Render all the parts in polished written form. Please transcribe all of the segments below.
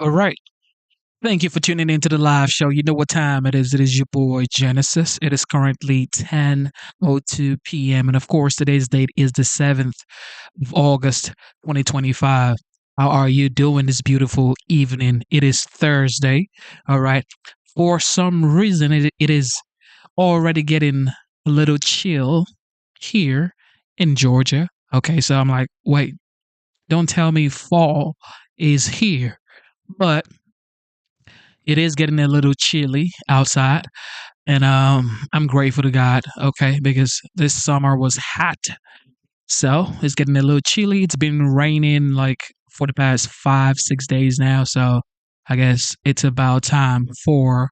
All right. Thank you for tuning into the live show. You know what time it is. It is your boy Genesis. It is currently 10:02 p.m. And of course, today's date is the 7th of August, 2025. How are you doing this beautiful evening? It is Thursday. All right. For some reason, it is already getting a little chill here in Georgia. Okay. So I'm like, wait, don't tell me fall is here. But it is getting a little chilly outside, and I'm grateful to God, okay, because this summer was hot, so it's getting a little chilly. It's been raining like for the past 5 6 days now, so I guess it's about time for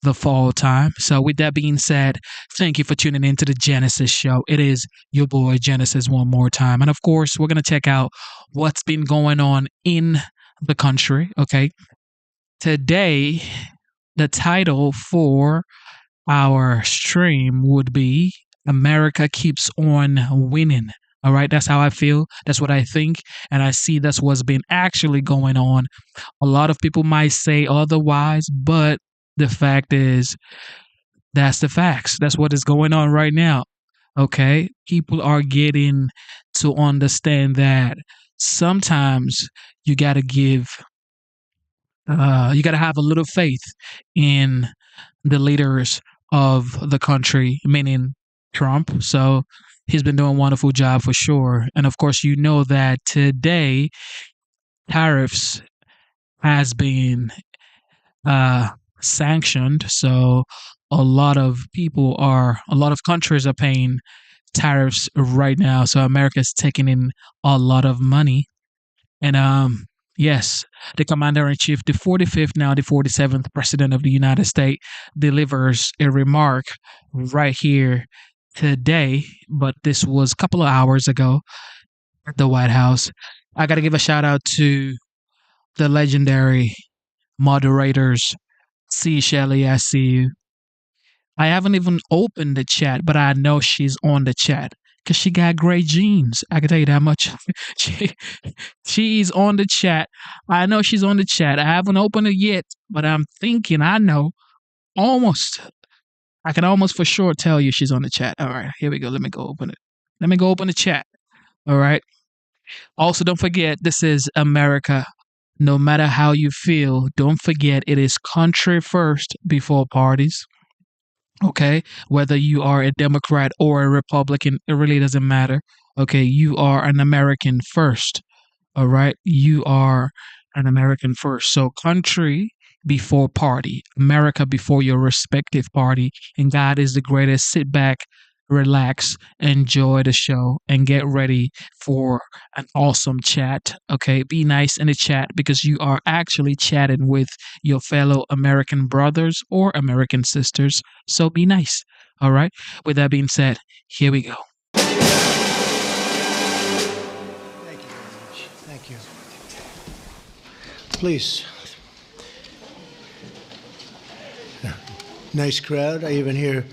the fall time. So with that being said, thank you for tuning into the Genesis show. It is your boy Genesis one more time, and of course we're gonna check out what's been going on in the country, okay. Today, the title for our stream would be America Keeps on Winning. All right, that's how I feel. That's what I think. And I see that's what's been actually going on. A lot of people might say otherwise, but the fact is, that's the facts. That's what is going on right now. Okay, people are getting to understand that sometimes you got to you got to have a little faith in the leaders of the country, meaning Trump. So he's been doing a wonderful job for sure. And of course, you know that today tariffs has been uh, sanctioned. So a lot of countries are paying tariffs right now. So America's taking in a lot of money. And yes, the commander in chief, the 45th, now the 47th president of the United States, delivers a remark right here today, but this was a couple of hours ago at the White House. I got to give a shout out to the legendary moderators. C. Shelley, I see you. I haven't even opened the chat, but I know she's on the chat because she got great genes. I can tell you that much. she, she's on the chat. I know she's on the chat. I haven't opened it yet, but I'm thinking I know almost. I can almost for sure tell you she's on the chat. All right, here we go. Let me go open it. Let me go open the chat. All right. Also, don't forget, this is America. No matter how you feel, don't forget it is country first before parties. Okay, whether you are a Democrat or a Republican, it really doesn't matter. Okay, you are an American first. All right, you are an American first. So, country before party, America before your respective party, and God is the greatest. Sit back, relax, enjoy the show, and get ready for an awesome chat. Okay, be nice in the chat because you are actually chatting with your fellow American brothers or American sisters. So be nice. All right. With that being said, here we go. Thank you very much. Thank you. Please. Nice crowd. I even hear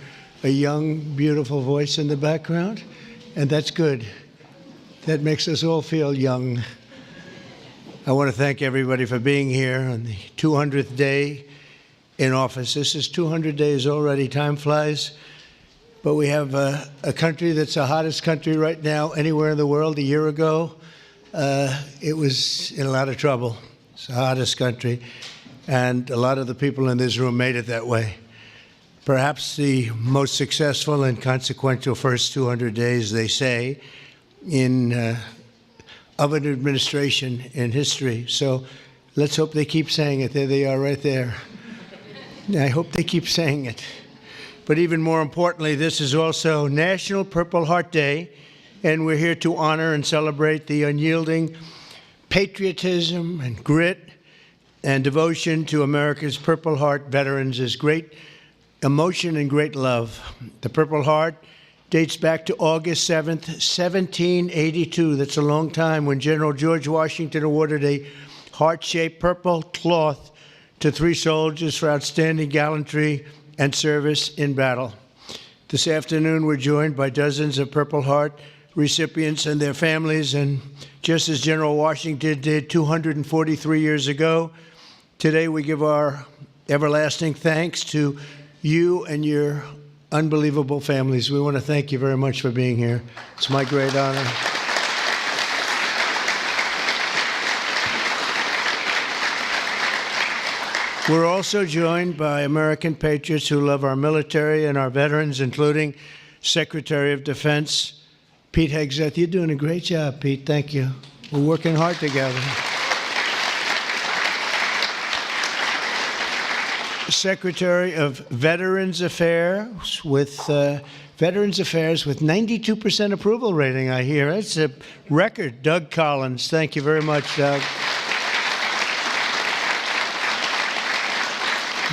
a young, beautiful voice in the background, and that's good. That makes us all feel young. I want to thank everybody for being here on the 200th day in office. This is 200 days already. Time flies. But we have a country that's the hottest country right now anywhere in the world. A year ago, it was in a lot of trouble. It's the hottest country. And a lot of the people in this room made it that way. Perhaps the most successful and consequential first 200 days, they say, of an administration in history. So let's hope they keep saying it. There they are right there. I hope they keep saying it. But even more importantly, this is also National Purple Heart Day, and we're here to honor and celebrate the unyielding patriotism and grit and devotion to America's Purple Heart veterans is great emotion and great love. The Purple Heart dates back to August 7th, 1782. That's a long time, when General George Washington awarded a heart-shaped purple cloth to 3 soldiers for outstanding gallantry and service in battle. This afternoon, we're joined by dozens of Purple Heart recipients and their families, and just as General Washington did 243 years ago, Today we give our everlasting thanks to you and your unbelievable families. We want to thank you very much for being here. It's my great honor. We're also joined by American patriots who love our military and our veterans, including Secretary of Defense Pete Hegseth. You're doing a great job, Pete. Thank you. We're working hard together. Secretary of Veterans Affairs with 92% approval rating, I hear. That's a record. Doug Collins. Thank you very much, Doug.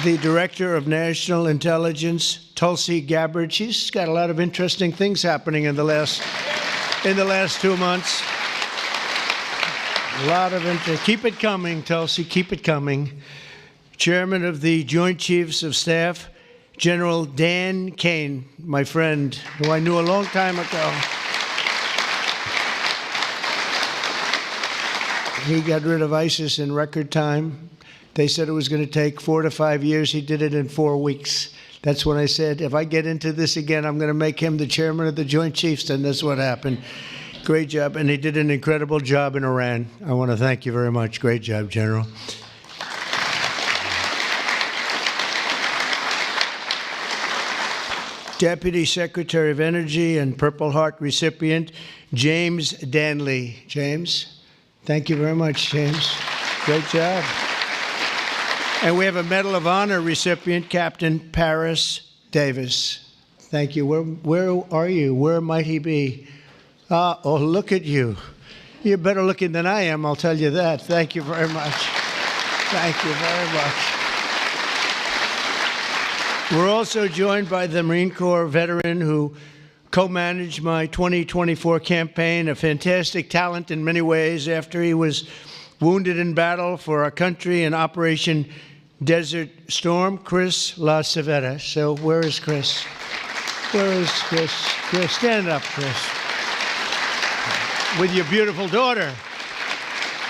The Director of National Intelligence, Tulsi Gabbard. She's got a lot of interesting things happening in the last 2 months. A lot of interest. Keep it coming, Tulsi. Keep it coming. Chairman of the Joint Chiefs of Staff, General Dan Kane, my friend, who I knew a long time ago. He got rid of ISIS in record time. They said it was going to take 4 to 5 years. He did it in 4 weeks. That's when I said, if I get into this again, I'm going to make him the chairman of the Joint Chiefs, and that's what happened. Great job, and he did an incredible job in Iran. I want to thank you very much. Great job, General. Deputy Secretary of Energy and Purple Heart recipient, James Danley. James, thank you very much, James. Great job. And we have a Medal of Honor recipient, Captain Paris Davis. Thank you. Where are you? Where might he be? Oh, look at you. You're better looking than I am, I'll tell you that. Thank you very much. Thank you very much. We're also joined by the Marine Corps veteran who co-managed my 2024 campaign, a fantastic talent in many ways after he was wounded in battle for our country in Operation Desert Storm, Chris LaCivetta. So where is Chris? Where is Chris? Chris, stand up, Chris. With your beautiful daughter,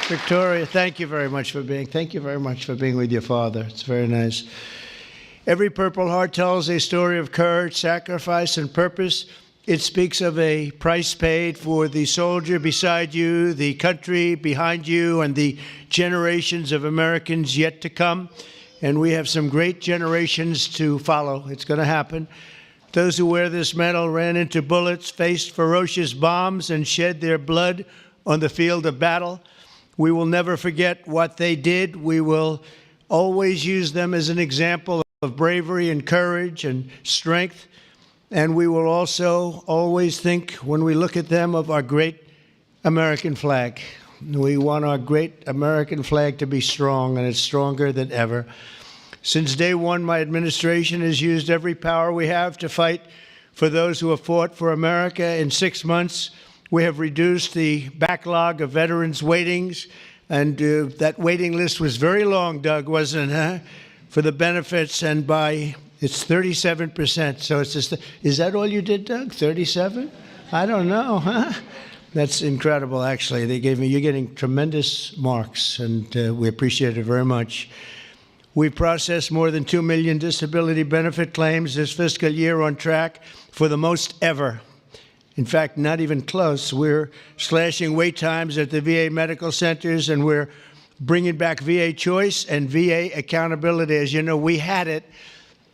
Victoria. Thank you very much for being with your father. It's very nice. Every Purple Heart tells a story of courage, sacrifice, and purpose. It speaks of a price paid for the soldier beside you, the country behind you, and the generations of Americans yet to come. And we have some great generations to follow. It's going to happen. Those who wear this medal ran into bullets, faced ferocious bombs, and shed their blood on the field of battle. We will never forget what they did. We will always use them as an example of bravery and courage and strength. And we will also always think, when we look at them, of our great American flag. We want our great American flag to be strong, and it's stronger than ever. Since day one, my administration has used every power we have to fight for those who have fought for America. In 6 months, we have reduced the backlog of veterans' waitings, and that waiting list was very long, Doug, wasn't it, for the benefits, and it's 37%. So it's just, is that all you did, Doug? 37? I don't know, huh? That's incredible, actually. You're getting tremendous marks, and we appreciate it very much. We've processed more than 2 million disability benefit claims this fiscal year, on track for the most ever. In fact, not even close. We're slashing wait times at the VA medical centers, and we're bringing back VA choice and VA accountability. As you know, we had it,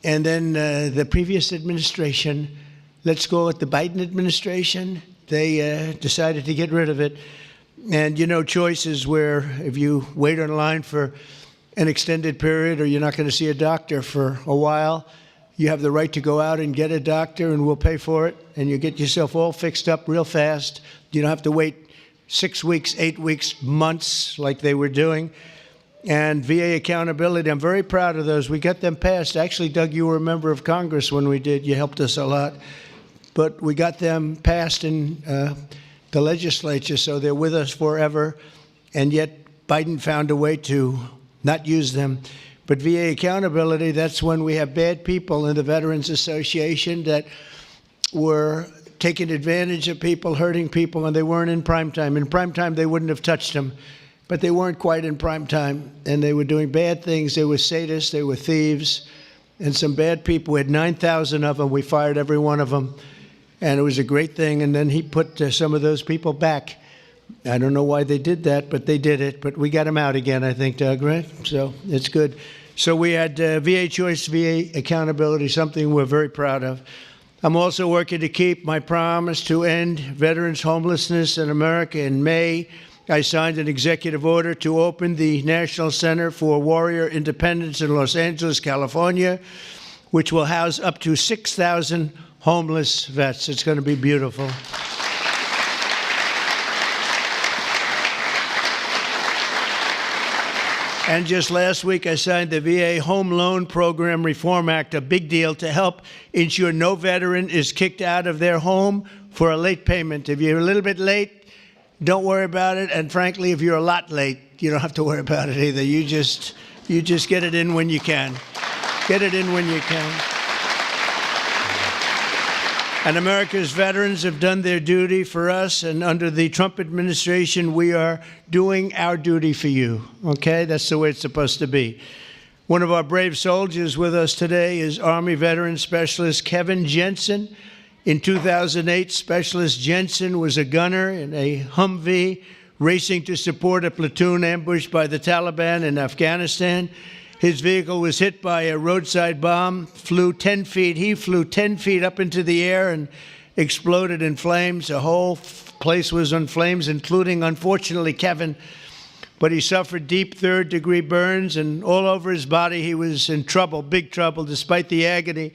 and then the previous administration, let's go with the Biden administration, they decided to get rid of it. And you know, choice is where if you wait in line for an extended period or you're not going to see a doctor for a while, you have the right to go out and get a doctor, and we'll pay for it, and you get yourself all fixed up real fast. You don't have to wait 6 weeks, 8 weeks, months like they were doing. And VA accountability, I'm very proud of those. We got them passed. Actually, Doug, you were a member of Congress when we did. You helped us a lot. But we got them passed in the legislature, so they're with us forever. And yet Biden found a way to not use them. But VA accountability, that's when we have bad people in the Veterans Association that were taking advantage of people, hurting people, and they weren't in prime time. In prime time, they wouldn't have touched them. but they weren't quite in prime time, and they were doing bad things. They were sadists, they were thieves, and some bad people. We had 9,000 of them. We fired every one of them, and it was a great thing. And then he put some of those people back. I don't know why they did that, but they did it. But we got them out again, I think, Doug, right? So it's good. So we had VA Choice, VA Accountability, something we're very proud of. I'm also working to keep my promise to end veterans' homelessness in America. In May, I signed an executive order to open the National Center for Warrior Independence in Los Angeles, California, which will house up to 6,000 homeless vets. It's going to be beautiful. And just last week, I signed the VA Home Loan Program Reform Act, a big deal to help ensure no veteran is kicked out of their home for a late payment. If you're a little bit late, don't worry about it. And frankly, if you're a lot late, you don't have to worry about it either. You just get it in when you can. Get it in when you can. And America's veterans have done their duty for us, and under the Trump administration, we are doing our duty for you, okay? That's the way it's supposed to be. One of our brave soldiers with us today is Army Veteran Specialist Kevin Jensen. In 2008, Specialist Jensen was a gunner in a Humvee racing to support a platoon ambushed by the Taliban in Afghanistan. His vehicle was hit by a roadside bomb, flew 10 feet. He flew 10 feet up into the air and exploded in flames. The whole place was in flames, including, unfortunately, Kevin. But he suffered deep third-degree burns, and all over his body he was in trouble, big trouble. Despite the agony,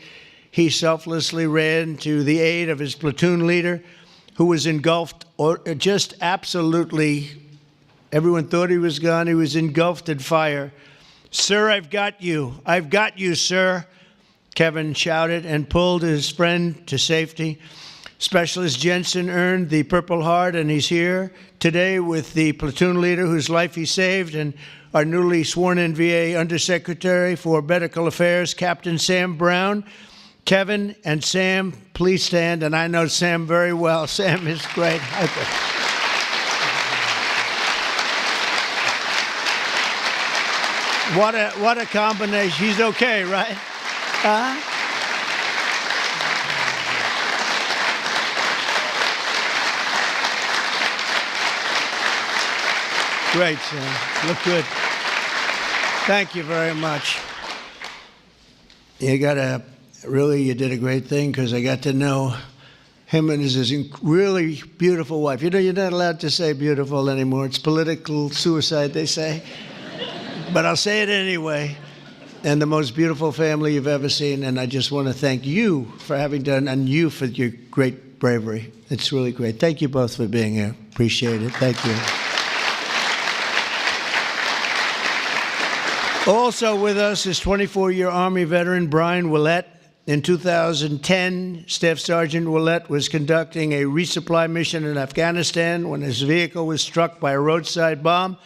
he selflessly ran to the aid of his platoon leader, who was engulfed, or just absolutely, everyone thought he was gone. He was engulfed in fire. "Sir, I've got you. I've got you, sir," Kevin shouted and pulled his friend to safety. Specialist Jensen earned the Purple Heart, and he's here today with the platoon leader whose life he saved, and our newly sworn-in VA Undersecretary for Medical Affairs, Captain Sam Brown. Kevin and Sam, please stand, and I know Sam very well. Sam is great. What a combination. He's okay, right? Great, Sam. Look good. Thank you very much. You did a great thing, because I got to know him and his really beautiful wife. You know, you're not allowed to say beautiful anymore. It's political suicide, they say. But I'll say it anyway. And the most beautiful family you've ever seen. And I just want to thank you for having done, and you for your great bravery. It's really great. Thank you both for being here. Appreciate it. Thank you. Also with us is 24-year Army veteran Brian Willett. In 2010, Staff Sergeant Willett was conducting a resupply mission in Afghanistan when his vehicle was struck by a roadside bomb.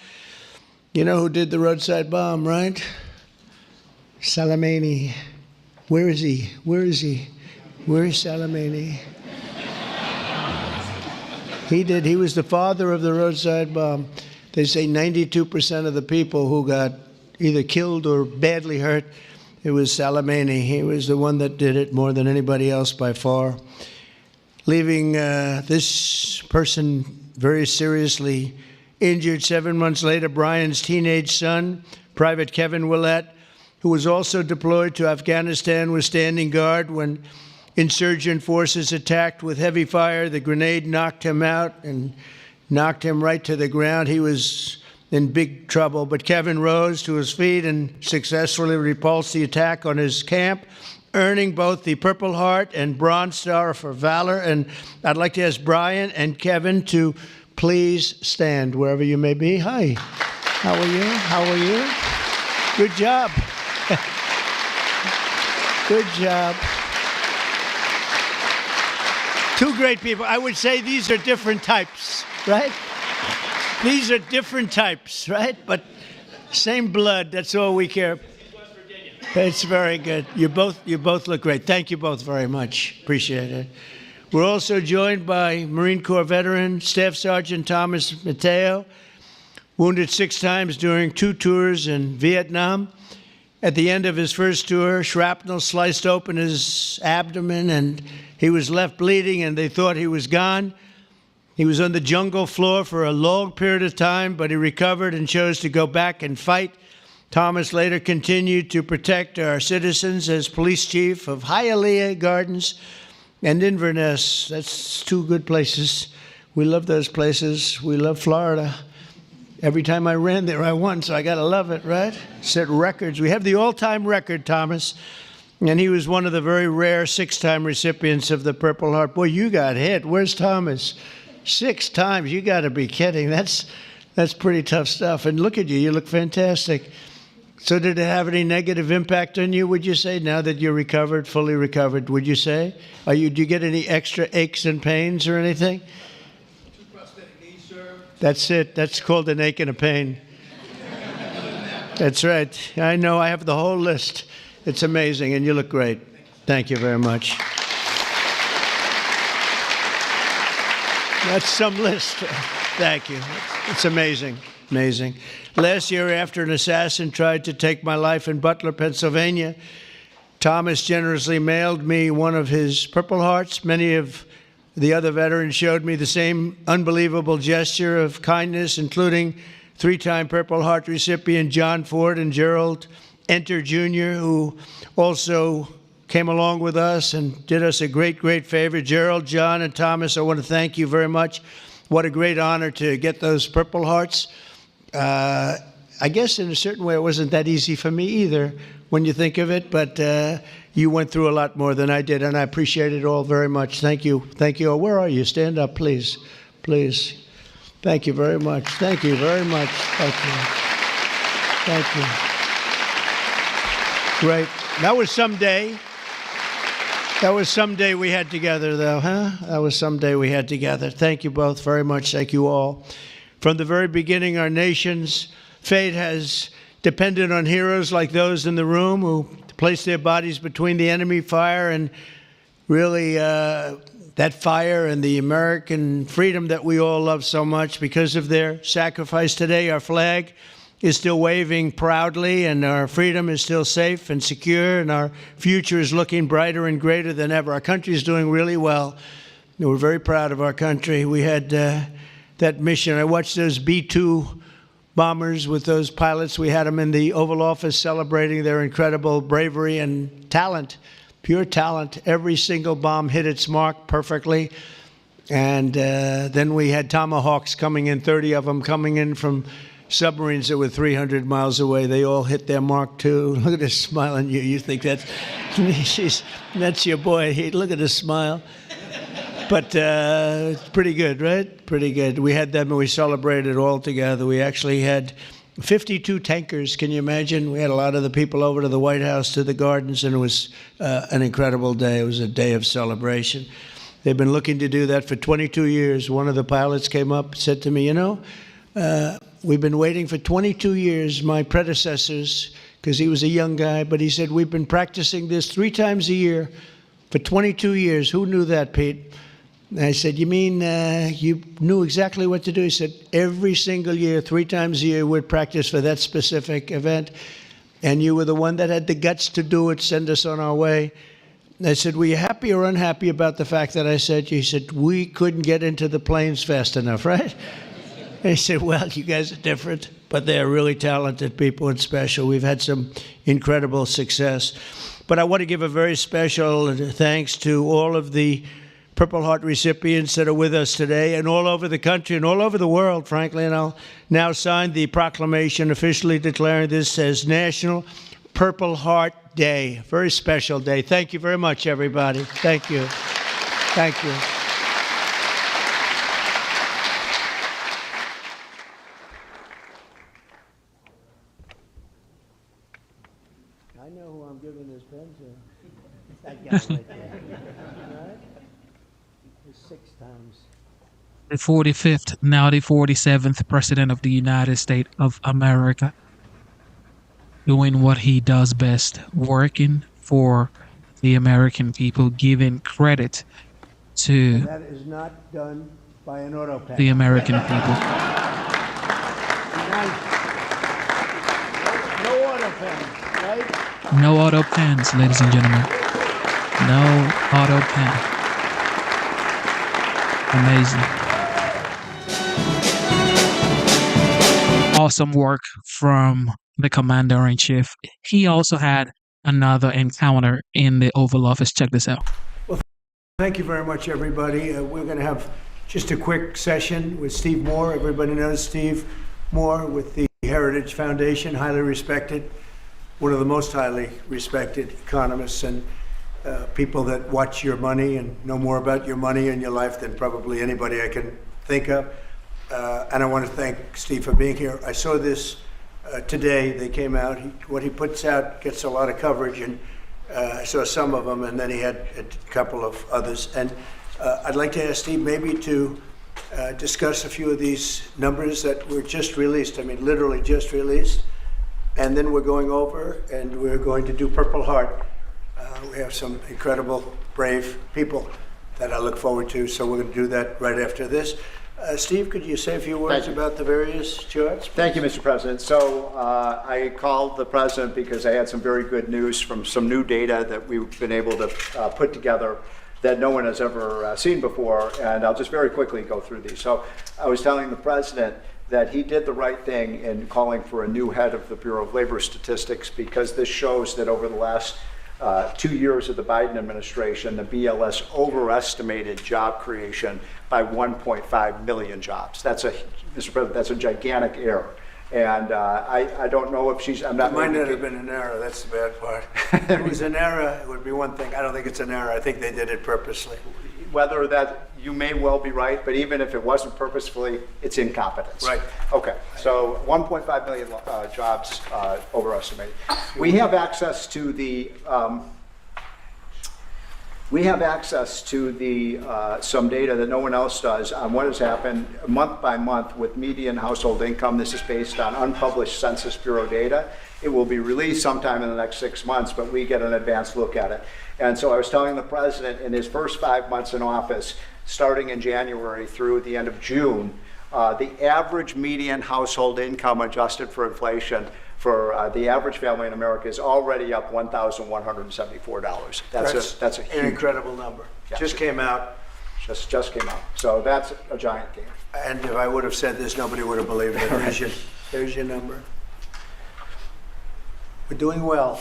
You know who did the roadside bomb, right? Soleimani. Where is he? Where is he? Where is Soleimani? He did. He was the father of the roadside bomb. They say 92% of the people who got either killed or badly hurt, it was Soleimani. He was the one that did it more than anybody else by far. Leaving this person very seriously injured 7 months later, Brian's teenage son, Private Kevin Willett, who was also deployed to Afghanistan, was standing guard when insurgent forces attacked with heavy fire. The grenade knocked him out and knocked him right to the ground. He was in big trouble, but Kevin rose to his feet and successfully repulsed the attack on his camp, earning both the Purple Heart and Bronze Star for valor. And I'd like to ask Brian and Kevin to please stand wherever you may be. Hi. How are you? How are you? Good job. Good job. Two great people. I would say these are different types, right? These are different types, right? But same blood. That's all we care. It's very good. You both look great. Thank you both very much. Appreciate it. We're also joined by Marine Corps veteran Staff Sergeant Thomas Mateo, wounded 6 times during 2 tours in Vietnam. At the end of his first tour, shrapnel sliced open his abdomen and he was left bleeding and they thought he was gone. He was on the jungle floor for a long period of time, but he recovered and chose to go back and fight. Thomas later continued to protect our citizens as police chief of Hialeah Gardens and Inverness. That's 2 good places. We love those places. We love Florida. Every time I ran there, I won, so I got to love it, right? Set records. We have the all-time record, Thomas, and he was one of the very rare 6-time recipients of the Purple Heart. Boy, you got hit. Where's Thomas? 6 times. You got to be kidding. That's pretty tough stuff. And look at you. You look fantastic. So did it have any negative impact on you, would you say, now that you're recovered, fully recovered, would you say? Do you get any extra aches and pains or anything? That's it. That's called an ache and a pain. That's right. I know. I have the whole list. It's amazing, and you look great. Thank you very much. That's some list. Thank you. It's amazing. Amazing. Last year, after an assassin tried to take my life in Butler, Pennsylvania, Thomas generously mailed me one of his Purple Hearts. Many of the other veterans showed me the same unbelievable gesture of kindness, including 3-time Purple Heart recipient John Ford and Gerald Enter Jr., who also came along with us and did us a great, great favor. Gerald, John, and Thomas, I want to thank you very much. What a great honor to get those Purple Hearts. I guess in a certain way it wasn't that easy for me either when you think of it, but you went through a lot more than I did, and I appreciate it all very much. Thank you. Thank you. Where are you? Stand up, please. Please. Thank you very much. Thank you very much. Thank you. Thank you. Great. That was some day. That was some day we had together, though, huh? That was some day we had together. Thank you both very much. Thank you all. From the very beginning, our nation's fate has depended on heroes like those in the room who placed their bodies between the enemy fire and really that fire and the American freedom that we all love so much. Because of their sacrifice today, our flag is still waving proudly and our freedom is still safe and secure and our future is looking brighter and greater than ever. Our country is doing really well. We're very proud of our country. We had that mission. I watched those B-2 bombers with those pilots. We had them in the Oval Office celebrating their incredible bravery and talent, pure talent. Every single bomb hit its mark perfectly. And then we had Tomahawks coming in, 30 of them coming in from submarines that were 300 miles away. They all hit their mark too. Look at this smile on you. You think that's your boy. Hey, look at this smile. But it's pretty good, right? Pretty good. We had them and we celebrated all together. We actually had 52 tankers. Can you imagine? We had a lot of the people over to the White House, to the gardens, and it was an incredible day. It was a day of celebration. They've been looking to do that for 22 years. One of the pilots came up and said to me, we've been waiting for 22 years, my predecessors, because he was a young guy, but he said, we've been practicing this 3 times a year for 22 years. Who knew that, Pete? And I said, you mean you knew exactly what to do? He said, every single year, 3 times a year, we'd practice for that specific event. And you were the one that had the guts to do it, send us on our way. And I said, were you happy or unhappy about the fact that I said, he said, we couldn't get into the planes fast enough, right? And he said, well, you guys are different, but they're really talented people and special. We've had some incredible success. But I want to give a very special thanks to all of the Purple Heart recipients that are with us today and all over the country and all over the world, frankly. And I'll now sign the proclamation officially declaring this as National Purple Heart Day. Very special day. Thank you very much, everybody. Thank you. Thank you. I know who I'm giving this pen to. That guy right there. All right? 6 times. The 45th, now the 47th President of the United States of America, doing what he does best, working for the American people, giving credit to that is not done by an autopilot. the American people. No auto pen, right? No auto pens, ladies and gentlemen. No auto pen. Amazing. Awesome work from the commander-in-chief. He also had another encounter in the Oval Office. Check this out. Thank you very much, everybody. We're going to have just a quick session with Steve Moore. Everybody knows Steve Moore with the Heritage Foundation, highly respected, one of the most highly respected economists and people that watch your money and know more about your money and your life than probably anybody I can think of. And I want to thank Steve for being here. I saw this today. They came out. What he puts out gets a lot of coverage, and I saw some of them, and then he had a couple of others. And I'd like to ask Steve maybe to discuss a few of these numbers that were just released. I mean, literally just released. And then we're going over, and we're going to do Purple Heart. We have some incredible, brave people that I look forward to, so we're going to do that right after this. Steve, could you say a few words about the various charts? Thank you, Mr. President. So I called the President because I had some very good news from some new data that we've been able to put together that no one has ever seen before, and I'll just very quickly go through these. So I was telling the President that he did the right thing in calling for a new head of the Bureau of Labor Statistics, because this shows that over the last 2 years of the Biden administration, the BLS overestimated job creation by 1.5 million jobs. That's Mr. President, that's a gigantic error. And I don't know if she's, I'm not. It might not have been an error, that's the bad part. If it was an error, it would be one thing. I don't think it's an error. I think they did it purposely. Whether that, you may well be right, but even if it wasn't purposefully, it's incompetence. Right. Okay, so 1.5 million jobs overestimated. We have access to the some data that no one else does on what has happened month by month with median household income. This is based on unpublished Census Bureau data. It will be released sometime in the next 6 months, but we get an advanced look at it. And so I was telling the President, in his first 5 months in office, starting in January through the end of June, the average median household income adjusted for inflation for the average family in America is already up $1,174. That's a huge, an incredible number. Yeah. Just came out. Just came out. So that's a giant gain. And if I would have said this, nobody would have believed it. There's your number. We're doing well.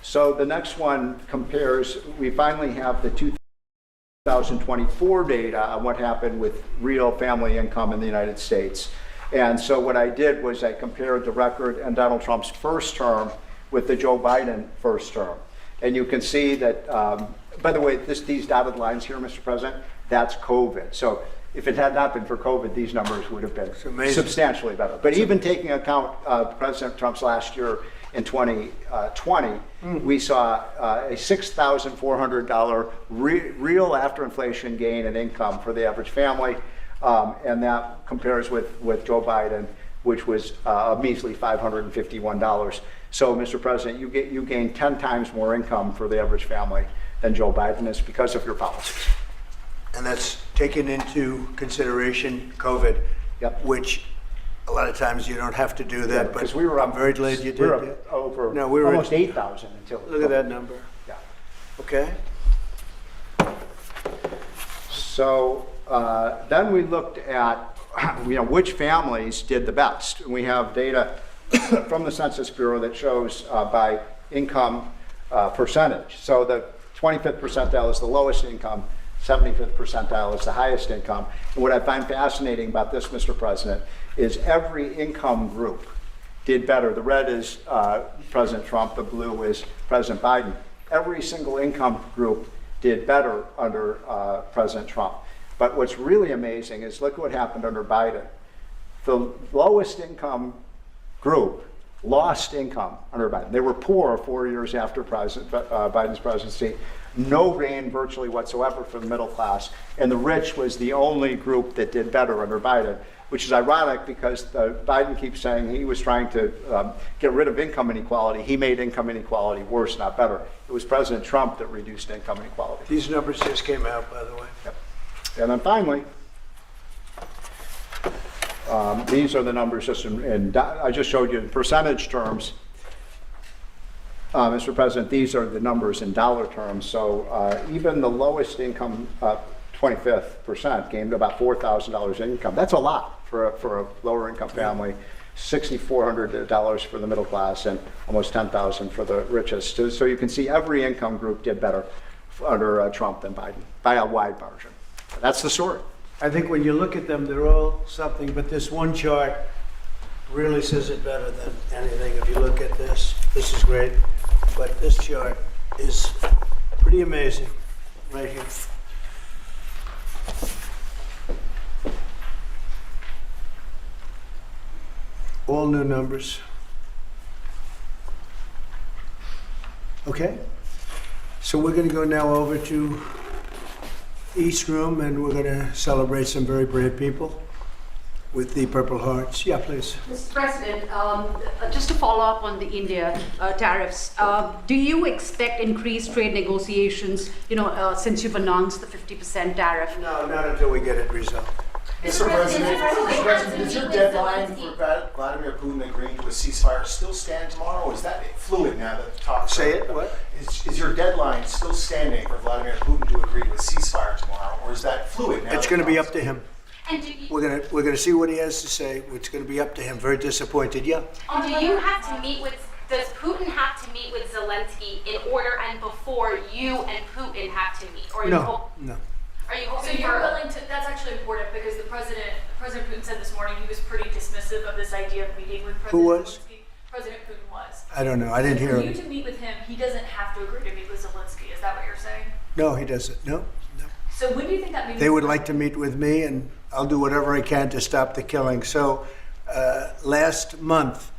So the next one compares, we finally have the 2024 data on what happened with real family income in the United States. And so what I did was I compared the record in Donald Trump's first term with the Joe Biden first term. And you can see that, by the way, these dotted lines here, Mr. President, that's COVID. So if it had not been for COVID, these numbers would have been substantially better. But even taking account President Trump's last year in 2020, we saw a $6,400 real after inflation gain in income for the average family. And that compares with Joe Biden, which was a measly $551. So, Mr. President, you gain 10 times more income for the average family than Joe Biden is because of your policies. And that's taken into consideration COVID, Yep. Which a lot of times you don't have to do that, Because but we were I'm very glad you did. We were over No, we were almost 8,000 until. Look at that number. Yeah. Okay. So then we looked at which families did the best. And we have data from the Census Bureau that shows by income percentage. So the 25th percentile is the lowest income, 75th percentile is the highest income. And what I find fascinating about this, Mr. President, is every income group did better. The red is President Trump, the blue is President Biden. Every single income group did better under President Trump. But what's really amazing is look what happened under Biden. The lowest income group lost income under Biden. They were poor 4 years after Biden's presidency. No gain virtually whatsoever for the middle class. And the rich was the only group that did better under Biden, which is ironic because Biden keeps saying he was trying to get rid of income inequality. He made income inequality worse, not better. It was President Trump that reduced income inequality. These numbers just came out, by the way. Yep. And then finally, These are the numbers just I just showed you in percentage terms. Mr. President, these are the numbers in dollar terms. So even the lowest income, 25th percent, gained about $4,000 in income. That's a lot for a lower income family. $6,400 for the middle class and almost $10,000 for the richest. So you can see every income group did better under Trump than Biden by a wide margin. That's the story. I think when you look at them, they're all something, but this one chart really says it better than anything. If you look at this is great, but this chart is pretty amazing right here. All new numbers. Okay, so we're going to go now over to East Room, and we're going to celebrate some very brave people with the Purple Hearts. Yeah, please. Mr. President, just to follow up on the India tariffs, do you expect increased trade negotiations, since you've announced the 50% tariff? No, not until we get it resolved. Mr. President, is your deadline for Vladimir Putin agreeing to a ceasefire still stand tomorrow, or is that fluid now that the talks Say it, what? Is your deadline still standing for Vladimir Putin to agree to a ceasefire tomorrow, or is that fluid now? It's going to be up to him. And We're going to see what he has to say. It's going to be up to him. Very disappointed, yeah. do you have to meet with, does Putin have to meet with Zelensky in order and before you and Putin have to meet? Or No. Are you So hoping you're for willing to, that's actually important because President Putin said this morning he was pretty dismissive of this idea of meeting with President Who was? Zelensky. President Putin was. I don't know. I didn't hear For you him. to meet with him, he doesn't have to agree to meet with Zelensky. Is that what you're saying? No, he doesn't. No. So when do you think that meeting? They would like to meet with me, and I'll do whatever I can to stop the killing. So last month,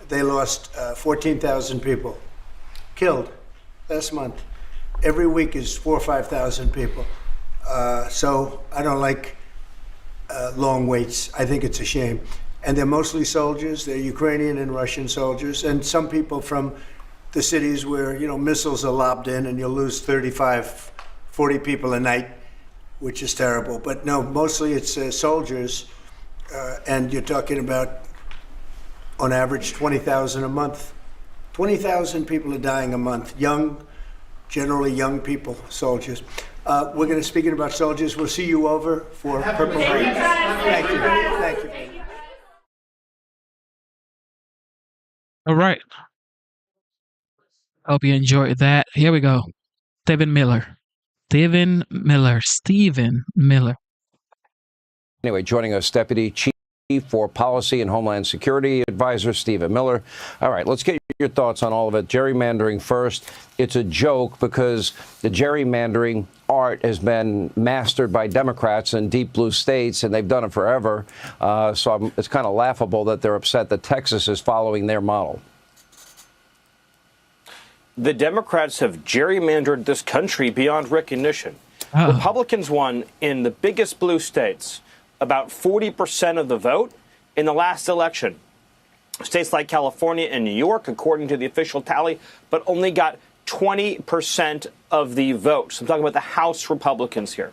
they lost 14,000 people killed last month. Every week is 4,000 or 5,000 people. So I don't like long waits. I think it's a shame. And they're mostly soldiers. They're Ukrainian and Russian soldiers, and some people from the cities where, missiles are lobbed in and you'll lose 35, 40 people a night, which is terrible. But no, mostly it's soldiers, and you're talking about, on average, 20,000 a month. 20,000 people are dying a month. Generally young people, soldiers. We're going to, speaking about soldiers, we'll see you over for Purple Hearts. Thank you. Thank you. All right. Hope you enjoyed that. Here we go. Stephen Miller. Anyway, joining us, Deputy Chief for Policy and Homeland Security Advisor Stephen Miller. All right, let's get your thoughts on all of it. Gerrymandering first. It's a joke because the gerrymandering art has been mastered by Democrats in deep blue states, and they've done it forever. So it's kind of laughable that they're upset that Texas is following their model. The Democrats have gerrymandered this country beyond recognition. Republicans won in the biggest blue states about 40% of the vote in the last election. States like California and New York, according to the official tally, but only got 20% of the votes. I'm talking about the House Republicans here.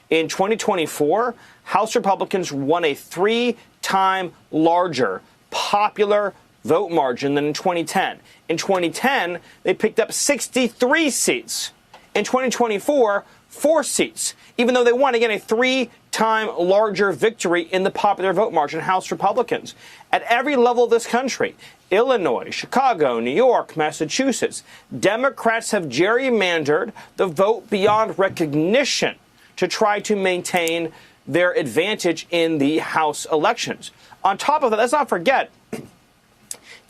In 2024, House Republicans won a 3-time larger popular vote margin than in 2010. In 2010, they picked up 63 seats. In 2024, 4 seats, even though they won, again, a 3-time larger victory in the popular vote margin, House Republicans. At every level of this country, Illinois, Chicago, New York, Massachusetts, Democrats have gerrymandered the vote beyond recognition to try to maintain their advantage in the House elections. On top of that, let's not forget,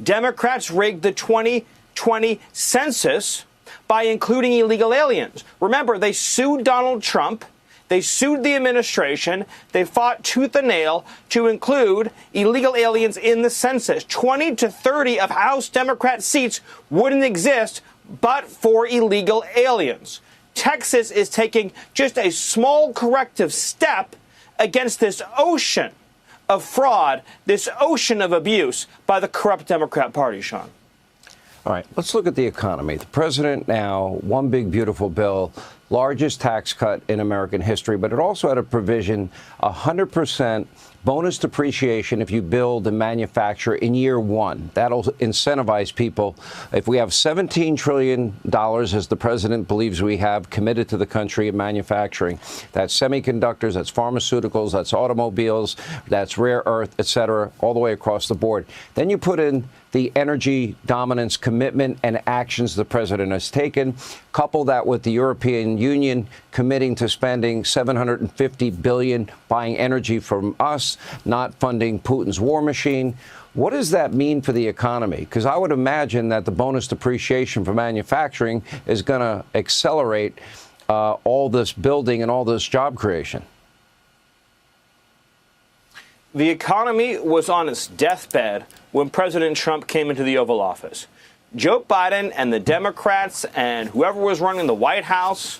Democrats rigged the 2020 census by including illegal aliens. Remember, they sued Donald Trump. They sued the administration. They fought tooth and nail to include illegal aliens in the census. 20 to 30 of House Democrat seats wouldn't exist but for illegal aliens. Texas is taking just a small corrective step against this ocean of fraud, this ocean of abuse by the corrupt Democrat Party, Sean. All right, let's look at the economy. The president now, one big, beautiful bill, largest tax cut in American history, but it also had a provision, 100% bonus depreciation if you build and manufacture in year one. That'll incentivize people. If we have $17 trillion, as the president believes we have, committed to the country in manufacturing, that's semiconductors, that's pharmaceuticals, that's automobiles, that's rare earth, et cetera, all the way across the board. Then you put in the energy dominance commitment and actions the president has taken. Couple that with the European Union committing to spending $750 billion buying energy from us, not funding Putin's war machine. What does that mean for the economy? Because I would imagine that the bonus depreciation for manufacturing is going to accelerate all this building and all this job creation. The economy was on its deathbed when President Trump came into the Oval Office. Joe Biden and the Democrats and whoever was running the White House,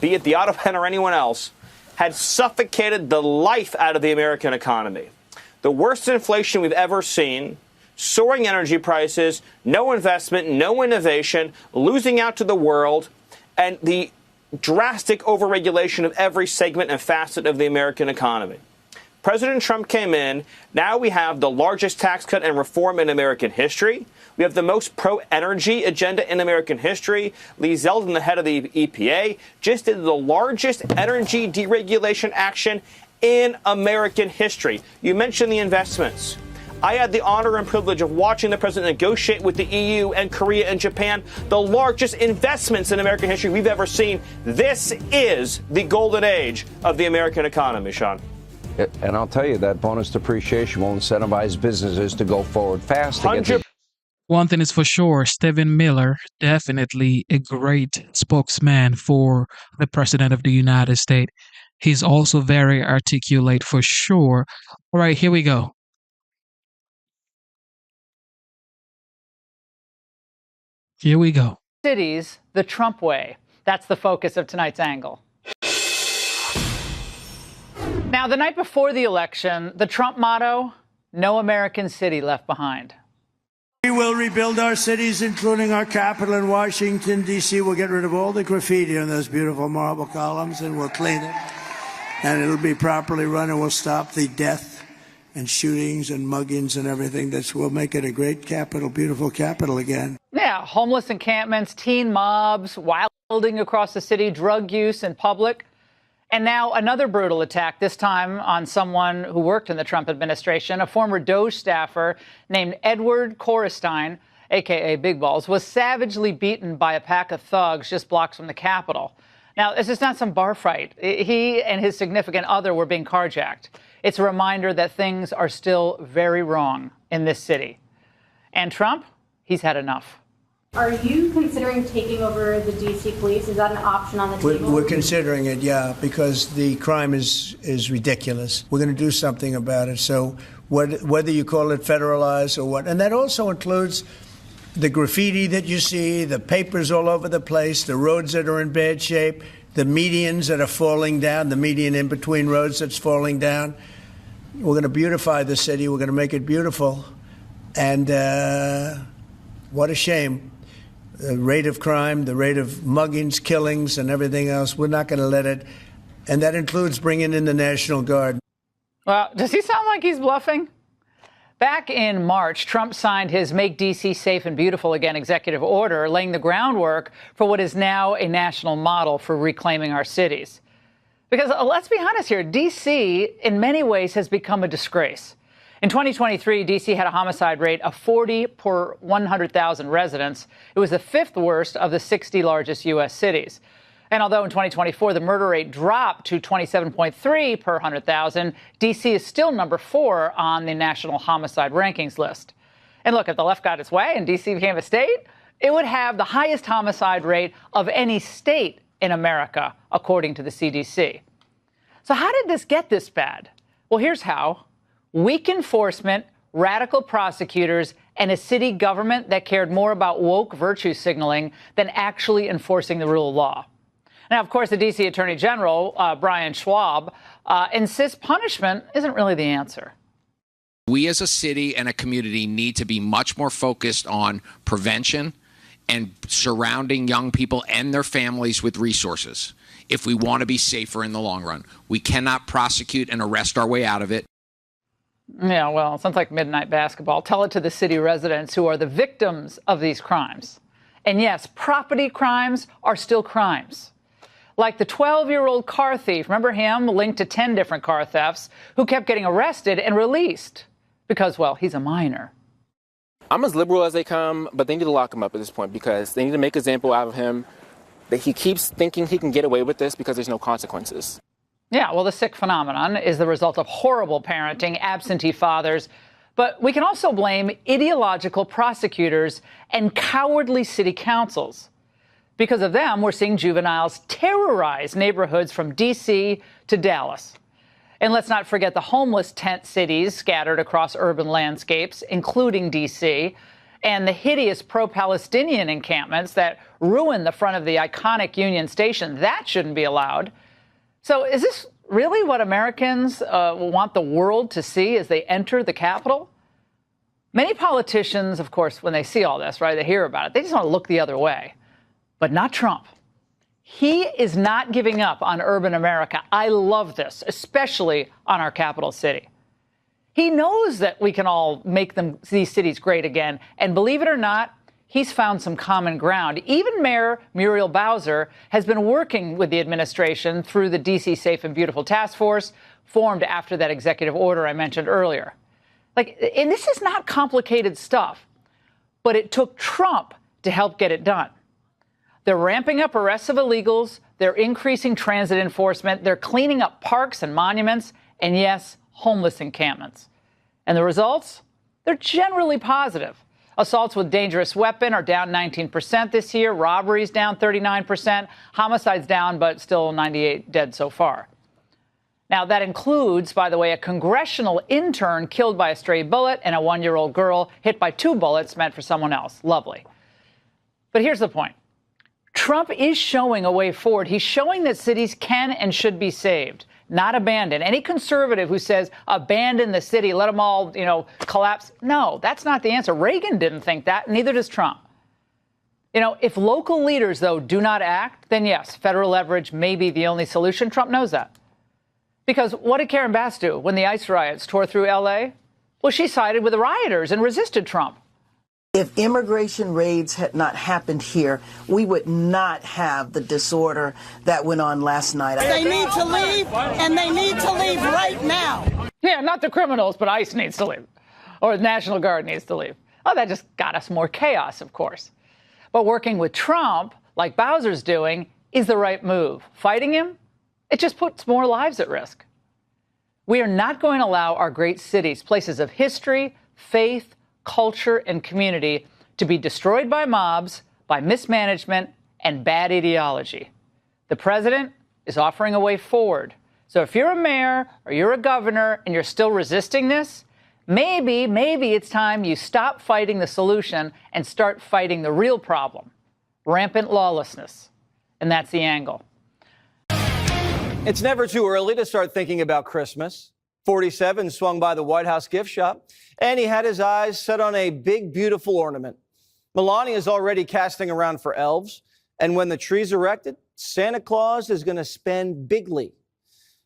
be it the Autobahn or anyone else, had suffocated the life out of the American economy. The worst inflation we've ever seen, soaring energy prices, no investment, no innovation, losing out to the world, and the drastic overregulation of every segment and facet of the American economy. President Trump came in. Now we have the largest tax cut and reform in American history. We have the most pro-energy agenda in American history. Lee Zeldin, the head of the EPA, just did the largest energy deregulation action in American history. You mentioned the investments. I had the honor and privilege of watching the president negotiate with the EU and Korea and Japan the largest investments in American history we've ever seen. This is the golden age of the American economy, Sean. And I'll tell you that bonus depreciation will incentivize businesses to go forward fast. One thing is for sure, Stephen Miller, definitely a great spokesman for the President of the United States. He's also very articulate for sure. All right, here we go. Here we go. Cities, the Trump way. That's the focus of tonight's angle. Now, the night before the election, the Trump motto, no American city left behind. We will rebuild our cities, including our capital in Washington, D.C. We'll get rid of all the graffiti on those beautiful marble columns, and we'll clean it. And it'll be properly run, and we'll stop the death and shootings and muggings and everything. We'll make it a great capital, beautiful capital again. Yeah, homeless encampments, teen mobs, wilding across the city, drug use in public. And now another brutal attack, this time on someone who worked in the Trump administration. A former DOJ staffer named Edward Korestein, a.k.a. Big Balls, was savagely beaten by a pack of thugs just blocks from the Capitol. Now, this is not some bar fight. He and his significant other were being carjacked. It's a reminder that things are still very wrong in this city. And Trump, he's had enough. Are you considering taking over the D.C. police? Is that an option on the table? We're considering it, yeah, because the crime is ridiculous. We're going to do something about it. So whether you call it federalized or what, and that also includes the graffiti that you see, the papers all over the place, the roads that are in bad shape, the medians that are falling down, the median in between roads that's falling down. We're going to beautify the city. We're going to make it beautiful. And what a shame. The rate of crime, the rate of muggings, killings, and everything else, we're not going to let it. And that includes bringing in the National Guard. Well, does he sound like he's bluffing? Back in March, Trump signed his Make D.C. Safe and Beautiful Again executive order, laying the groundwork for what is now a national model for reclaiming our cities. Because let's be honest here, D.C. in many ways has become a disgrace. In 2023, D.C. had a homicide rate of 40 per 100,000 residents. It was the fifth worst of the 60 largest U.S. cities. And although in 2024 the murder rate dropped to 27.3 per 100,000, D.C. is still number 4 on the national homicide rankings list. And look, if the left got its way and D.C. became a state, it would have the highest homicide rate of any state in America, according to the CDC. So how did this get this bad? Well, here's how. Weak enforcement, radical prosecutors, and a city government that cared more about woke virtue signaling than actually enforcing the rule of law. Now, of course, the D.C. Attorney General, Brian Schwab, insists punishment isn't really the answer. We as a city and a community need to be much more focused on prevention and surrounding young people and their families with resources if we want to be safer in the long run. We cannot prosecute and arrest our way out of it. Yeah, well, it sounds like midnight basketball. Tell it to the city residents who are the victims of these crimes. And yes, property crimes are still crimes. Like the 12-year-old car thief, remember him, linked to 10 different car thefts, who kept getting arrested and released because, well, he's a minor. I'm as liberal as they come, but they need to lock him up at this point because they need to make an example out of him that he keeps thinking he can get away with this because there's no consequences. Yeah, well, the sick phenomenon is the result of horrible parenting, absentee fathers, but we can also blame ideological prosecutors and cowardly city councils. Because of them, we're seeing juveniles terrorize neighborhoods from D.C. to Dallas. And let's not forget the homeless tent cities scattered across urban landscapes, including D.C., and the hideous pro-Palestinian encampments that ruin the front of the iconic Union Station. That shouldn't be allowed. So is this really what Americans want the world to see as they enter the Capitol? Many politicians, of course, when they see all this, right, they hear about it, they just want to look the other way. But not Trump. He is not giving up on urban America. I love this, especially on our capital city. He knows that we can all make these cities great again. And believe it or not, he's found some common ground. Even Mayor Muriel Bowser has been working with the administration through the D.C. Safe and Beautiful Task Force, formed after that executive order I mentioned earlier. And this is not complicated stuff, but it took Trump to help get it done. They're ramping up arrests of illegals. They're increasing transit enforcement. They're cleaning up parks and monuments. And yes, homeless encampments. And the results? They're generally positive. Assaults with dangerous weapon are down 19% this year. Robberies down 39%. Homicides down, but still 98 dead so far. Now, that includes, by the way, a congressional intern killed by a stray bullet and a 1-year-old girl hit by 2 bullets meant for someone else. Lovely. But here's the point. Trump is showing a way forward. He's showing that cities can and should be saved, not abandoned. Any conservative who says abandon the city, let them all, collapse. No, that's not the answer. Reagan didn't think that. Neither does Trump. If local leaders, though, do not act, then yes, federal leverage may be the only solution. Trump knows that. Because what did Karen Bass do when the ICE riots tore through L.A.? Well, she sided with the rioters and resisted Trump. If immigration raids had not happened here, we would not have the disorder that went on last night. They need to leave, and they need to leave right now. Yeah, not the criminals, but ICE needs to leave. Or the National Guard needs to leave. Oh, that just got us more chaos, of course. But working with Trump, like Bowser's doing, is the right move. Fighting him? It just puts more lives at risk. We are not going to allow our great cities, places of history, faith, culture, and community to be destroyed by mobs, by mismanagement, and bad ideology. The president is offering a way forward. So if you're a mayor or you're a governor and you're still resisting this, maybe it's time you stop fighting the solution and start fighting the real problem, rampant lawlessness. And that's the angle. It's never too early to start thinking about Christmas. 47 swung by the White House gift shop, and he had his eyes set on a big, beautiful ornament. Melania is already casting around for elves, and when the tree's erected, Santa Claus is going to spend bigly.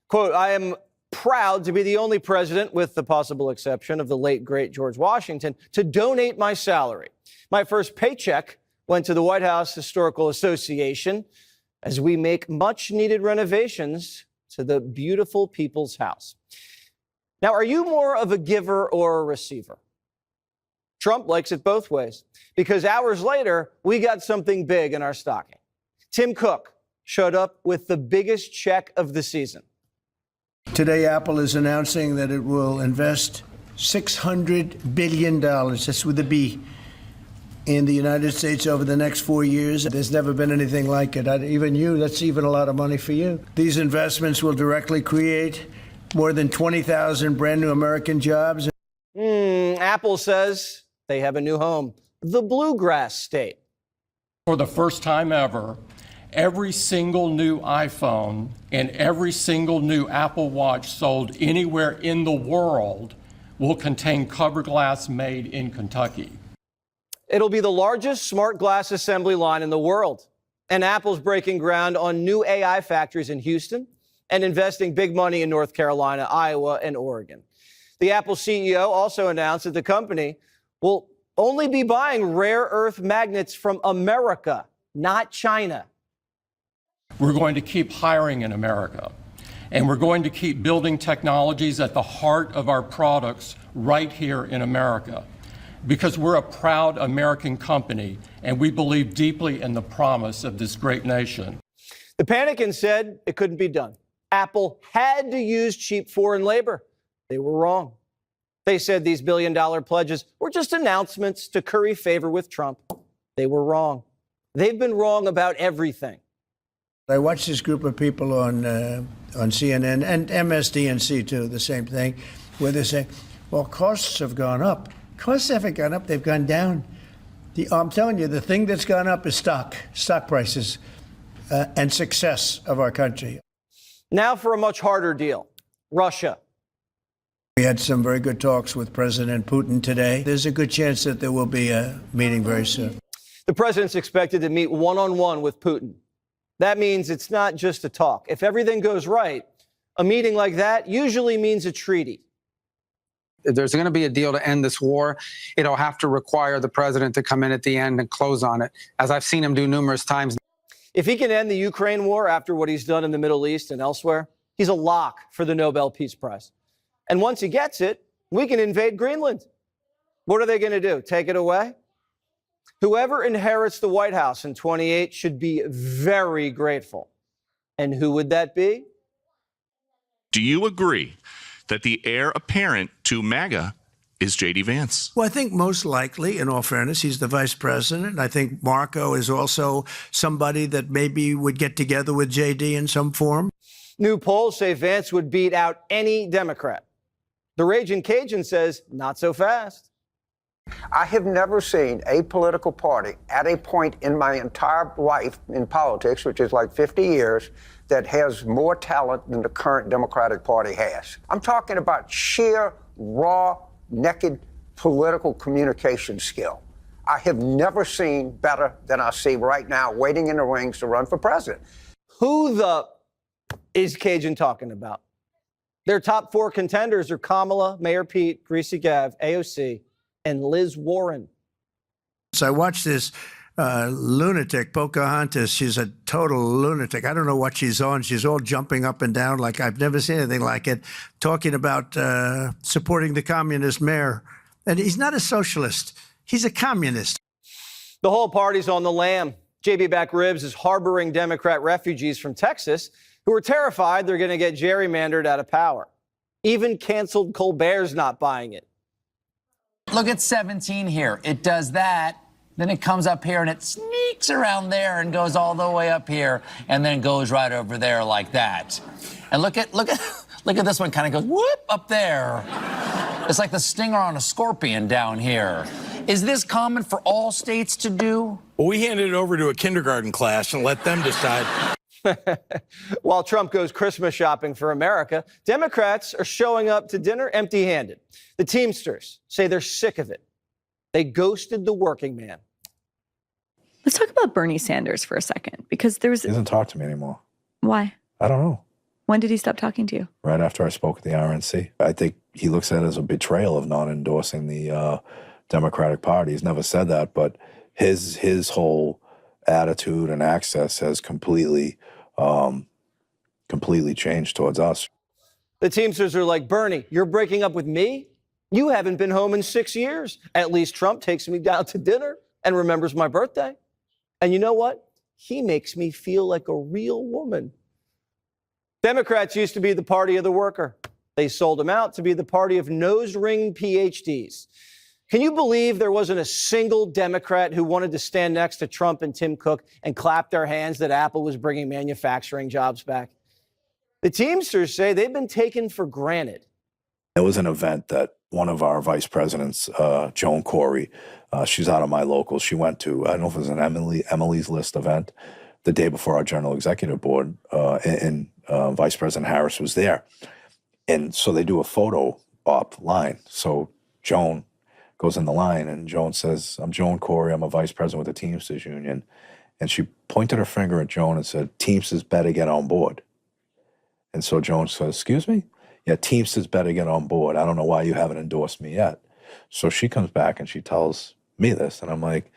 Quote, I am proud to be the only president, with the possible exception of the late, great George Washington, to donate my salary. My first paycheck went to the White House Historical Association as we make much-needed renovations to the beautiful people's house. Now, are you more of a giver or a receiver? Trump likes it both ways, because hours later, we got something big in our stocking. Tim Cook showed up with the biggest check of the season. Today, Apple is announcing that it will invest $600 billion, that's with a B, in the United States over the next 4 years. There's never been anything like it. Even you, that's even a lot of money for you. These investments will directly create more than 20,000 brand new American jobs. Apple says they have a new home, the Bluegrass State. For the first time ever, every single new iPhone and every single new Apple Watch sold anywhere in the world will contain cover glass made in Kentucky. It'll be the largest smart glass assembly line in the world. And Apple's breaking ground on new AI factories in Houston and investing big money in North Carolina, Iowa, and Oregon. The Apple CEO also announced that the company will only be buying rare earth magnets from America, not China. We're going to keep hiring in America, and we're going to keep building technologies at the heart of our products right here in America, because we're a proud American company, and we believe deeply in the promise of this great nation. The Pentagon said it couldn't be done. Apple had to use cheap foreign labor. They were wrong. They said these billion-dollar pledges were just announcements to curry favor with Trump. They were wrong. They've been wrong about everything. I watched this group of people on CNN and MSDNC too, the same thing, where they say, well, costs have gone up. Costs haven't gone up, they've gone down. I'm telling you, the thing that's gone up is stock prices and success of our country. Now for a much harder deal, Russia. We had some very good talks with President Putin today. There's a good chance that there will be a meeting very soon. The president's expected to meet one-on-one with Putin. That means it's not just a talk. If everything goes right, a meeting like that usually means a treaty. If there's going to be a deal to end this war, it'll have to require the president to come in at the end and close on it, as I've seen him do numerous times. If he can end the Ukraine war after what he's done in the Middle East and elsewhere, he's a lock for the Nobel Peace Prize. And once he gets it, we can invade Greenland. What are they going to do? Take it away? Whoever inherits the White House in 28 should be very grateful. And who would that be? Do you agree that the heir apparent to MAGA is J.D. Vance? Well, I think most likely, in all fairness, he's the vice president. I think Marco is also somebody that maybe would get together with J.D. in some form. New polls say Vance would beat out any Democrat. The Raging Cajun says, not so fast. I have never seen a political party at a point in my entire life in politics, which is like 50 years, that has more talent than the current Democratic Party has. I'm talking about sheer, raw, naked political communication skill. I have never seen better than I see right now, waiting in the wings to run for president. Who the is Cajun talking about? Their top four contenders are Kamala, Mayor Pete, Greasy Gav, AOC, and Liz Warren. So I watched this lunatic, Pocahontas. She's a total lunatic. I don't know what she's on. She's all jumping up and down like I've never seen anything like it, talking about supporting the communist mayor. And he's not a socialist. He's a communist. The whole party's on the lam. JB Back Ribs is harboring Democrat refugees from Texas who are terrified they're going to get gerrymandered out of power. Even canceled Colbert's not buying it. Look at 17 here. It does that, then it comes up here and it sneaks around there and goes all the way up here and then goes right over there like that. And look at this one, kind of goes whoop up there. It's like the stinger on a scorpion down here. Is this common for all states to do? Well, we handed it over to a kindergarten class and let them decide. While Trump goes Christmas shopping for America, Democrats are showing up to dinner empty-handed. The Teamsters say they're sick of it. They ghosted the working man. Let's talk about Bernie Sanders for a second, because he doesn't talk to me anymore. Why? I don't know. When did he stop talking to you? Right after I spoke at the RNC. I think he looks at it as a betrayal of not endorsing the Democratic Party. He's never said that, but his whole attitude and access has completely changed towards us. The Teamsters are like, Bernie, you're breaking up with me? You haven't been home in 6 years. At least Trump takes me down to dinner and remembers my birthday. And you know what? He makes me feel like a real woman. Democrats used to be the party of the worker. They sold them out to be the party of nose-ring PhDs. Can you believe there wasn't a single Democrat who wanted to stand next to Trump and Tim Cook and clap their hands that Apple was bringing manufacturing jobs back? The Teamsters say they've been taken for granted. There was an event that one of our vice presidents, Joan Corey, she's out of my local, she went to, I don't know if it was an Emily's List event the day before our general executive board, and Vice President Harris was there. And so they do a photo op line. So Joan goes in the line, and Joan says, "I'm Joan Corey. I'm a vice president with the Teamsters Union." And she pointed her finger at Joan and said, "Teamsters better get on board." And so Joan says, "Excuse me? Yeah, Teamsters better get on board. I don't know why you haven't endorsed me yet." So she comes back and she tells me this, and I'm like,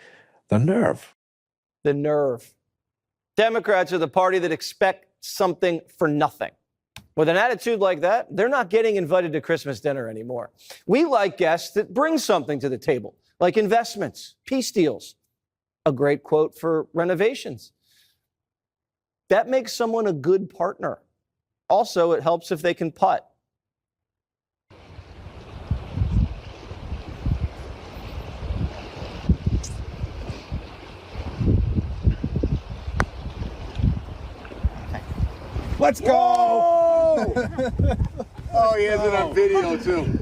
the nerve. The nerve. Democrats are the party that expect something for nothing. With an attitude like that, they're not getting invited to Christmas dinner anymore. We like guests that bring something to the table, like investments, peace deals, a great quote for renovations. That makes someone a good partner. Also, it helps if they can putt. Let's go! Oh, he has it on video, too.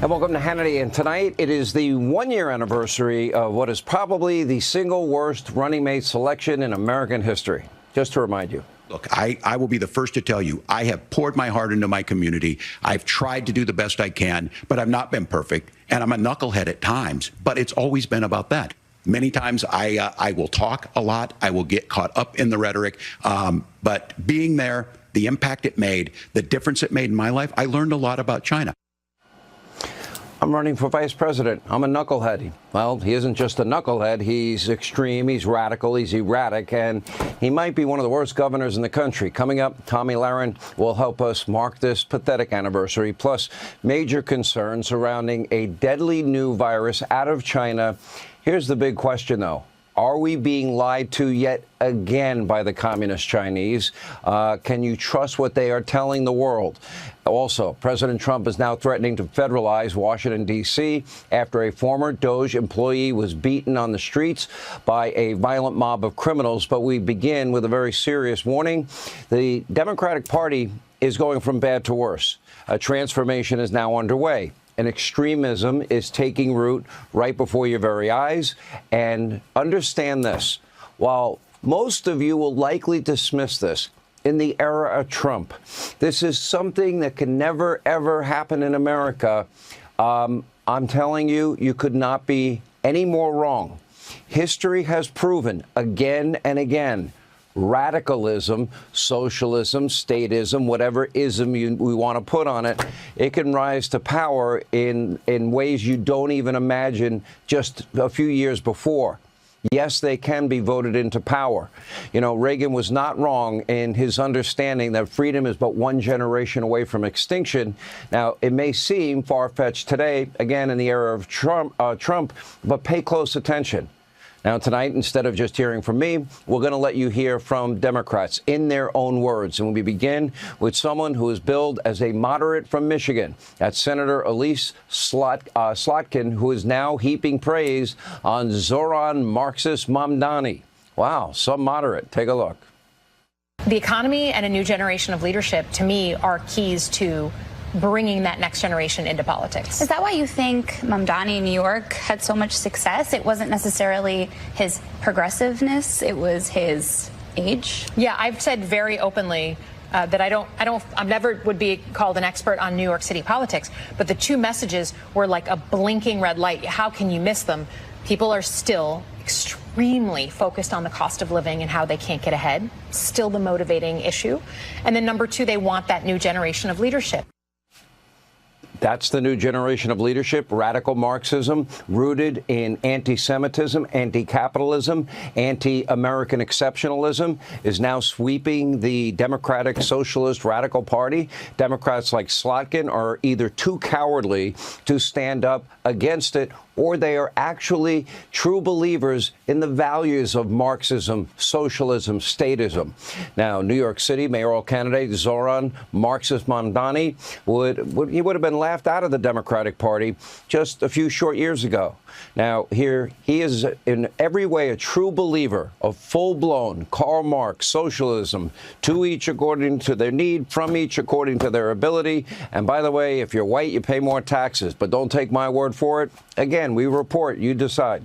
And welcome to Hannity. And tonight, it is the one-year anniversary of what is probably the single worst running mate selection in American history. Just to remind you. Look, I will be the first to tell you, I have poured my heart into my community. I've tried to do the best I can, but I've not been perfect. And I'm a knucklehead at times, but it's always been about that. Many times I will talk a lot. I will get caught up in the rhetoric. But being there, the impact it made, the difference it made in my life, I learned a lot about China. I'm running for vice president. I'm a knucklehead. Well, he isn't just a knucklehead. He's extreme, he's radical, he's erratic, and he might be one of the worst governors in the country. Coming up, Tomi Lahren will help us mark this pathetic anniversary, plus major concerns surrounding a deadly new virus out of China. Here's the big question, though. Are we being lied to yet again by the communist Chinese? Can you trust what they are telling the world? Also, President Trump is now threatening to federalize Washington, D.C. after a former DOJ employee was beaten on the streets by a violent mob of criminals. But we begin with a very serious warning. The Democratic Party is going from bad to worse. A transformation is now underway. And extremism is taking root right before your very eyes. And understand this, while most of you will likely dismiss this, in the era of Trump, this is something that can never, ever happen in America. I'm telling you, you could not be any more wrong. History has proven again and again, radicalism, socialism, statism, whatever ism we want to put on it, it can rise to power in ways you don't even imagine just a few years before. Yes, they can be voted into power. You know, Reagan was not wrong in his understanding that freedom is but one generation away from extinction. Now, it may seem far-fetched today, again, in the era of Trump, but pay close attention. Now, tonight, instead of just hearing from me, we're going to let you hear from Democrats in their own words. And we begin with someone who is billed as a moderate from Michigan. That's Senator Elise Slotkin, who is now heaping praise on Zoran Marxist Mamdani. Wow, some moderate. Take a look. The economy and a new generation of leadership, to me, are keys to bringing that next generation into politics. Is that why you think Mamdani in New York had so much success? It wasn't necessarily his progressiveness, it was his age? Yeah, I've said very openly that I never would be called an expert on New York City politics, but the two messages were like a blinking red light. How can you miss them? People are still extremely focused on the cost of living and how they can't get ahead. Still the motivating issue. And then number two, they want that new generation of leadership. That's the new generation of leadership, radical Marxism, rooted in anti-Semitism, anti-capitalism, anti-American exceptionalism, is now sweeping the Democratic Socialist Radical Party. Democrats like Slotkin are either too cowardly to stand up against it, or they are actually true believers in the values of Marxism, socialism, statism. Now, New York City mayoral candidate Zoran Marxist Mamdani would have been laughed out of the Democratic Party just a few short years ago. Now, here he is in every way a true believer of full-blown Karl Marx socialism, to each according to their need, from each according to their ability. And by the way, if you're white, you pay more taxes, but don't take my word for it. Again, we report, you decide.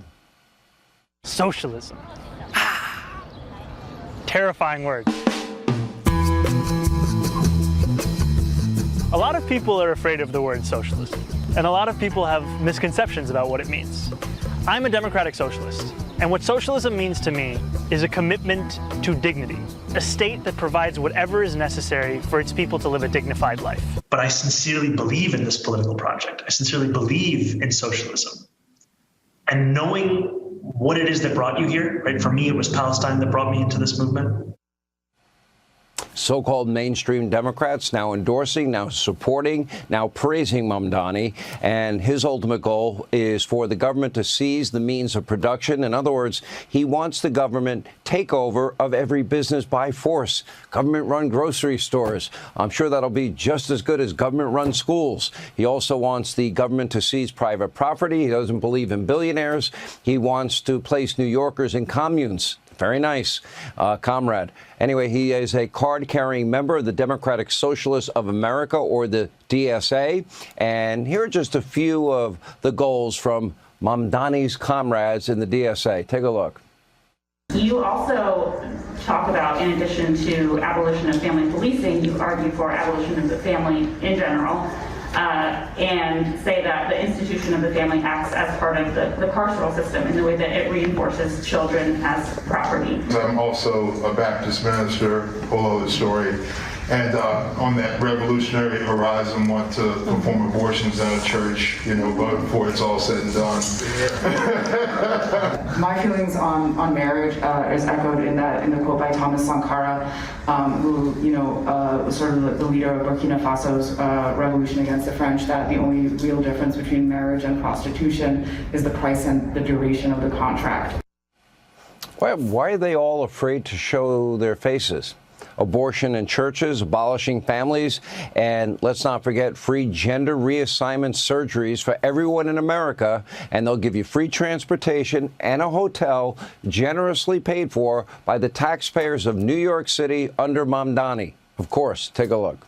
Socialism. Terrifying word. A lot of people are afraid of the word socialism, and a lot of people have misconceptions about what it means. I'm a democratic socialist, and what socialism means to me is a commitment to dignity, a state that provides whatever is necessary for its people to live a dignified life. But I sincerely believe in this political project. I sincerely believe in socialism. And knowing what it is that brought you here, right? For me, it was Palestine that brought me into this movement. So-called mainstream Democrats now endorsing, now supporting, now praising Mamdani. And his ultimate goal is for the government to seize the means of production. In other words, he wants the government takeover of every business by force. Government-run grocery stores. I'm sure that'll be just as good as government-run schools. He also wants the government to seize private property. He doesn't believe in billionaires. He wants to place New Yorkers in communes. Very nice, comrade. Anyway, he is a card-carrying member of the Democratic Socialists of America, or the DSA. And here are just a few of the goals from Mamdani's comrades in the DSA. Take a look. You also talk about, in addition to abolition of family policing, you argue for abolition of the family in general. And say that the institution of the family acts as part of the carceral system in the way that it reinforces children as property. I'm also a Baptist minister, whole other story. And on that revolutionary horizon, want to perform abortions in a church, but before it's all said and done. My feelings on marriage is echoed in the quote by Thomas Sankara, who, was sort of the leader of Burkina Faso's revolution against the French, that the only real difference between marriage and prostitution is the price and the duration of the contract. Why are they all afraid to show their faces? Abortion in churches, abolishing families, and let's not forget free gender reassignment surgeries for everyone in America, and they'll give you free transportation and a hotel generously paid for by the taxpayers of New York City under Mamdani. Of course, take a look.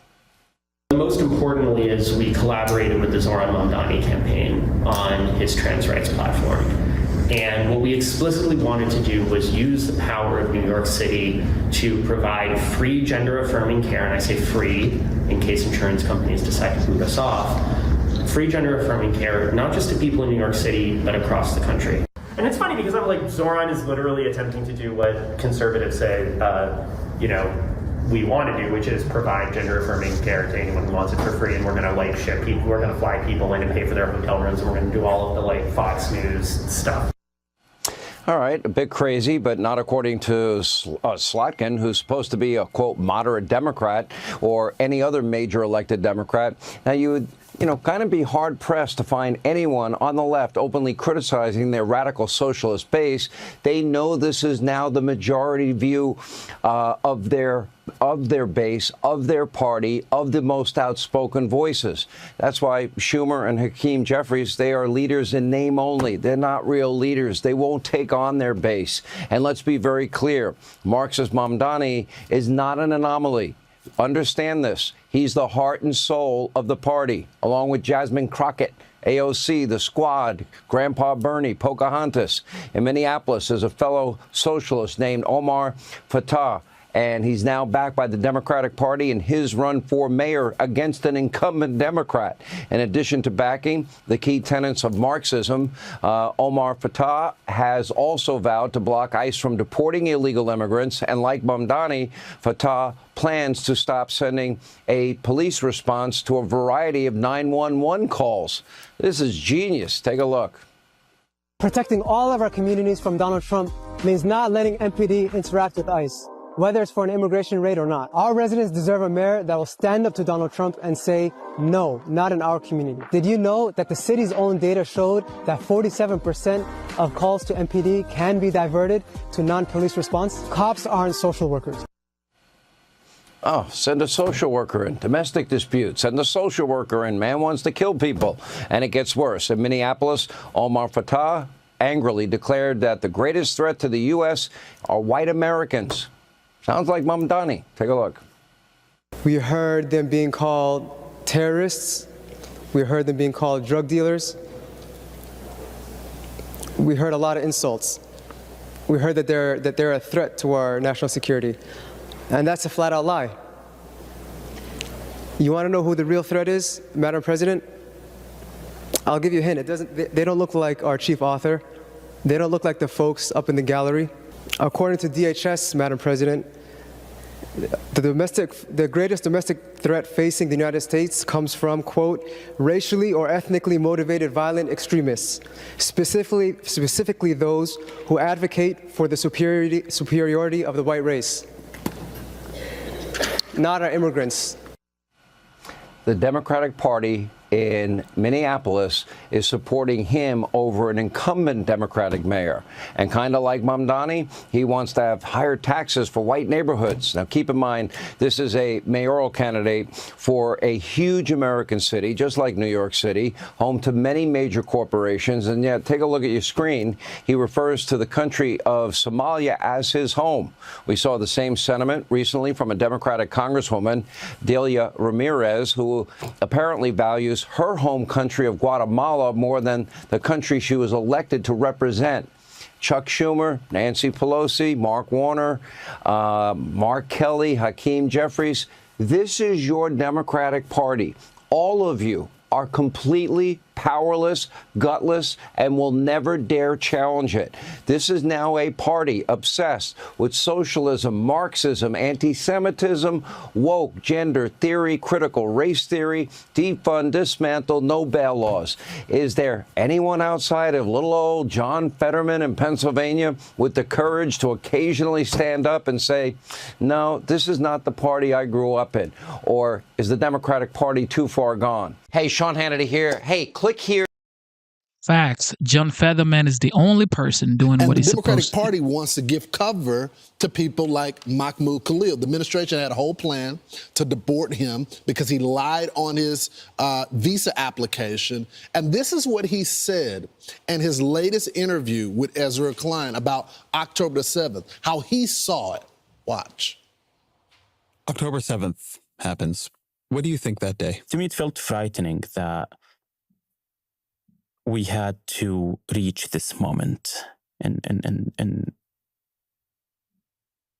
Most importantly is we collaborated with the Zoran Mamdani campaign on his trans rights platform. And what we explicitly wanted to do was use the power of New York City to provide free gender-affirming care, and I say free in case insurance companies decide to boot us off, free gender-affirming care, not just to people in New York City, but across the country. And it's funny because I'm like, Zoran is literally attempting to do what conservatives say, we want to do, which is provide gender-affirming care to anyone who wants it for free, and we're going to ship people, we're going to fly people in and pay for their hotel rooms, and we're going to do all of the Fox News stuff. All right, a bit crazy, but not according to Slotkin, who's supposed to be a, quote, moderate Democrat, or any other major elected Democrat. Now, you would, kind of be hard-pressed to find anyone on the left openly criticizing their radical socialist base. They know this is now the majority view of their base, of their party, of the most outspoken voices. That's why Schumer and Hakeem Jeffries, they are leaders in name only. They're not real leaders. They won't take on their base. And let's be very clear, Marxist Mamdani is not an anomaly. Understand this. He's the heart and soul of the party, along with Jasmine Crockett, AOC, the Squad, Grandpa Bernie, Pocahontas. In Minneapolis, there's a fellow socialist named Omar Fatah, and he's now backed by the Democratic Party in his run for mayor against an incumbent Democrat. In addition to backing the key tenets of Marxism, Omar Fatah has also vowed to block ICE from deporting illegal immigrants, and like Mamdani, Fatah plans to stop sending a police response to a variety of 911 calls. This is genius. Take a look. Protecting all of our communities from Donald Trump means not letting MPD interact with ICE, whether it's for an immigration raid or not. Our residents deserve a mayor that will stand up to Donald Trump and say, no, not in our community. Did you know that the city's own data showed that 47% of calls to MPD can be diverted to non-police response? Cops aren't social workers. Oh, send a social worker in. Domestic dispute. Send a social worker in. Man wants to kill people. And it gets worse. In Minneapolis, Omar Fatah angrily declared that the greatest threat to the U.S. are white Americans. Sounds like Mamdani. Take a look. We heard them being called terrorists. We heard them being called drug dealers. We heard a lot of insults. We heard that they're a threat to our national security. And that's a flat-out lie. You want to know who the real threat is, Madam President? I'll give you a hint. They don't look like our chief author. They don't look like the folks up in the gallery. According to DHS, Madam President, the greatest domestic threat facing the United States comes from, quote, racially or ethnically motivated violent extremists, specifically those who advocate for the superiority of the white race, not our immigrants. The Democratic Party in Minneapolis is supporting him over an incumbent Democratic mayor. And kind of like Mamdani, he wants to have higher taxes for white neighborhoods. Now, keep in mind, this is a mayoral candidate for a huge American city, just like New York City, home to many major corporations. And yet, take a look at your screen. He refers to the country of Somalia as his home. We saw the same sentiment recently from a Democratic Congresswoman, Delia Ramirez, who apparently values her home country of Guatemala more than the country she was elected to represent. Chuck Schumer, Nancy Pelosi, Mark Warner, Mark Kelly, Hakeem Jeffries. This is your Democratic Party. All of you are completely powerless, gutless, and will never dare challenge it. This is now a party obsessed with socialism, Marxism, anti-Semitism, woke, gender theory, critical race theory, defund, dismantle, no bail laws. Is there anyone outside of little old John Fetterman in Pennsylvania with the courage to occasionally stand up and say, no, this is not the party I grew up in? Or is the Democratic Party too far gone? Hey, Sean Hannity here. Hey, click here. Facts. John Fetterman is the only person doing what he's supposed to. The Democratic Party wants to give cover to people like Mahmoud Khalil. The administration had a whole plan to deport him because he lied on his visa application. And this is what he said in his latest interview with Ezra Klein about October the 7th, how he saw it. Watch. October 7th happens. What do you think that day? To me, it felt frightening that we had to reach this moment in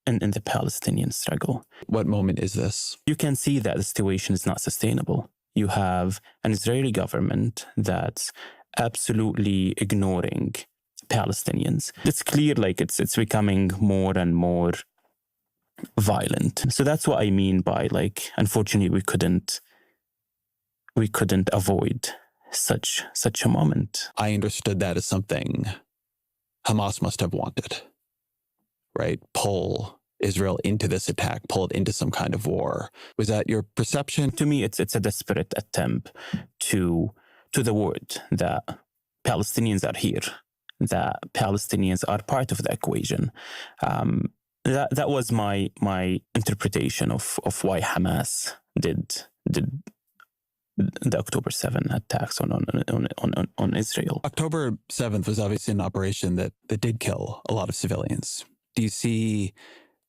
the Palestinian struggle. What moment is this? You can see that the situation is not sustainable. You have an Israeli government that's absolutely ignoring Palestinians. It's clear, like it's becoming more and more violent. So that's what I mean by, like, unfortunately we couldn't avoid such a moment. I understood that as something Hamas must have wanted, right? Pull Israel into this attack, pull it into some kind of war. Was that your perception? To me, it's a desperate attempt to the word that Palestinians are here, that Palestinians are part of the equation. That was my interpretation of why Hamas did the October 7 attacks on Israel. October 7th was obviously an operation that did kill a lot of civilians. Do you see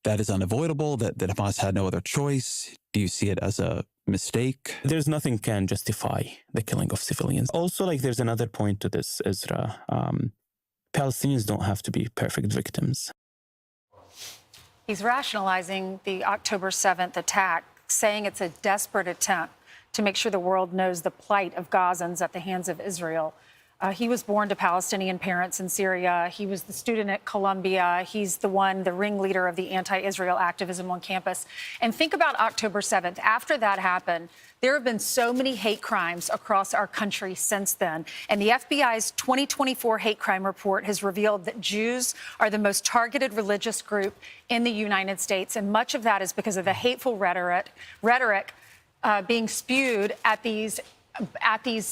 that as unavoidable, that Hamas had no other choice? Do you see it as a mistake? There's nothing can justify the killing of civilians. Also, like, there's another point to this, Ezra. Palestinians don't have to be perfect victims. He's rationalizing the October 7th attack, saying it's a desperate attempt to make sure the world knows the plight of Gazans at the hands of Israel. He was born to Palestinian parents in Syria. He was the student at Columbia. He's the ringleader of the anti-Israel activism on campus. And think about October 7th. After that happened, there have been so many hate crimes across our country since then. And the FBI's 2024 hate crime report has revealed that Jews are the most targeted religious group in the United States. And much of that is because of the hateful rhetoric being spewed at these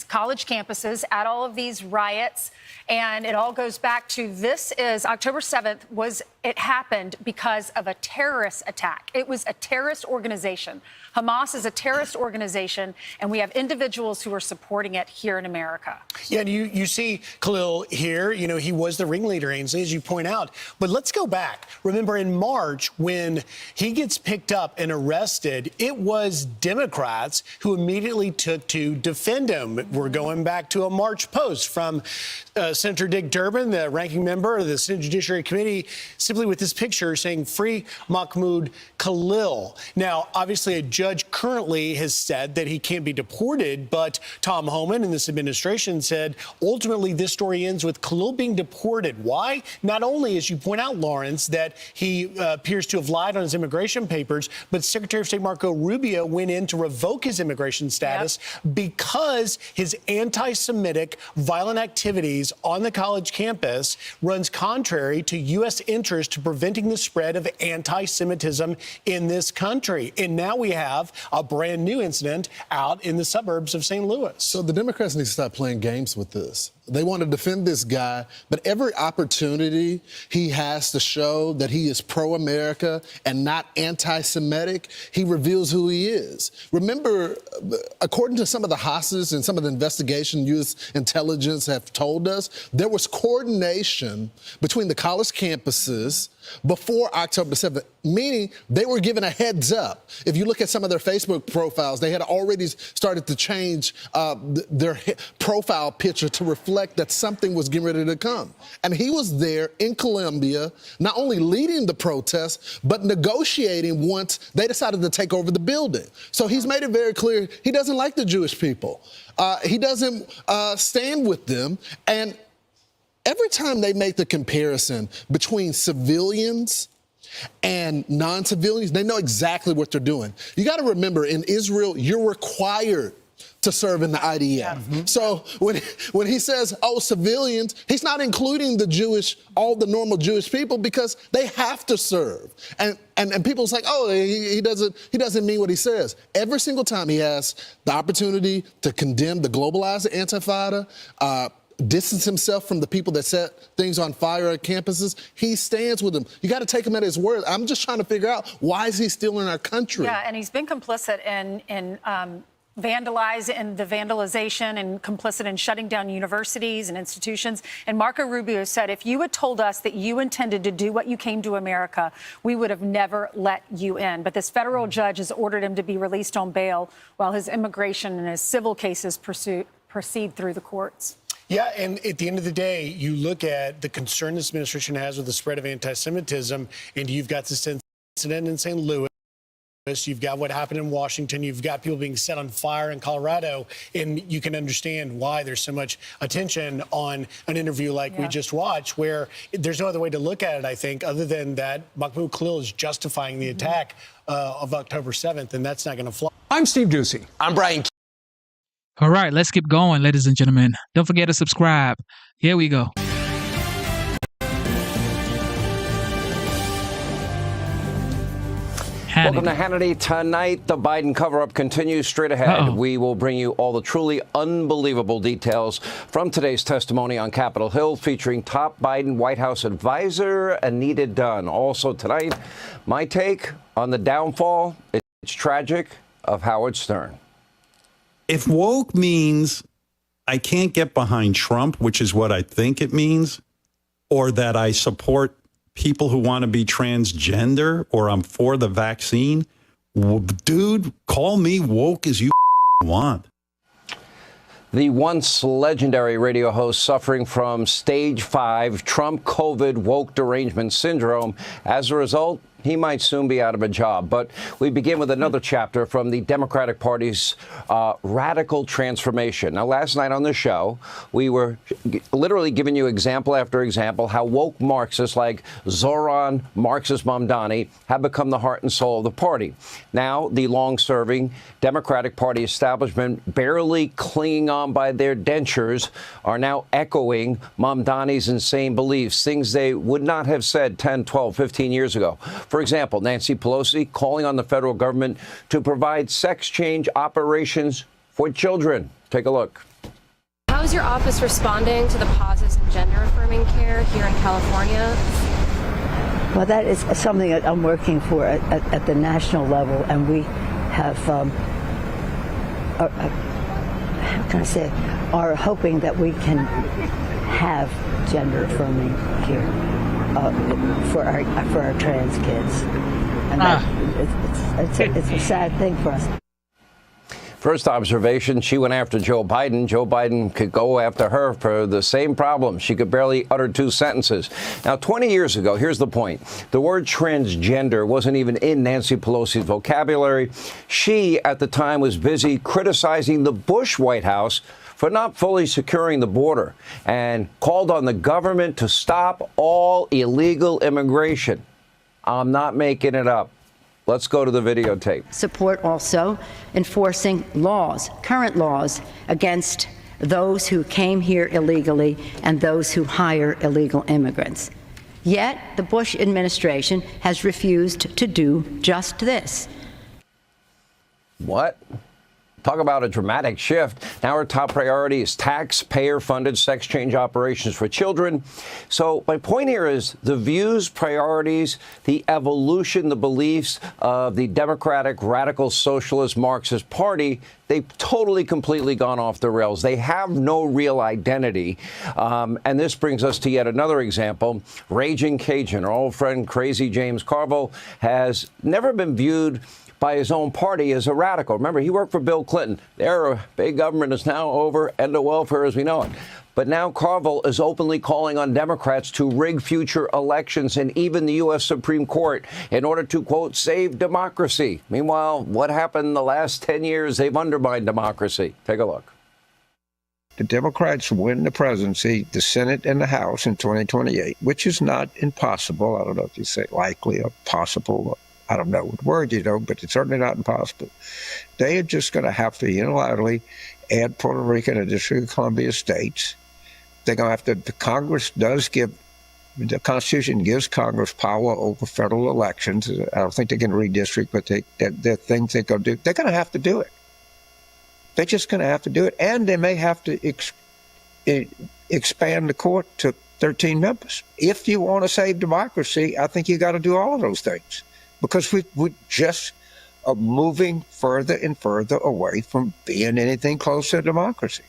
college campuses, at all of these riots. And it all goes back to October 7th it happened because of a terrorist attack. It was a terrorist organization. Hamas is a terrorist organization, and we have individuals who are supporting it here in America. Yeah, and you see Khalil here, he was the ringleader, Ainsley, as you point out. But let's go back. Remember in March, when he gets picked up and arrested, it was Democrats who immediately took to defend him. We're going back to a March post from Senator Dick Durbin, the ranking member of the Senate Judiciary Committee, simply with this picture saying, "Free Mahmoud Khalil." Now, obviously, a judge currently has said that he can't be deported, but Tom Homan in this administration said ultimately this story ends with Khalil being deported. Why? Not only, as you point out, Lawrence, that he appears to have lied on his immigration papers, but Secretary of State Marco Rubio went in to revoke his immigration status because his anti-Semitic violent activities on the college campus runs contrary to U.S. interest to preventing the spread of anti-Semitism in this country. And now we have a brand new incident out in the suburbs of St. Louis. So the Democrats need to stop playing games with this. They want to defend this guy, but every opportunity he has to show that he is pro-America and not anti-Semitic, he reveals who he is. Remember, according to some of the hostages and some of the investigation U.S. intelligence have told us, there was coordination between the college campuses before October 7th, meaning they were given a heads up. If you look at some of their Facebook profiles, they had already started to change their profile picture to reflect that something was getting ready to come. And he was there in Colombia, not only leading the protests, but negotiating once they decided to take over the building. So he's made it very clear he doesn't like the Jewish people. He doesn't stand with them. And every time they make the comparison between civilians and non-civilians, they know exactly what they're doing. You got to remember, in Israel, you're required to serve in the IDF. Yeah. So when he says, oh, civilians, he's not including the Jewish, all the normal Jewish people, because they have to serve. And people's like, oh, he doesn't mean what he says. Every single time he has the opportunity to condemn the globalized Intifada, distance himself from the people that set things on fire at campuses, he stands with them. You got to take him at his word. I'm just trying to figure out, why is he still in our country? Yeah, and he's been complicit in vandalization and complicit in shutting down universities and institutions. And Marco Rubio said, if you had told us that you intended to do what you came to America, we would have never let you in. But this federal judge has ordered him to be released on bail while his immigration and his civil cases proceed through the courts. Yeah, and at the end of the day, you look at the concern this administration has with the spread of anti-Semitism, and you've got this incident in St. Louis. You've got what happened in Washington. You've got people being set on fire in Colorado. And you can understand why there's so much attention on an interview like we just watched, where there's no other way to look at it, I think, other than that Mahmoud Khalil is justifying the attack of October 7th, and that's not going to fly. I'm Steve Doocy. I'm Brian. All right, let's keep going, ladies and gentlemen. Don't forget to subscribe. Here we go. Welcome to Hannity Tonight. The Biden cover-up continues straight ahead. We will bring you all the truly unbelievable details from today's testimony on Capitol Hill, featuring top Biden White House advisor Anita Dunn. Also tonight, my take on the downfall, it's tragic, of Howard Stern. If woke means I can't get behind Trump, which is what I think it means, or that I support people who want to be transgender, or I'm for the vaccine, dude, call me woke as you want. The once legendary radio host suffering from stage 5 Trump COVID woke derangement syndrome. As a result, he might soon be out of a job. But we begin with another chapter from the Democratic Party's radical transformation. Now, last night on the show, we were literally giving you example after example how woke Marxists like Zoran Marxist Mamdani have become the heart and soul of the party. Now, the long-serving Democratic Party establishment, barely clinging on by their dentures, are now echoing Mamdani's insane beliefs, things they would not have said 10, 12, 15 years ago. For example, Nancy Pelosi calling on the federal government to provide sex change operations for children. Take a look. How is your office responding to the pauses in gender-affirming care here in California? Well, that is something that I'm working for at the national level, and we have, how can I say it, are hoping that we can have gender-affirming care. For our trans kids, and it's a sad thing for us. First observation, she went after Joe Biden. Joe Biden could go after her for the same problem. She could barely utter 2 sentences. Now, 20 years ago, here's the point. The word transgender wasn't even in Nancy Pelosi's vocabulary. She, at the time, was busy criticizing the Bush White House for not fully securing the border and called on the government to stop all illegal immigration. I'm not making it up. Let's go to the videotape. Support also enforcing laws, current laws, against those who came here illegally and those who hire illegal immigrants. Yet the Bush administration has refused to do just this. What? Talk about a dramatic shift. Now our top priority is taxpayer-funded sex change operations for children. So my point here is the views, priorities, the evolution, the beliefs of the Democratic Radical Socialist Marxist Party, they've totally, completely gone off the rails. They have no real identity. And this brings us to yet another example. Raging Cajun, our old friend Crazy James Carville, has never been viewed by his own party as a radical. Remember, he worked for Bill Clinton. Their big government is now over, end of welfare as we know it. But now Carville is openly calling on Democrats to rig future elections and even the U.S. Supreme Court in order to, quote, save democracy. Meanwhile, what happened in the last 10 years? They've undermined democracy. Take a look. The Democrats win the presidency, the Senate, and the House in 2028, which is not impossible. I don't know if you say likely or possible. I don't know what word you know, but it's certainly not impossible. They are just going to have to unilaterally add Puerto Rico and the District of Columbia states. They're going to have to, the Congress does give, the Constitution gives Congress power over federal elections. I don't think they can redistrict, but there are things they're going to do. They're going to have to do it. They're just going to have to do it. And they may have to expand the court to 13 members. If you want to save democracy, I think you got to do all of those things. Because we just are moving further and further away from being anything close to democracy.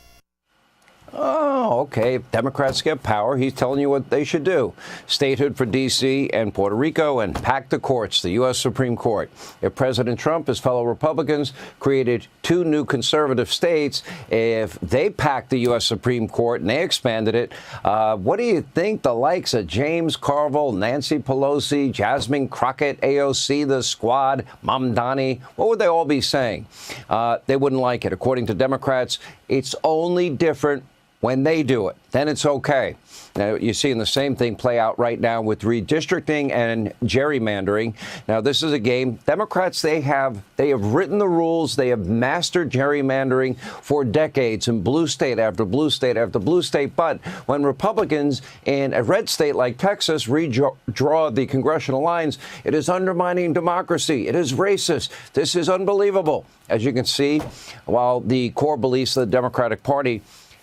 Oh, okay. If Democrats get power, he's telling you what they should do. Statehood for D.C. and Puerto Rico and pack the courts, the U.S. Supreme Court. If President Trump, his fellow Republicans, created 2 new conservative states, if they packed the U.S. Supreme Court and they expanded it, what do you think the likes of James Carville, Nancy Pelosi, Jasmine Crockett, AOC, the Squad, Mamdani, what would they all be saying? They wouldn't like it. According to Democrats, it's only different when they do it. Then it's okay. Now, you're seeing the same thing play out right now with redistricting and gerrymandering. Now, this is a game. Democrats, they have written the rules. They have mastered gerrymandering for decades in blue state after blue state after blue state. But when Republicans in a red state like Texas redraw the congressional lines, it is undermining democracy. It is racist. This is unbelievable. As you can see, while the core beliefs of the Democratic Party,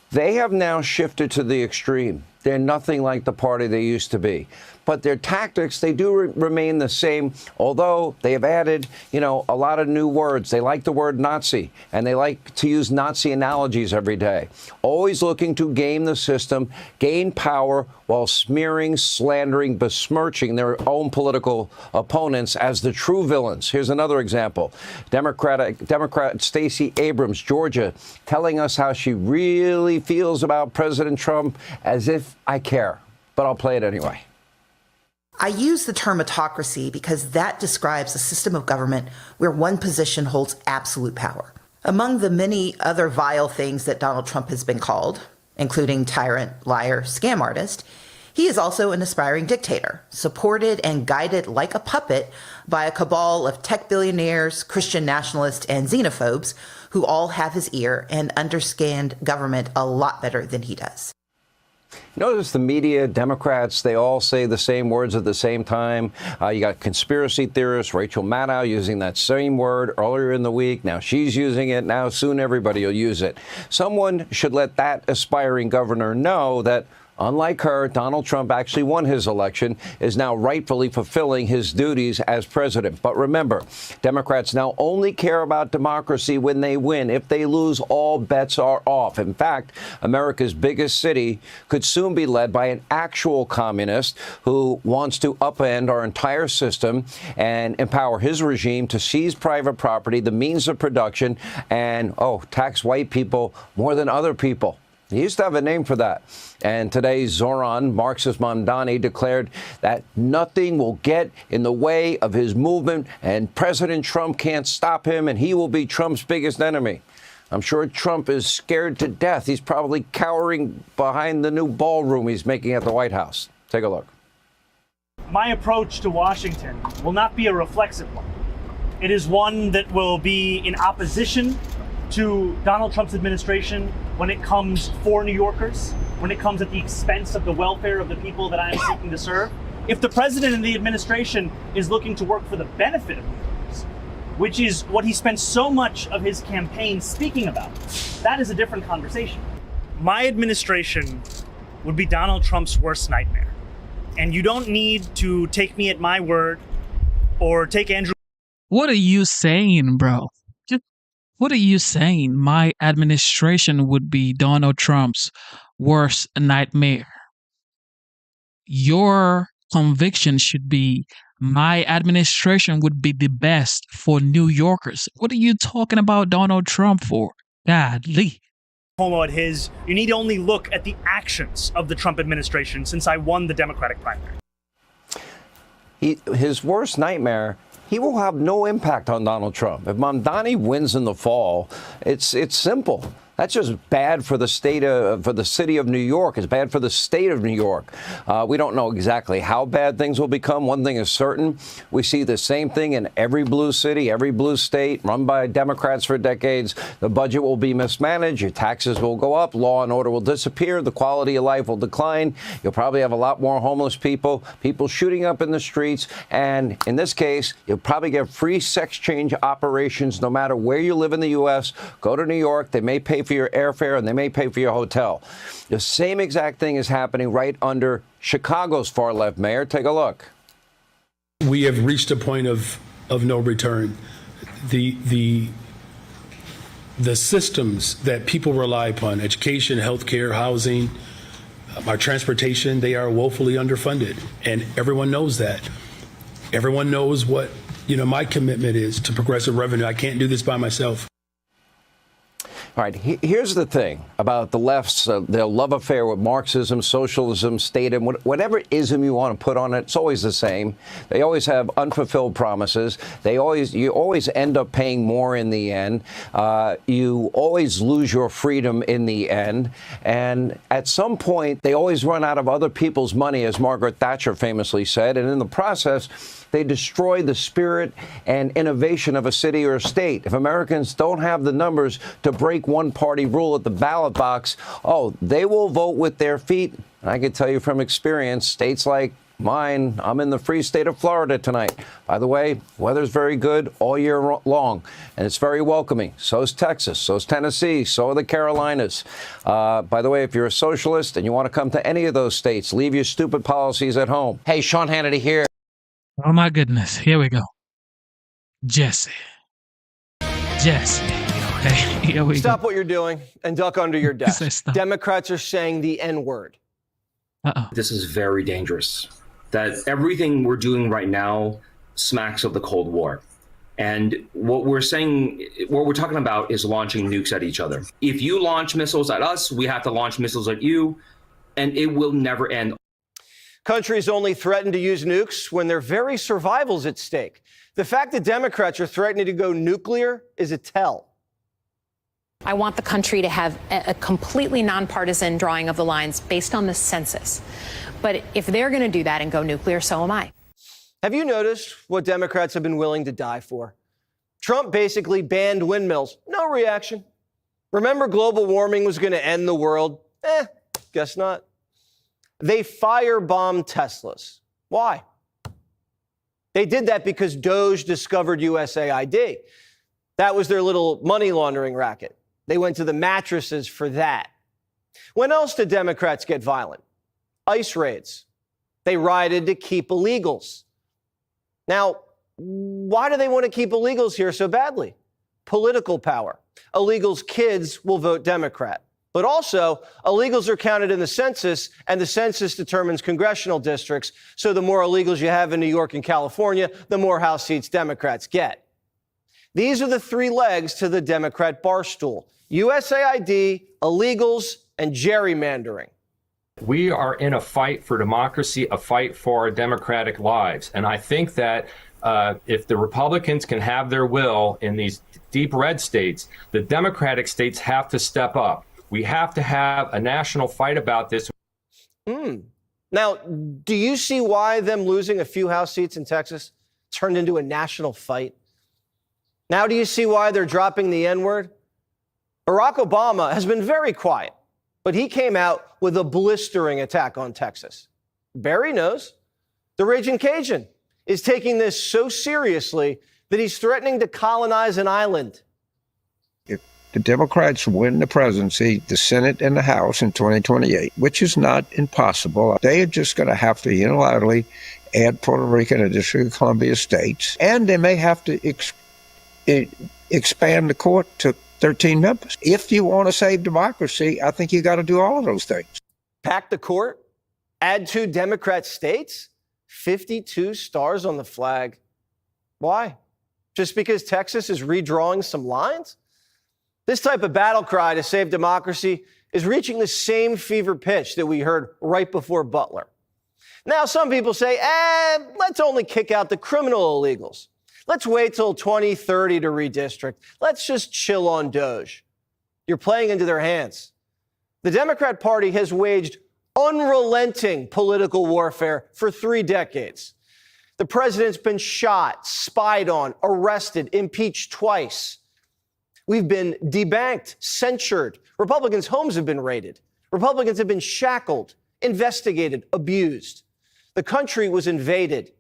they have now shifted to the extreme. They're nothing like the party they used to be. But their tactics, they do remain the same, although they have added, a lot of new words. They like the word Nazi, and they like to use Nazi analogies every day. Always looking to game the system, gain power, while smearing, slandering, besmirching their own political opponents as the true villains. Here's another example. Democrat Stacey Abrams, Georgia, telling us how she really feels about President Trump, as if I care. But I'll play it anyway. I use the term autocracy because that describes a system of government where one position holds absolute power. Among the many other vile things that Donald Trump has been called, including tyrant, liar, scam artist, he is also an aspiring dictator, supported and guided like a puppet by a cabal of tech billionaires, Christian nationalists, and xenophobes who all have his ear and understand government a lot better than he does. Notice the media, Democrats, they all say the same words at the same time. You got conspiracy theorists, Rachel Maddow using that same word earlier in the week. Now she's using it. Now soon everybody will use it. Someone should let that aspiring governor know that Unlike her, Donald Trump actually won his election, is now rightfully fulfilling his duties as president. But remember, Democrats now only care about democracy when they win. If they lose, all bets are off. In fact, America's biggest city could soon be led by an actual communist who wants to upend our entire system and empower his regime to seize private property, the means of production, and, tax white people more than other people. He used to have a name for that. And today, Zoran Marxist Mamdani declared that nothing will get in the way of his movement, and President Trump can't stop him, and he will be Trump's biggest enemy. I'm sure Trump is scared to death. He's probably cowering behind the new ballroom he's making at the White House. Take a look. My approach to Washington will not be a reflexive one. It is one that will be in opposition to Donald Trump's administration when it comes for New Yorkers, when it comes at the expense of the welfare of the people that I am seeking to serve. If the president and the administration is looking to work for the benefit of New Yorkers, which is what he spent so much of his campaign speaking about, that is a different conversation. My administration would be Donald Trump's worst nightmare. And you don't need to take me at my word or take Andrew. What are you saying, bro? What are you saying? My administration would be Donald Trump's worst nightmare. Your conviction should be my administration would be the best for New Yorkers. What are you talking about Donald Trump for? Godly. Cuomo at his, you need to only look at the actions of the Trump administration since I won the Democratic primary. His worst nightmare, he will have no impact on Donald Trump. If Mamdani wins in the fall, it's simple. That's just bad for the for the city of New York. It's bad for the state of New York. We don't know exactly how bad things will become. One thing is certain. We see the same thing in every blue city, every blue state run by Democrats for decades. The budget will be mismanaged. Your taxes will go up. Law and order will disappear. The quality of life will decline. You'll probably have a lot more homeless people, people shooting up in the streets. And in this case, you'll probably get free sex change operations no matter where you live in the U.S. Go to New York. They may pay for your airfare and they may pay for your hotel. The same exact thing is happening right under Chicago's far left mayor. Take a look. We have reached a point of no return. The systems that people rely upon, education, healthcare, housing, our transportation, they are woefully underfunded. And everyone knows that. Everyone knows what, my commitment is to progressive revenue. I can't do this by myself. All right, here's the thing about the left's their love affair with Marxism, socialism, statism, whatever ism you want to put on it, it's always the same. They always have unfulfilled promises. You always end up paying more in the end. You always lose your freedom in the end. And at some point, they always run out of other people's money, as Margaret Thatcher famously said. And in the process, they destroy the spirit and innovation of a city or a state. If Americans don't have the numbers to break one-party rule at the ballot box, they will vote with their feet. And I can tell you from experience, states like mine, I'm in the free state of Florida tonight. By the way, weather's very good all year long, and it's very welcoming. So is Texas, so is Tennessee, so are the Carolinas. By the way, if you're a socialist and you want to come to any of those states, leave your stupid policies at home. Hey, Sean Hannity here. Oh my goodness. Here we go. Jesse. Okay, here we Stop go. what you're doing and duck under your desk. Democrats are saying the N-word. This is very dangerous. That everything we're doing right now smacks of the Cold War. And what we're talking about is launching nukes at each other. If you launch missiles at us, we have to launch missiles at you, and it will never end. Countries only threaten to use nukes when their very survival's at stake. The fact that Democrats are threatening to go nuclear is a tell. I want the country to have a completely nonpartisan drawing of the lines based on the census. But if they're going to do that and go nuclear, so am I. Have you noticed what Democrats have been willing to die for? Trump basically banned windmills. No reaction. Remember global warming was going to end the world? Guess not. They firebombed Teslas. Why? They did that because Doge discovered USAID. That was their little money laundering racket. They went to the mattresses for that. When else did Democrats get violent? ICE raids. They rioted to keep illegals. Now, why do they want to keep illegals here so badly? Political power. Illegals' kids will vote Democrat. But also, illegals are counted in the census, and the census determines congressional districts. So the more illegals you have in New York and California, the more House seats Democrats get. These are the three legs to the Democrat bar stool: USAID, illegals, and gerrymandering. We are in a fight for democracy, a fight for our democratic lives. And I think that if the Republicans can have their will in these deep red states, the Democratic states have to step up. We have to have a national fight about this. Now, do you see why them losing a few House seats in Texas turned into a national fight? Now do you see why they're dropping the N-word? Barack Obama has been very quiet, but he came out with a blistering attack on Texas. Barry knows. The Raging Cajun is taking this so seriously that he's threatening to colonize an island. If the Democrats win the presidency, the Senate, and the House in 2028, which is not impossible, they are just going to have to unilaterally add Puerto Rico and the District of Columbia states, and they may have to expand the court to 13 members. If you want to save democracy, I think you got to do all of those things. Pack the court, add 2 Democrat states, 52 stars on the flag. Why? Just because Texas is redrawing some lines? This type of battle cry to save democracy is reaching the same fever pitch that we heard right before Butler. Now, some people say, let's only kick out the criminal illegals. Let's wait till 2030 to redistrict. Let's just chill on DOJ. You're playing into their hands. The Democrat Party has waged unrelenting political warfare for 3 decades. The president's been shot, spied on, arrested, impeached twice. We've been debanked, censured. Republicans' homes have been raided. Republicans have been shackled, investigated, abused. The country was invaded.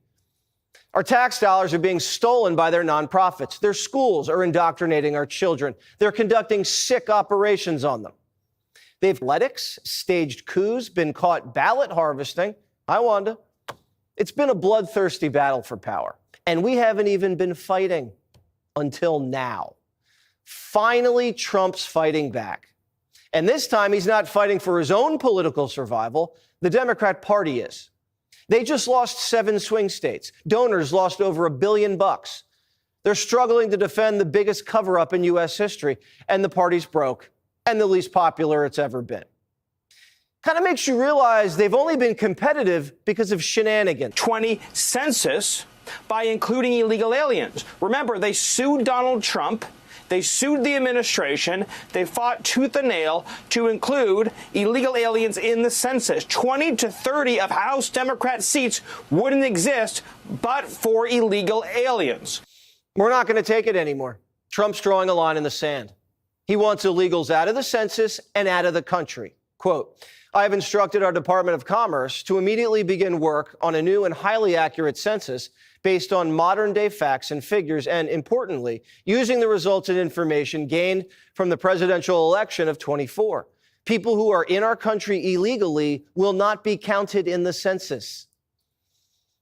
Our tax dollars are being stolen by their nonprofits. Their schools are indoctrinating our children. They're conducting sick operations on them. They've athletics, staged coups, been caught ballot harvesting. Hi, Wanda. It's been a bloodthirsty battle for power, and we haven't even been fighting until now. Finally, Trump's fighting back. And this time, he's not fighting for his own political survival. The Democrat Party is. They just lost 7 swing states. Donors lost over $1 billion. They're struggling to defend the biggest cover-up in U.S. history, and the party's broke and the least popular it's ever been. Kind of makes you realize they've only been competitive because of shenanigans. 20 census by including illegal aliens. Remember, they sued Donald Trump. They sued the administration. They fought tooth and nail to include illegal aliens in the census. 20 to 30 of House Democrat seats wouldn't exist but for illegal aliens. We're not going to take it anymore. Trump's drawing a line in the sand. He wants illegals out of the census and out of the country. Quote, I have instructed our Department of Commerce to immediately begin work on a new and highly accurate census based on modern-day facts and figures, and importantly, using the results and information gained from the presidential election of 24. People who are in our country illegally will not be counted in the census.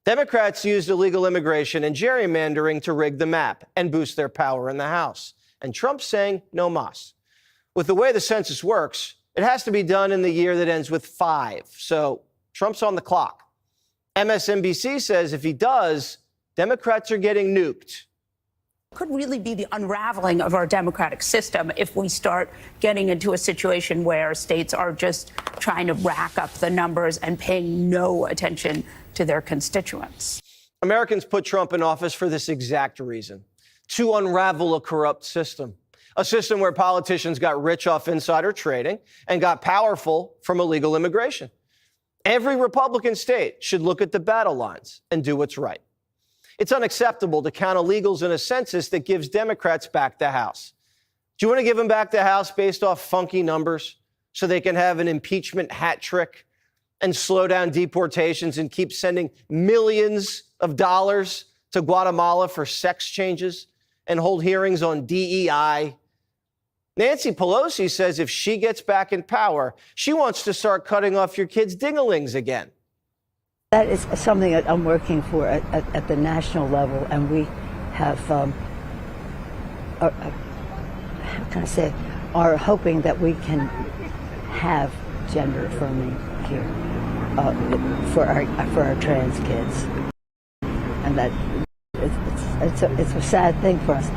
Democrats used illegal immigration and gerrymandering to rig the map and boost their power in the House. And Trump's saying no mas. With the way the census works, it has to be done in the year that ends with 5. So Trump's on the clock. MSNBC says if he does, Democrats are getting nuked. Could really be the unraveling of our democratic system if we start getting into a situation where states are just trying to rack up the numbers and paying no attention to their constituents. Americans put Trump in office for this exact reason, to unravel a corrupt system, a system where politicians got rich off insider trading and got powerful from illegal immigration. Every Republican state should look at the battle lines and do what's right. It's unacceptable to count illegals in a census that gives Democrats back the House. Do you want to give them back the House based off funky numbers so they can have an impeachment hat trick and slow down deportations and keep sending millions of dollars to Guatemala for sex changes and hold hearings on DEI? Nancy Pelosi says if she gets back in power, she wants to start cutting off your kids' ding-a-lings again. That is something that I'm working for at the national level, and we have, how can I say, are hoping that we can have gender affirming care for our trans kids, and that it's a sad thing for us.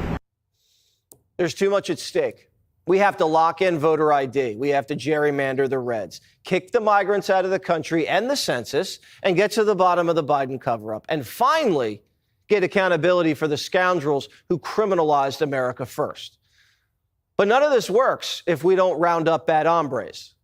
There's too much at stake. We have to lock in voter ID. We have to gerrymander the reds, kick the migrants out of the country and the census, and get to the bottom of the Biden cover-up. And finally, get accountability for the scoundrels who criminalized America first. But none of this works if we don't round up bad hombres.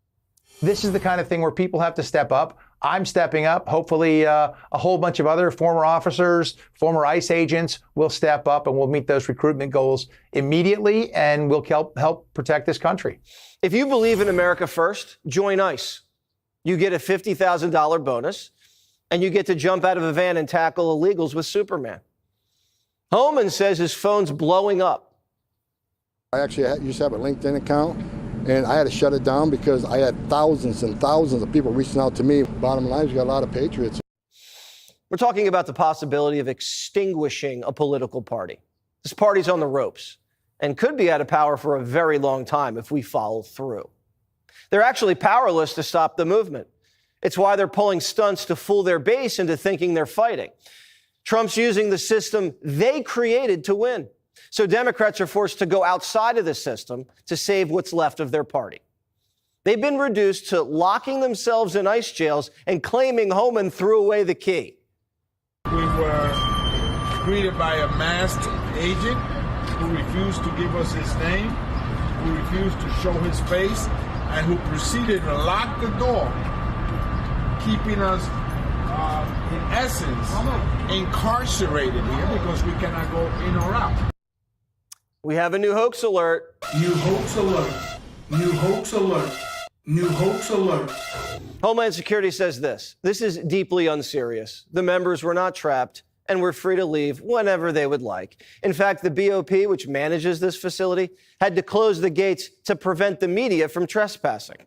This is the kind of thing where people have to step up. I'm stepping up. Hopefully, a whole bunch of other former officers, former ICE agents will step up, and we'll meet those recruitment goals immediately, and we'll help protect this country. If you believe in America first, join ICE. You get a $50,000 bonus, and you get to jump out of a van and tackle illegals with Superman. Homan says his phone's blowing up. I actually used to have a LinkedIn account, and I had to shut it down because I had thousands and thousands of people reaching out to me. Bottom line is you got a lot of patriots. We're talking about the possibility of extinguishing a political party. This party's on the ropes and could be out of power for a very long time if we follow through. They're actually powerless to stop the movement. It's why they're pulling stunts to fool their base into thinking they're fighting. Trump's using the system they created to win. So Democrats are forced to go outside of the system to save what's left of their party. They've been reduced to locking themselves in ICE jails and claiming Homan threw away the key. We were greeted by a masked agent who refused to give us his name, who refused to show his face, and who proceeded to lock the door, keeping us, in essence, incarcerated here because we cannot go in or out. We have a new hoax alert. New hoax alert. New hoax alert. New hoax alert. Homeland Security says this. This is deeply unserious. The members were not trapped and were free to leave whenever they would like. In fact, the BOP, which manages this facility, had to close the gates to prevent the media from trespassing.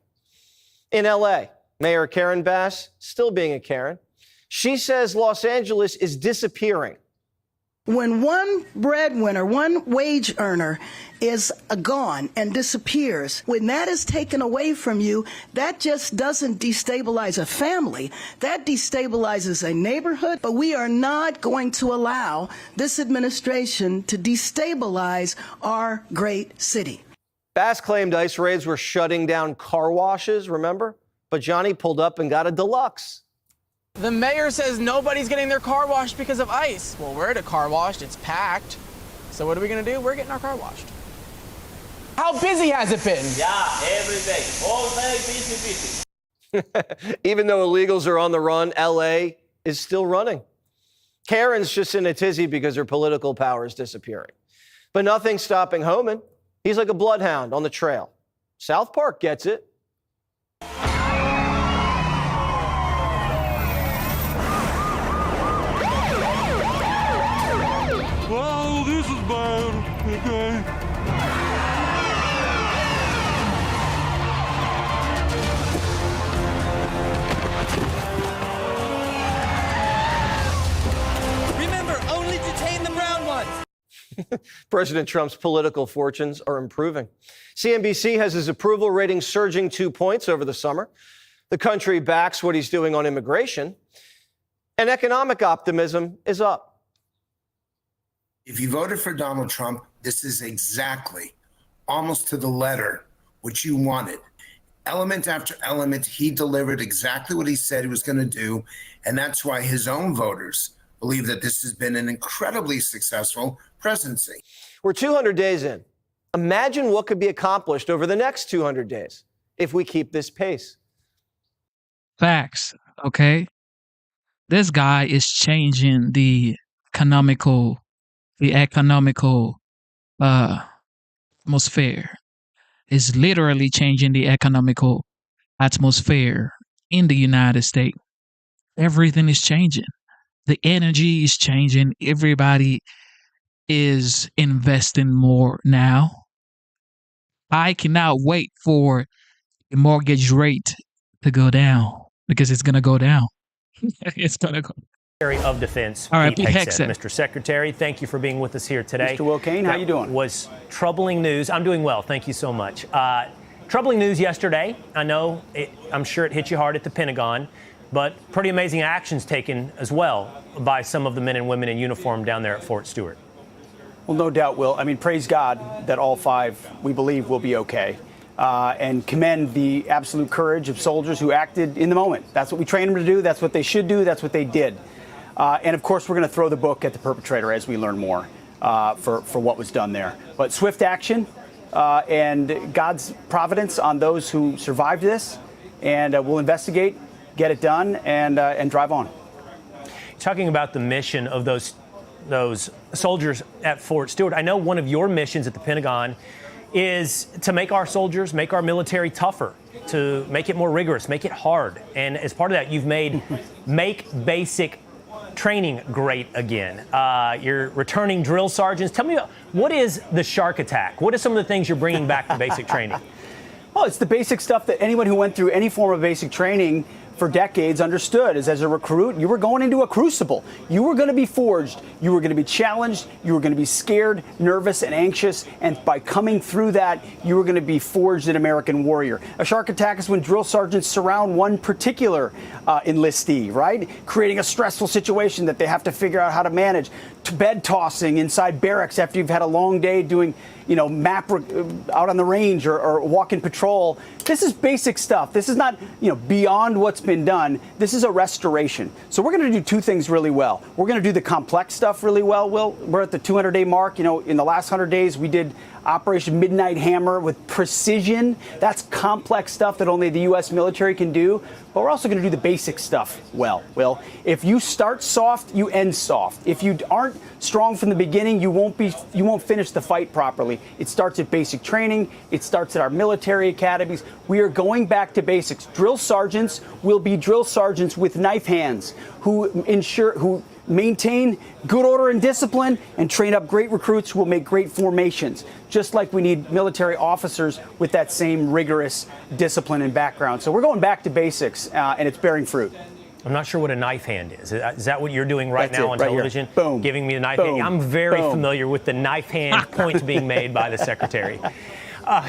In LA, Mayor Karen Bass, still being a Karen, she says Los Angeles is disappearing. When one breadwinner, one wage earner is gone and disappears, when that is taken away from you, that just doesn't destabilize a family. That destabilizes a neighborhood. But we are not going to allow this administration to destabilize our great city. Bass claimed ICE raids were shutting down car washes, remember? But Johnny pulled up and got a deluxe. The mayor says nobody's getting their car washed because of ICE. Well, we're at a car wash. It's packed. So what are we going to do? We're getting our car washed. How busy has it been? Yeah, every day. All day, busy. Even though illegals are on the run, LA is still running. Karen's just in a tizzy because her political power is disappearing. But nothing's stopping Homan. He's like a bloodhound on the trail. South Park gets it. Well, this is bad, okay? Remember, only detain the brown ones. President Trump's political fortunes are improving. CNBC has his approval rating surging 2 points over the summer. The country backs what he's doing on immigration, and economic optimism is up. If you voted for Donald Trump, this is exactly, almost to the letter, what you wanted. Element after element, he delivered exactly what he said he was going to do, and that's why his own voters believe that this has been an incredibly successful presidency. We're 200 days in. Imagine what could be accomplished over the next 200 days if we keep this pace. Facts, okay? This guy is changing the economical atmosphere. Is literally changing the economical atmosphere in the United States. Everything is changing. The energy is changing. Everybody is investing more now. I cannot wait for the mortgage rate to go down, because it's going to go down. It's going to go. Secretary of Defense, All right, Pete Pete Hegseth. Hegseth. Mr. Secretary, thank you for being with us here today. Mr. Will Kane, how you doing? Was troubling news. I'm doing well. Thank you so much. Troubling news yesterday. I know, I'm sure it hit you hard at the Pentagon, but pretty amazing actions taken as well by some of the men and women in uniform down there at Fort Stewart. Well, no doubt, Will. I mean, praise God that all five, we believe, will be okay. And commend the absolute courage of soldiers who acted in the moment. That's what we trained them to do. That's what they should do. That's what they did. And of course, we're going to throw the book at the perpetrator as we learn more for what was done there. But swift action and God's providence on those who survived this, and we'll investigate, get it done, and drive on. Talking about the mission of those soldiers at Fort Stewart, I know one of your missions at the Pentagon is to make our soldiers, make our military tougher, to make it more rigorous, make it hard. And as part of that, you've made make basic training great again. You're returning drill sergeants. Tell me, what is the shark attack? What are some of the things you're bringing back to basic training? Well, it's the basic stuff that anyone who went through any form of basic training for decades understood. Is as a recruit, you were going into a crucible. You were going to be forged. You were going to be challenged. You were going to be scared, nervous, and anxious. And by coming through that, you were going to be forged an American warrior. A shark attack is when drill sergeants surround one particular enlistee, right? Creating a stressful situation that they have to figure out how to manage. Bed tossing inside barracks after you've had a long day doing, map out on the range or walking patrol. This is basic stuff. This is not, beyond what's been done. This is a restoration. So we're going to do two things really well. We're going to do the complex stuff really well. We're at the 200-day mark. In the last 100 days, we did Operation Midnight Hammer with precision. That's complex stuff that only the U.S. military can do. But we're also going to do the basic stuff well. Will, if you start soft, you end soft. If you aren't strong from the beginning, you won't finish the fight properly. It starts at basic training. It starts at our military academies. We are going back to basics. Drill sergeants will be drill sergeants with knife hands who maintain good order and discipline and train up great recruits who will make great formations, just like we need military officers with that same rigorous discipline and background. So we're going back to basics, and it's bearing fruit. I'm not sure what a knife hand is. Is that what you're doing right That's now it, on right television? here. Boom. Giving me the knife Boom. hand? I'm very Boom. familiar with the knife hand point being made by the secretary.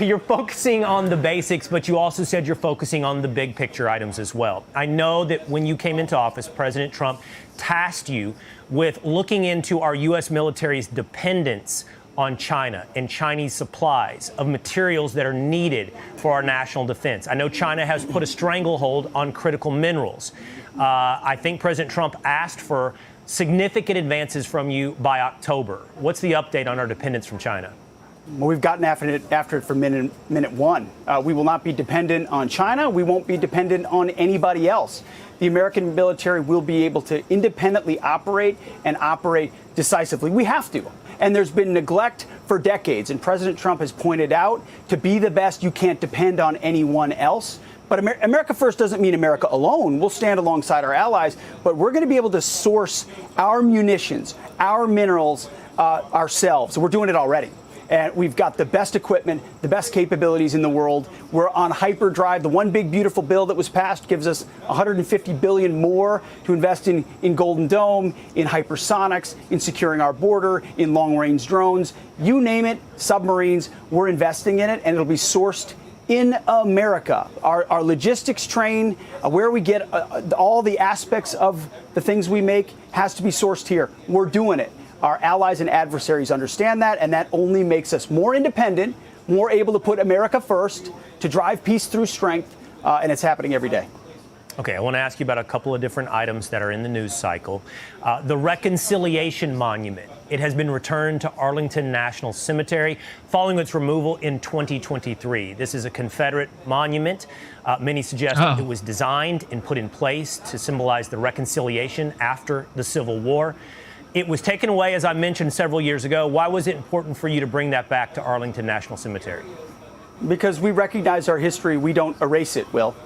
You're focusing on the basics, but you also said you're focusing on the big picture items as well. I know that when you came into office, President Trump tasked you with looking into our U.S. military's dependence on China and Chinese supplies of materials that are needed for our national defense. I know China has put a stranglehold on critical minerals. I think President Trump asked for significant advances from you by October. What's the update on our dependence from China? Well, we've gotten after it from minute one. We will not be dependent on China. We won't be dependent on anybody else. The American military will be able to independently operate and operate decisively. We have to. And there's been neglect for decades. And President Trump has pointed out, to be the best, you can't depend on anyone else. But America first doesn't mean America alone. We'll stand alongside our allies. But we're going to be able to source our munitions, our minerals ourselves. We're doing it already. And we've got the best equipment, the best capabilities in the world. We're on hyperdrive. The one big beautiful bill that was passed gives us $150 billion more to invest in Golden Dome, in hypersonics, in securing our border, in long-range drones. You name it, submarines, we're investing in it, and it'll be sourced in America. Our logistics train, where we get all the aspects of the things we make, has to be sourced here. We're doing it. Our allies and adversaries understand that, and that only makes us more independent, more able to put America first, to drive peace through strength, and it's happening every day. Okay, I want to ask you about a couple of different items that are in the news cycle. The Reconciliation Monument. It has been returned to Arlington National Cemetery following its removal in 2023. This is a Confederate monument. Many suggest it was designed and put in place to symbolize the reconciliation after the Civil War. It was taken away, as I mentioned, several years ago. Why was it important for you to bring that back to Arlington National Cemetery? Because we recognize our history. We don't erase it, Will.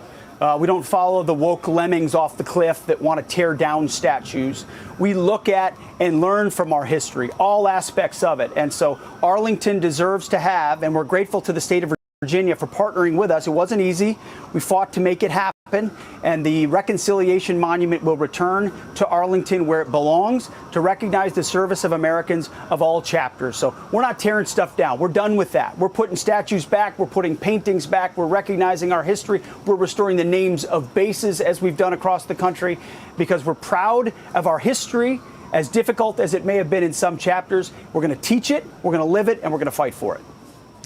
We don't follow the woke lemmings off the cliff that want to tear down statues. We look at and learn from our history, all aspects of it. And so Arlington deserves to have, and we're grateful to the state of Virginia Virginia for partnering with us. It wasn't easy. We fought to make it happen, and the Reconciliation Monument will return to Arlington where it belongs to recognize the service of Americans of all chapters. So we're not tearing stuff down. We're done with that. We're putting statues back. We're putting paintings back. We're recognizing our history. We're restoring the names of bases as we've done across the country because we're proud of our history. As difficult as it may have been in some chapters, we're going to teach it, we're going to live it, and we're going to fight for it.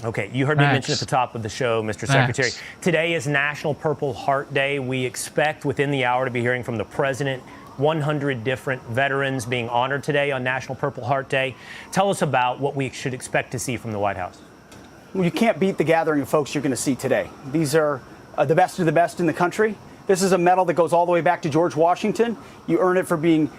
Okay, you heard me mention at the top of the show, Mr. Secretary, today is National Purple Heart Day. We expect within the hour to be hearing from the president. 100 different veterans being honored today on National Purple Heart Day. Tell us about what we should expect to see from the White House. Well, you can't beat the gathering of folks you're going to see today. These are the best of the best in the country. This is a medal that goes all the way back to George Washington. You earn it for being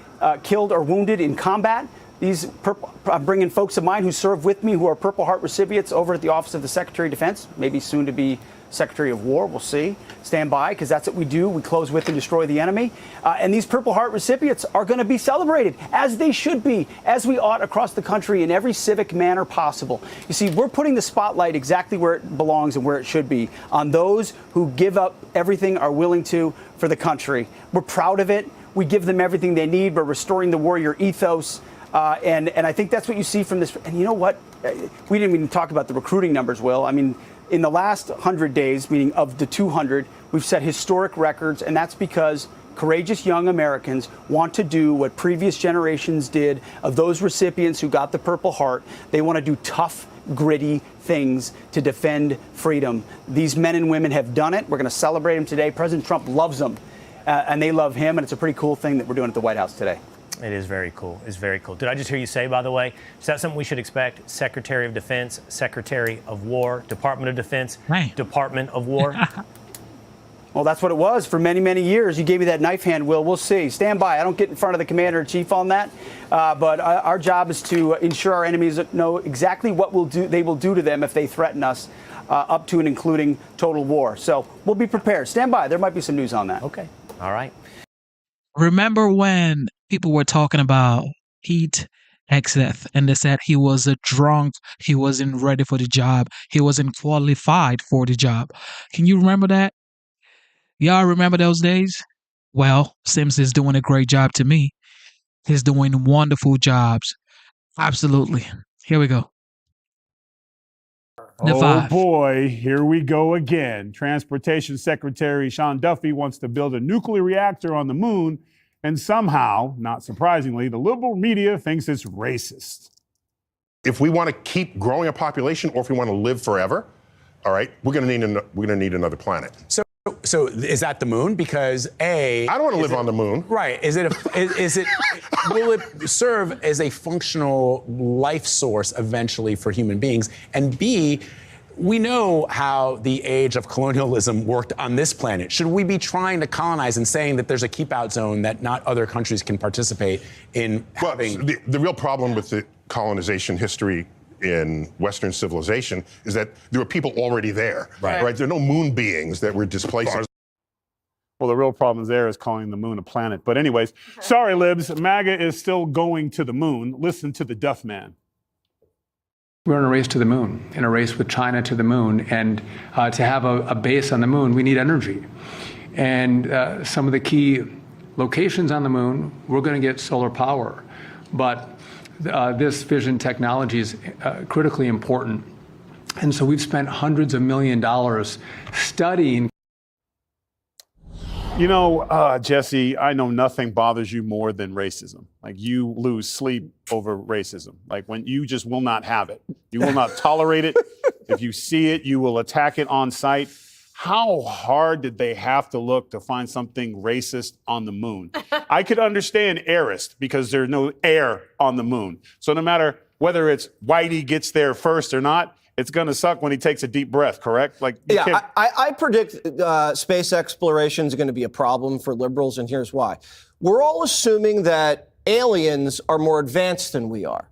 killed or wounded in combat. I'm bringing folks of mine who serve with me who are Purple Heart recipients over at the Office of the Secretary of Defense, maybe soon to be Secretary of War. We'll see. Stand by, because that's what we do. We close with and destroy the enemy. And these Purple Heart recipients are going to be celebrated, as they should be, as we ought across the country in every civic manner possible. You see, we're putting the spotlight exactly where it belongs and where it should be, on those who give up everything, are willing to, for the country. We're proud of it. We give them everything they need. We're restoring the warrior ethos. And I think that's what you see from this. And you know what? We didn't even talk about the recruiting numbers, Will. I mean, in the last 100 days, meaning of the 200, we've set historic records. And that's because courageous young Americans want to do what previous generations did of those recipients who got the Purple Heart. They want to do tough, gritty things to defend freedom. These men and women have done it. We're going to celebrate them today. President Trump loves them, and they love him. And it's a pretty cool thing that we're doing at the White House today. It is very cool. It's very cool. Did I just hear you say, by the way, is that something we should expect? Secretary of Defense, Secretary of War, Department of Defense, Department of War? Well, that's what it was for many, many years. You gave me that knife hand, Will. We'll see. Stand by. I don't get in front of the commander-in-chief on that. But our job is to ensure our enemies know exactly what they will do to them if they threaten us, up to and including total war. So we'll be prepared. Stand by. There might be some news on that. Okay. All right. Remember when people were talking about Pete Hegseth and they said he was a drunk, he wasn't ready for the job, he wasn't qualified for the job? Can you remember that? Y'all remember those days? Well, Sims is doing a great job to me. He's doing wonderful jobs. Absolutely. Here we go. Oh boy, here we go again. Transportation Secretary Sean Duffy wants to build a nuclear reactor on the moon, and somehow, not surprisingly, the liberal media thinks it's racist. If we want to keep growing a population, or if we want to live forever, all right, we're going to need another planet. So is that the moon? Because I don't want to live on the moon. Right? Will it serve as a functional life source eventually for human beings? And B, we know how the age of colonialism worked on this planet. Should we be trying to colonize and saying that there's a keep-out zone that not other countries can participate in having? Well, the real problem with the colonization history in Western civilization is that there were people already there, right? There are no moon beings that were displacing. Well, the real problem there is calling the moon a planet. But anyways, sorry, libs, MAGA is still going to the moon. Listen to the Duff Man. We're in a race to the moon, in a race with China to the moon. And to have a base on the moon, we need energy. And some of the key locations on the moon, we're going to get solar power. But this fission technology is critically important. And so we've spent hundreds of $millions studying. You know, Jesse, I know nothing bothers you more than racism. Like, you lose sleep over racism. Like, when you just will not have it. You will not tolerate it. If you see it, you will attack it on sight. How hard did they have to look to find something racist on the moon? I could understand airist because there's no air on the moon. So no matter whether it's Whitey gets there first or not, it's going to suck when he takes a deep breath, correct? Like, yeah, I predict space exploration is going to be a problem for liberals, and here's why. We're all assuming that aliens are more advanced than we are.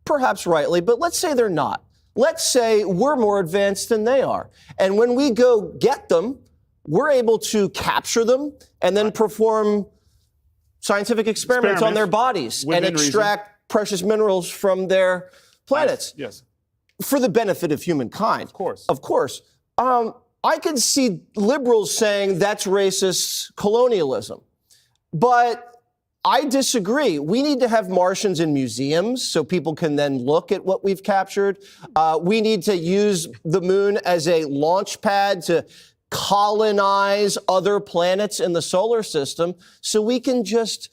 Perhaps rightly, but let's say they're not. Let's say we're more advanced than they are. And when we go get them, we're able to capture them and then perform scientific experiments on their bodies and extract precious minerals from their planets. Yes. for the benefit of humankind. Of course. Of course. I can see liberals saying that's racist colonialism. But I disagree. We need to have Martians in museums so people can then look at what we've captured. We need to use the moon as a launch pad to colonize other planets in the solar system so we can just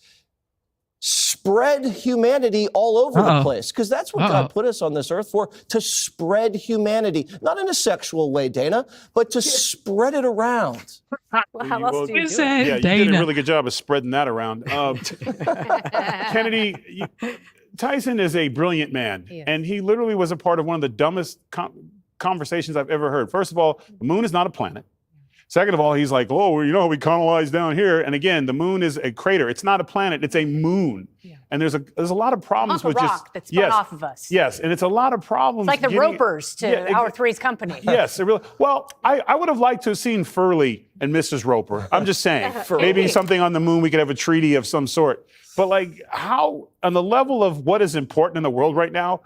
spread humanity all over the place. Because that's what God put us on this earth for, to spread humanity. Not in a sexual way, Dana, but to spread it around. Well, how else do you do it? Yeah, you did a really good job of spreading that around. Kennedy, Tyson is a brilliant man, and he literally was a part of one of the dumbest conversations I've ever heard. First of all, the moon is not a planet. Second of all, he's like, oh, you know, we colonized down here. And again, the moon is a crater. It's not a planet. It's a moon. Yeah. And there's a lot of problems with just that's spun off of us. Yes, and it's a lot of problems. It's like the Ropers to our Three's Company. Yes, it really. Well, I would have liked to have seen Furley and Mrs. Roper. I'm just saying, maybe something on the moon. We could have a treaty of some sort. But like, how on the level of what is important in the world right now?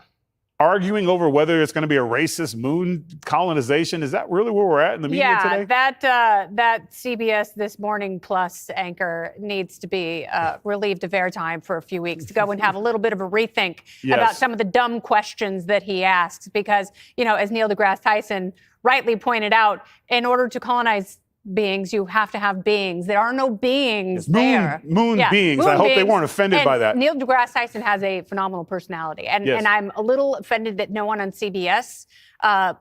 Arguing over whether it's going to be a racist moon colonization. Is that really where we're at in the media today? Yeah, that CBS This Morning Plus anchor needs to be relieved of airtime for a few weeks to go and have a little bit of a rethink about some of the dumb questions that he asks. Because, you know, as Neil deGrasse Tyson rightly pointed out, in order to colonize beings, you have to have beings. There are no beings there. Moon beings. I hope they weren't offended by that. Neil deGrasse Tyson has a phenomenal personality. And I'm a little offended that no one on CBS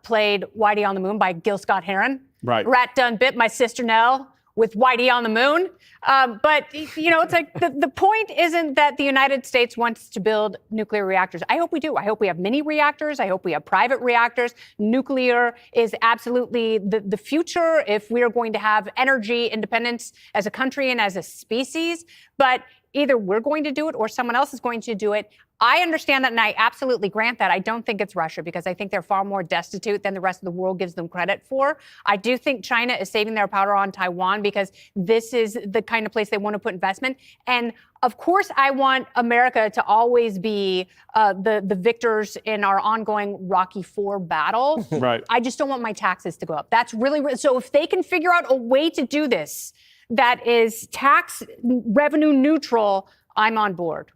played Whitey on the Moon by Gil Scott-Heron. Right. Rat done bit my sister Nell with Whitey on the Moon. But, you know, it's like the point isn't that the United States wants to build nuclear reactors. I hope we do. I hope we have mini reactors. I hope we have private reactors. Nuclear is absolutely the future if we are going to have energy independence as a country and as a species. But either we're going to do it or someone else is going to do it. I understand that, and I absolutely grant that. I don't think it's Russia because I think they're far more destitute than the rest of the world gives them credit for. I do think China is saving their powder on Taiwan because this is the kind of place they want to put investment. And of course, I want America to always be the victors in our ongoing Rocky IV battle. Right. I just don't want my taxes to go up. That's really so. If they can figure out a way to do this that is tax revenue neutral, I'm on board.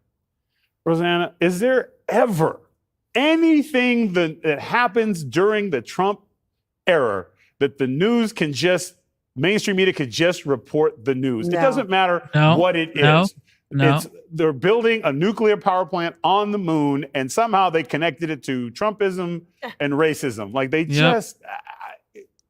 Rosanna, is there ever anything that happens during the Trump era that the news can just, mainstream media could just report the news? No. It doesn't matter what it is. They're building a nuclear power plant on the moon, and somehow they connected it to Trumpism and racism. Like they just...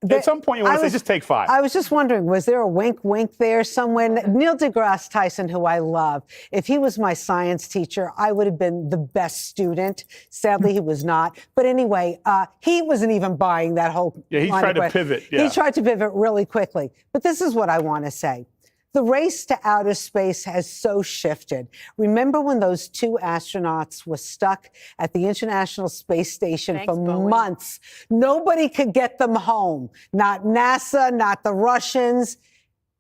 At some point, you want to say, just take 5. I was just wondering, was there a wink there somewhere? Neil deGrasse Tyson, who I love, if he was my science teacher, I would have been the best student. Sadly, he was not. But anyway, he wasn't even buying that whole... Yeah, he tried to pivot. He tried to pivot really quickly. But this is what I want to say. The race to outer space has so shifted. Remember when those 2 astronauts were stuck at the International Space Station for months? Nobody could get them home. Not NASA, not the Russians.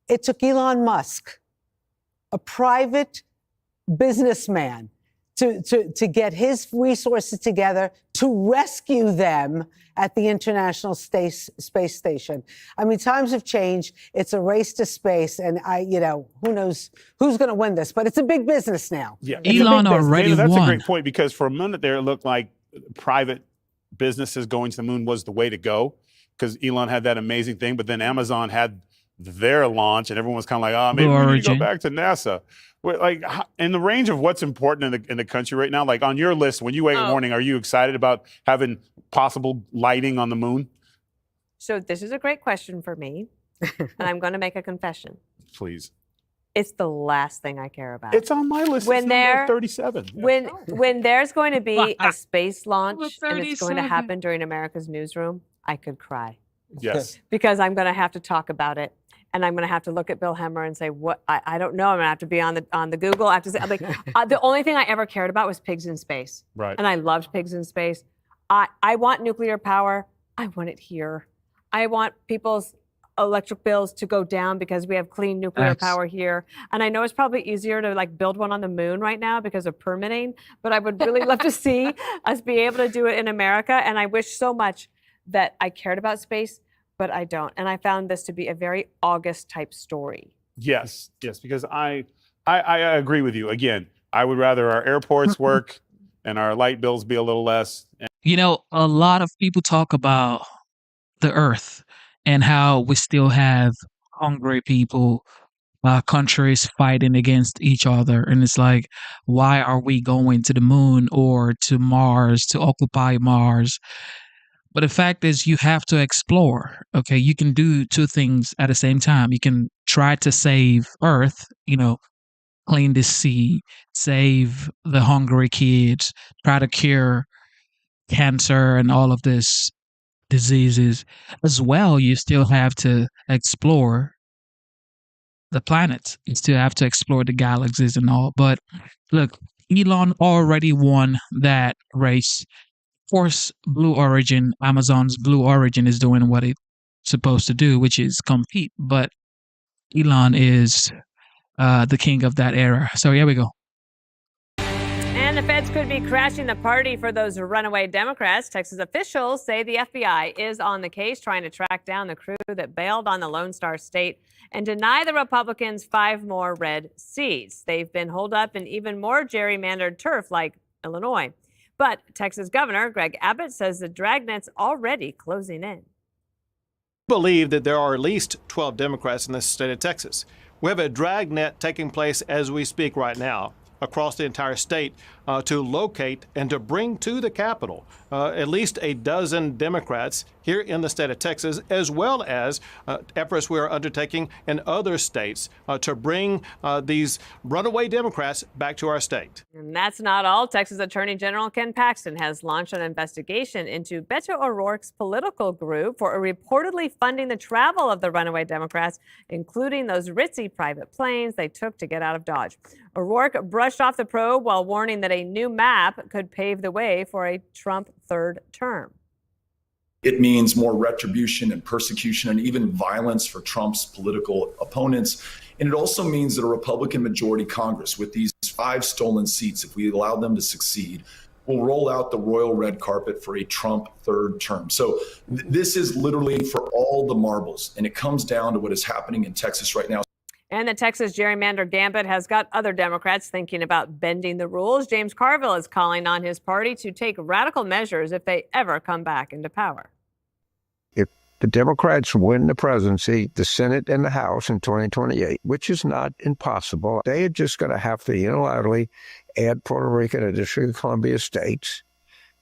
It took Elon Musk, a private businessman, to get his resources together to rescue them at the International Space Station. I mean, times have changed. It's a race to space, and who knows who's going to win this? But it's a big business now. Yeah, Elon already won. That's a won. great point because for a minute there, it looked like private businesses going to the moon was the way to go because Elon had that amazing thing, but then Amazon had their launch, and everyone was kind of like, oh, maybe we need to go back to NASA. Like in the range of what's important in the country right now, like on your list, when you wake up in the morning, are you excited about having possible lighting on the moon? So this is a great question for me, and I'm going to make a confession. Please. It's the last thing I care about. It's on my list. When it's number 37. Yeah. When there's going to be a space launch and it's going to happen during America's newsroom, I could cry. Yes. Because I'm going to have to talk about it. And I'm going to have to look at Bill Hemmer and say, "What? I don't know." I'm going to have to be on the Google. I have to say, like, the only thing I ever cared about was pigs in space. Right. And I loved pigs in space. I want nuclear power. I want it here. I want people's electric bills to go down because we have clean nuclear power here. And I know it's probably easier to like build one on the moon right now because of permitting, but I would really love to see us be able to do it in America. And I wish so much that I cared about space, but I don't. And I found this to be a very August type story. Yes, because I agree with you. Again, I would rather our airports work and our light bills be a little less. You know, a lot of people talk about the earth and how we still have hungry people, countries fighting against each other. And it's like, why are we going to the moon or to Mars to occupy Mars? But the fact is, you have to explore. Okay, you can do two things at the same time. You can try to save Earth, clean the sea, save the hungry kids, try to cure cancer and all of this diseases. As well, you still have to explore the planets. You still have to explore the galaxies and all. But look, Elon already won that race. Of course, Blue Origin, Amazon's Blue Origin is doing what it's supposed to do, which is compete. But Elon is the king of that era. So here we go. And the feds could be crashing the party for those runaway Democrats. Texas officials say the FBI is on the case, trying to track down the crew that bailed on the Lone Star State and deny the Republicans 5 more red seats. They've been holed up in even more gerrymandered turf like Illinois. But Texas Governor Greg Abbott says the dragnet's already closing in. Believe that there are at least 12 Democrats in the state of Texas. We have a dragnet taking place as we speak right now across the entire state to locate and to bring to the Capitol at least a dozen Democrats here in the state of Texas, as well as efforts we are undertaking in other states to bring these runaway Democrats back to our state. And that's not all. Texas Attorney General Ken Paxton has launched an investigation into Beto O'Rourke's political group for reportedly funding the travel of the runaway Democrats, including those ritzy private planes they took to get out of Dodge. O'Rourke brushed off the probe while warning that a new map could pave the way for a Trump third term. It means more retribution and persecution and even violence for Trump's political opponents. And it also means that a Republican majority Congress with these 5 stolen seats, if we allow them to succeed, will roll out the royal red carpet for a Trump third term. So this is literally for all the marbles. And it comes down to what is happening in Texas right now. And the Texas gerrymander gambit has got other Democrats thinking about bending the rules. James Carville is calling on his party to take radical measures if they ever come back into power. If the Democrats win the presidency, the Senate, and the House in 2028, which is not impossible, they are just going to have to unilaterally add Puerto Rico to the District of Columbia states.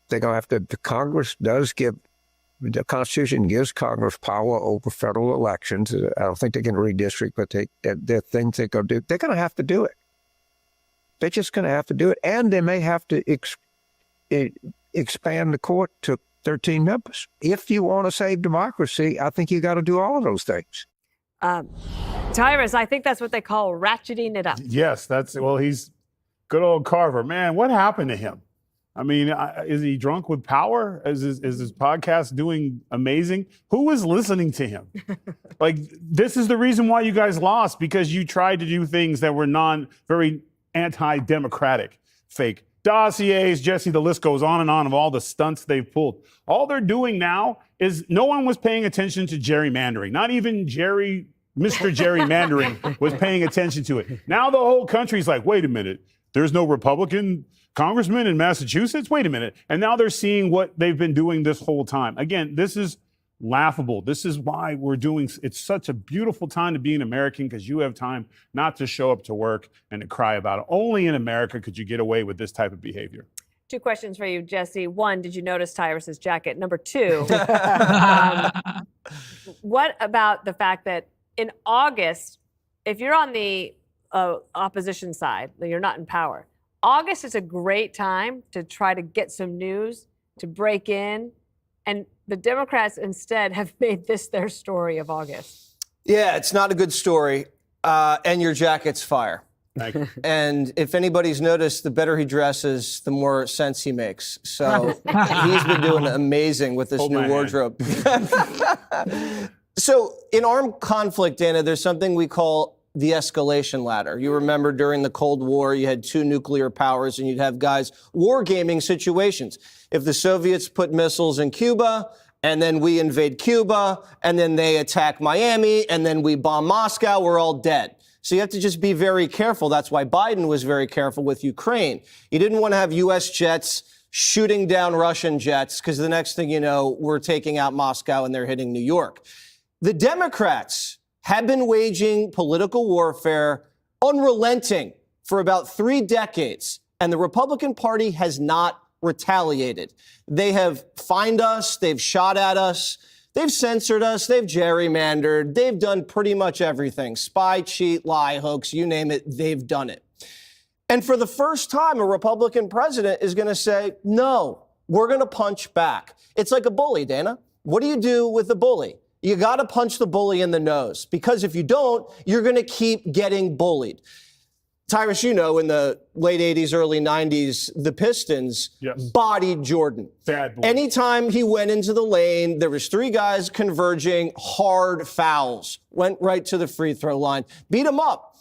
They're going to have to, the Congress does give, the Constitution gives Congress power over federal elections. I don't think they can redistrict, but there are things they go do. They're going to have to do it. They're just going to have to do it. And they may have to expand the court to 13 members. If you want to save democracy, I think you got to do all of those things. Tyrus, I think that's what they call ratcheting it up. Yes, he's good old Carver. Man, what happened to him? I mean, is he drunk with power? Is his podcast doing amazing? Who is listening to him? Like, this is the reason why you guys lost, because you tried to do things that were very anti-democratic, fake dossiers, Jesse, the list goes on of all the stunts they've pulled. All they're doing now is no one was paying attention to gerrymandering. Not even Mr. Gerrymandering was paying attention to it. Now the whole country's like, wait a minute, there's no Republican congressman in Massachusetts? Wait a minute. And now they're seeing what they've been doing this whole time. Again, this is laughable. This is why it's such a beautiful time to be an American, because you have time not to show up to work and to cry about it. Only in America could you get away with this type of behavior. 2 questions for you, Jesse. 1, did you notice Tyrus's jacket? Number 2, what about the fact that in August, if you're on the opposition side, you're not in power, August is a great time to try to get some news, to break in. And the Democrats instead have made this their story of August. Yeah, it's not a good story. And your jacket's fire. Thank you. And if anybody's noticed, the better he dresses, the more sense he makes. So he's been doing amazing with this new wardrobe. So in armed conflict, Dana, there's something we call the escalation ladder. You remember during the Cold War, you had 2 nuclear powers and you'd have guys wargaming situations. If the Soviets put missiles in Cuba and then we invade Cuba and then they attack Miami and then we bomb Moscow, we're all dead. So you have to just be very careful. That's why Biden was very careful with Ukraine. He didn't want to have U.S. jets shooting down Russian jets because the next thing you know, we're taking out Moscow and they're hitting New York. The Democrats have been waging political warfare unrelenting for about 3 decades, and the Republican Party has not retaliated. They have fined us, they've shot at us, they've censored us, they've gerrymandered, they've done pretty much everything. Spy, cheat, lie, hoax, you name it, they've done it. And for the first time, a Republican president is going to say, no, we're going to punch back. It's like a bully, Dana. What do you do with a bully? You got to punch the bully in the nose, because if you don't, you're going to keep getting bullied. Tyrus, you know, in the late 80s, early 90s, the Pistons bodied Jordan. Bad boy. Anytime he went into the lane, there was 3 guys converging, hard fouls, went right to the free throw line, beat him up.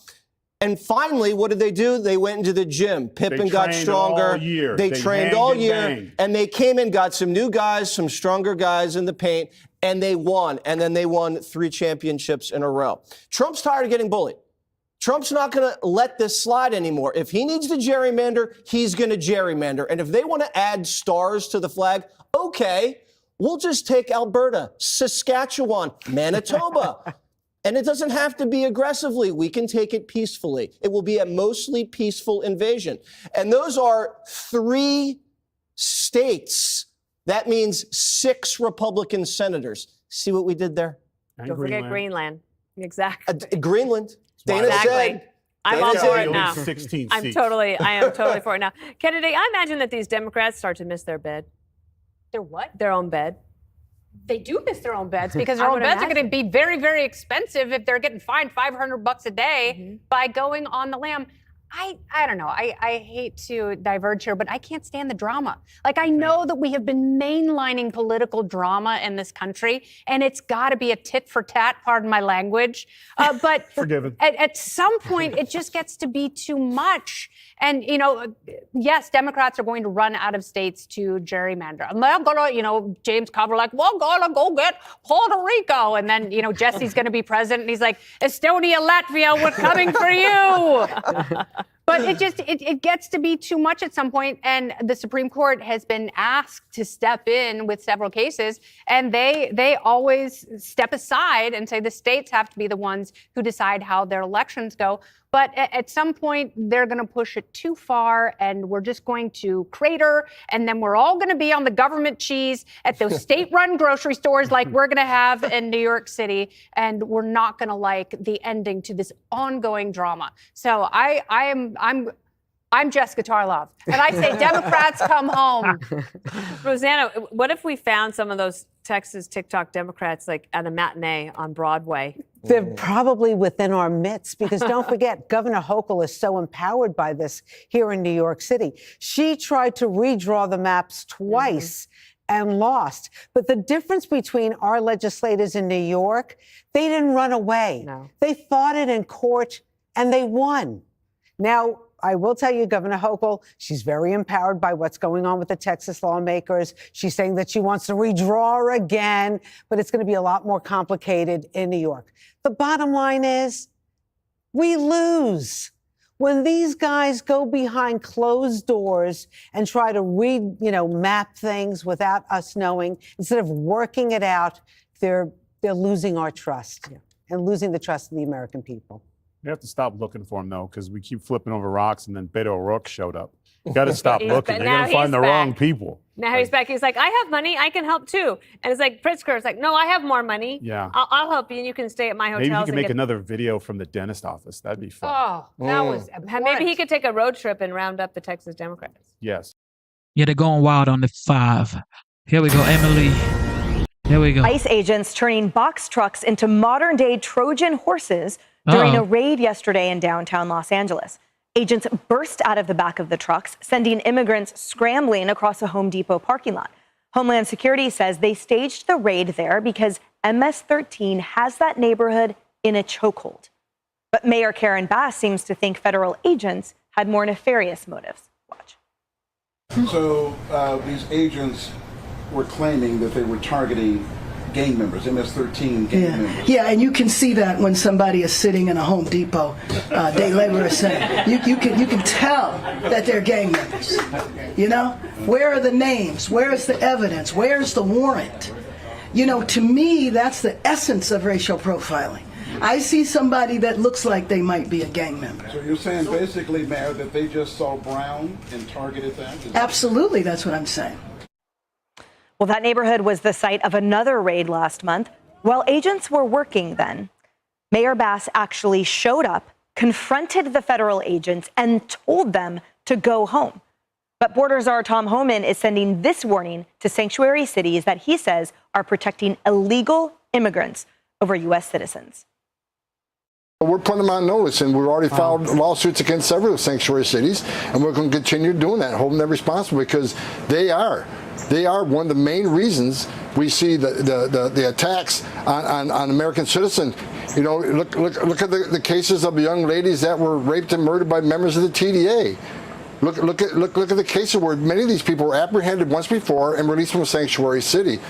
And finally, what did they do? They went into the gym. Pippen got stronger. They trained all year. And they came in, got some new guys, some stronger guys in the paint, and they won. And then they won 3 championships in a row. Trump's tired of getting bullied. Trump's not going to let this slide anymore. If he needs to gerrymander, he's going to gerrymander. And if they want to add stars to the flag, okay, we'll just take Alberta, Saskatchewan, Manitoba. And it doesn't have to be aggressively. We can take it peacefully. It will be a mostly peaceful invasion. And those are 3 states. That means 6 Republican senators. See what we did there? Don't forget Greenland. Exactly. Greenland. Dana said. I'm all for it now. 16 I am totally for it now. Kennedy, I imagine that these Democrats start to miss their bed. Their what? Their own bed. They do miss their own beds because their own beds are going to be very, very expensive if they're getting fined $500 a day by going on the lam. I don't know. I hate to diverge here, but I can't stand the drama. Like, I know that we have been mainlining political drama in this country, and it's got to be a tit for tat, pardon my language. But Forgiven. At some point, it just gets to be too much. And, you know, yes, Democrats are going to run out of states to gerrymander. And they're going to, you know, James Comer like, we're going to go get Puerto Rico. And then, you know, Jesse's going to be president. And he's like, Estonia, Latvia, we're coming for you. But it gets to be too much at some point, and the Supreme Court has been asked to step in with several cases, and they always step aside and say the states have to be the ones who decide how their elections go. But at some point, they're going to push it too far, and we're just going to crater, and then we're all going to be on the government cheese at those state-run grocery stores like we're going to have in New York City, and we're not going to like the ending to this ongoing drama. So I'm Jessica Tarlov, and I say Democrats come home. Rosanna, what if we found some of those Texas TikTok Democrats like at a matinee on Broadway? They're probably within our midst, because don't forget, Governor Hochul is so empowered by this here in New York City. She tried to redraw the maps twice and lost. But the difference between our legislators in New York, they didn't run away. No. They fought it in court and they won. Now, I will tell you, Governor Hochul, she's very empowered by what's going on with the Texas lawmakers. She's saying that she wants to redraw again, but it's going to be a lot more complicated in New York. The bottom line is, we lose. When these guys go behind closed doors and try to map things without us knowing, instead of working it out, they're losing our trust and losing the trust of the American people. We have to stop looking for him, though, because we keep flipping over rocks, and then Beto O'Rourke showed up. You got to stop looking. They're going to find the wrong people. Now he's back. He's like, I have money. I can help, too. And it's like, Pritzker's like, no, I have more money. Yeah. I'll help you, and you can stay at my hotel. Maybe he can make another video from the dentist office. That'd be fun. Oh, that was abhorrent. Maybe he could take a road trip and round up the Texas Democrats. Yes. Yeah, they're going wild on the 5. Here we go, Emily. Here we go. ICE agents turning box trucks into modern-day Trojan horses during a raid yesterday in downtown Los Angeles. Agents burst out of the back of the trucks, sending immigrants scrambling across a Home Depot parking lot. Homeland Security says they staged the raid there because MS-13 has that neighborhood in a chokehold. But Mayor Karen Bass seems to think federal agents had more nefarious motives. Watch. So these agents were claiming that they were targeting gang members, MS-13 gang members. Yeah, and you can see that when somebody is sitting in a Home Depot day laborer center. You can tell that they're gang members. You know, where are the names? Where is the evidence? Where's the warrant? You know, to me, that's the essence of racial profiling. I see somebody that looks like they might be a gang member. So you're saying basically, Mayor, that they just saw brown and targeted that? Absolutely, that's what I'm saying. Well, that neighborhood was the site of another raid last month. While agents were working then, Mayor Bass actually showed up, confronted the federal agents, and told them to go home. But Border Czar Tom Homan is sending this warning to sanctuary cities that he says are protecting illegal immigrants over U.S. citizens. We're putting them on notice, and we've already filed lawsuits against several sanctuary cities, and we're going to continue doing that, holding them responsible, because they are one of the main reasons we see the attacks on American citizens. You know, look at the cases of the young ladies that were raped and murdered by members of the TDA. Look at the cases where many of these people were apprehended once before and released from a sanctuary city.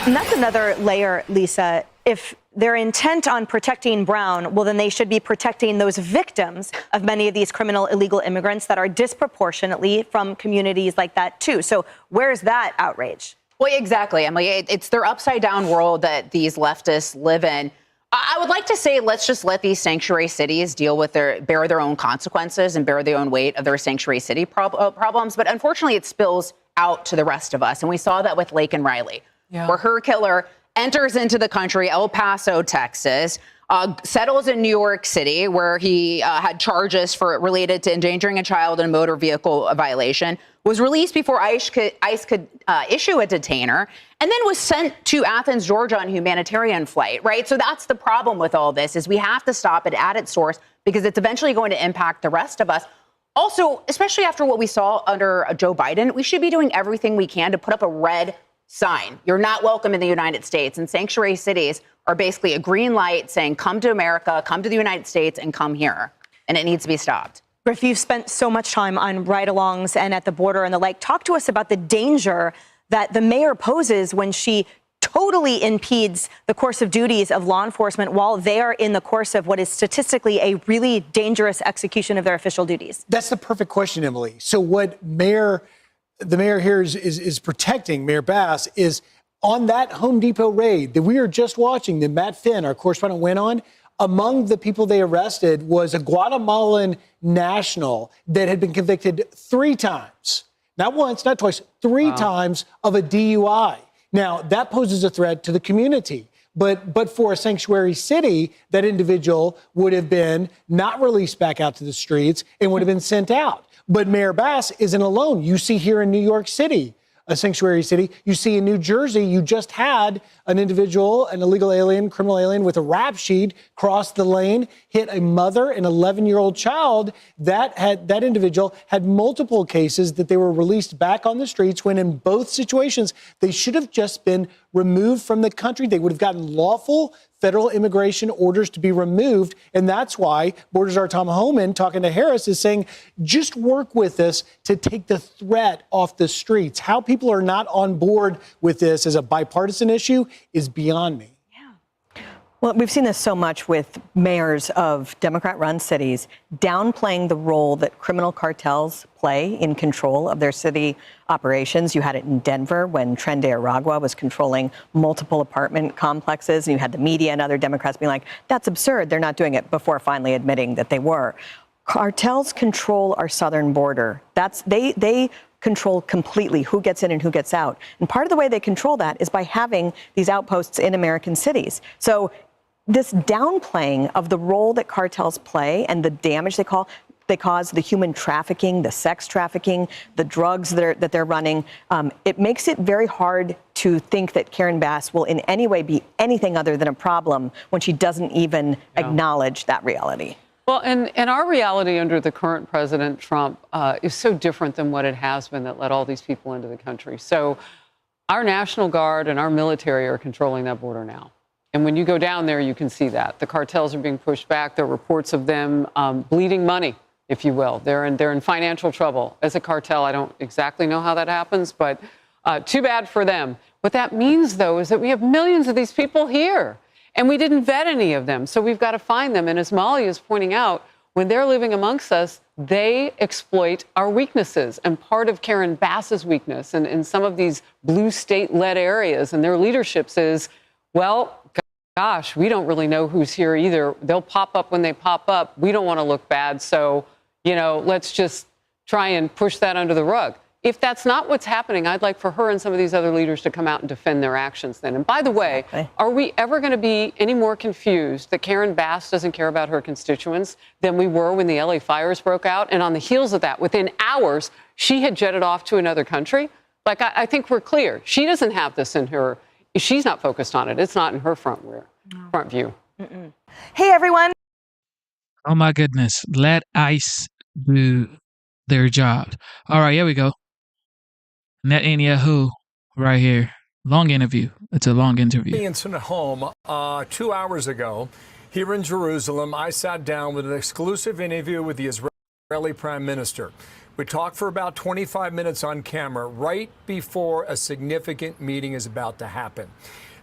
And that's another layer, Lisa. If they're intent on protecting Brown, well, then they should be protecting those victims of many of these criminal illegal immigrants that are disproportionately from communities like that, too. So where's that outrage? Well, exactly, Emily. It's their upside down world that these leftists live in. I would like to say, let's just let these sanctuary cities bear their own consequences and bear their own weight of their sanctuary city problems. But unfortunately, it spills out to the rest of us. And we saw that with Laken Riley, where her killer enters into the country, El Paso, Texas, settles in New York City, where he had charges related to endangering a child in a motor vehicle violation, was released before ICE could issue a detainer, and then was sent to Athens, Georgia on a humanitarian flight, right? So that's the problem with all this, is we have to stop it at its source, because it's eventually going to impact the rest of us. Also, especially after what we saw under Joe Biden, we should be doing everything we can to put up a red sign. You're not welcome in the United States. And sanctuary cities are basically a green light saying, come to America, come to the United States, and come here. And it needs to be stopped. Griff, you've spent so much time on ride-alongs and at the border and the like. Talk to us about the danger that the mayor poses when she totally impedes the course of duties of law enforcement while they are in the course of what is statistically a really dangerous execution of their official duties. That's the perfect question, Emily. So what the mayor here is protecting, Mayor Bass, is on that Home Depot raid that we are just watching, that Matt Finn, our correspondent, went on. Among the people they arrested was a Guatemalan national that had been convicted 3 times, not once, not twice, 3 times of a DUI. Now, that poses a threat to the community. But for a sanctuary city, that individual would have been not released back out to the streets and would have been sent out. But Mayor Bass isn't alone. You see here in New York City, a sanctuary city. You see in New Jersey, you just had an individual, an illegal alien, criminal alien with a rap sheet cross the lane, hit a mother, an 11-year-old child. That individual had multiple cases that they were released back on the streets, when in both situations, they should have just been removed from the country. They would have gotten lawful federal immigration orders to be removed. And that's why Border Czar Tom Homan, talking to Harris, is saying, just work with us to take the threat off the streets. How people are not on board with this as a bipartisan issue is beyond me. Well, we've seen this so much with mayors of Democrat-run cities downplaying the role that criminal cartels play in control of their city operations. You had it in Denver when Tren de Aragua was controlling multiple apartment complexes, and you had the media and other Democrats being like, that's absurd, they're not doing it, before finally admitting that they were. Cartels control our southern border. They control completely who gets in and who gets out. And part of the way they control that is by having these outposts in American cities. So this downplaying of the role that cartels play and the damage they cause, the human trafficking, the sex trafficking, the drugs that they're running, it makes it very hard to think that Karen Bass will in any way be anything other than a problem when she doesn't even acknowledge that reality. Well, and our reality under the current President Trump is so different than what it has been that let all these people into the country. So Our National Guard and our military are controlling that border now. And when you go down there, you can see that. The cartels are being pushed back. There are reports of them bleeding money, if you will. They're in financial trouble. As a cartel, I don't exactly know how that happens, but too bad for them. What that means, though, is that we have millions of these people here, and we didn't vet any of them. So we've got to find them. And as Molly is pointing out, when they're living amongst us, they exploit our weaknesses. And part of Karen Bass's weakness and in some of these blue state-led areas and their leaderships is, well, gosh, we don't really know who's here either. They'll pop up when they pop up. We don't want to look bad. So, let's just try and push that under the rug. If that's not what's happening, I'd like for her and some of these other leaders to come out and defend their actions then. And by the way, are we ever going to be any more confused that Karen Bass doesn't care about her constituents than we were when the LA fires broke out? And on the heels of that, within hours, she had jetted off to another country. I think we're clear. She doesn't have this in her. She's not focused on it. It's not in her front view. Hey, everyone. Oh, my goodness. Let ICE do their job. All right, here we go. Netanyahu right here. Long interview. It's a long interview. Incident at home 2 hours ago here in Jerusalem. I sat down with an exclusive interview with the Israeli Prime Minister. We talked for about 25 minutes on camera right before a significant meeting is about to happen.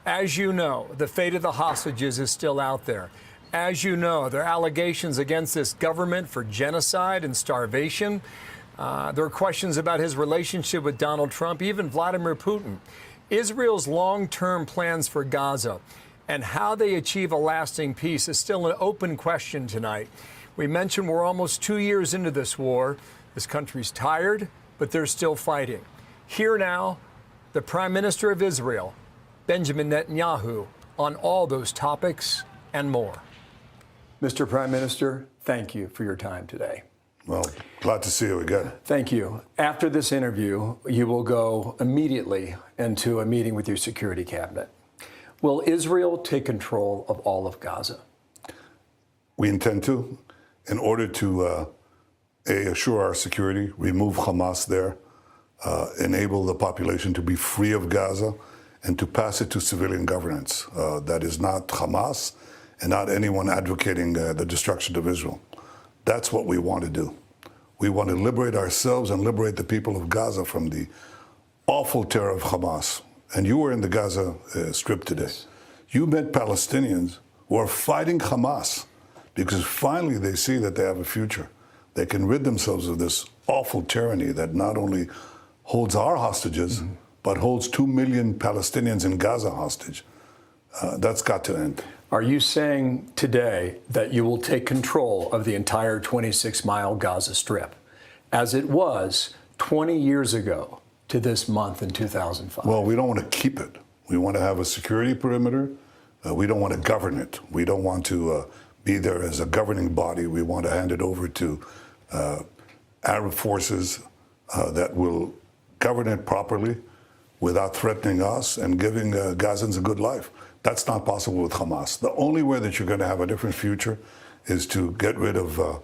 As you know, the fate of the hostages is still out there. As you know, there are allegations against this government for genocide and starvation. There are questions about his relationship with Donald Trump, even Vladimir Putin. Israel's long-term plans for Gaza and how they achieve a lasting peace is still an open question tonight. We mentioned we're almost 2 years into this war. This country's tired, but they're still fighting. Here now, the Prime Minister of Israel, Benjamin Netanyahu, on all those topics and more. Mr. Prime Minister, thank you for your time today. Well, glad to see you again. Thank you. After this interview, you will go immediately into a meeting with your security cabinet. Will Israel take control of all of Gaza? We intend to, in order to assure our security, remove Hamas there, enable the population to be free of Gaza, and to pass it to civilian governance. That is not Hamas and not anyone advocating the destruction of Israel. That's what we want to do. We want to liberate ourselves and liberate the people of Gaza from the awful terror of Hamas. And you were in the Gaza Strip today. You met Palestinians who are fighting Hamas because finally they see that they have a future. They can rid themselves of this awful tyranny that not only holds our hostages, but holds 2 million Palestinians in Gaza hostage. That's got to end. Are you saying today that you will take control of the entire 26-mile Gaza Strip, as it was 20 years ago to this month in 2005? Well, we don't want to keep it. We want to have a security perimeter. We don't want to govern it. We don't want to be there as a governing body. We want to hand it over to Arab forces that will govern it properly without threatening us and giving Gazans a good life. That's not possible with Hamas. The only way that you're going to have a different future is to get rid of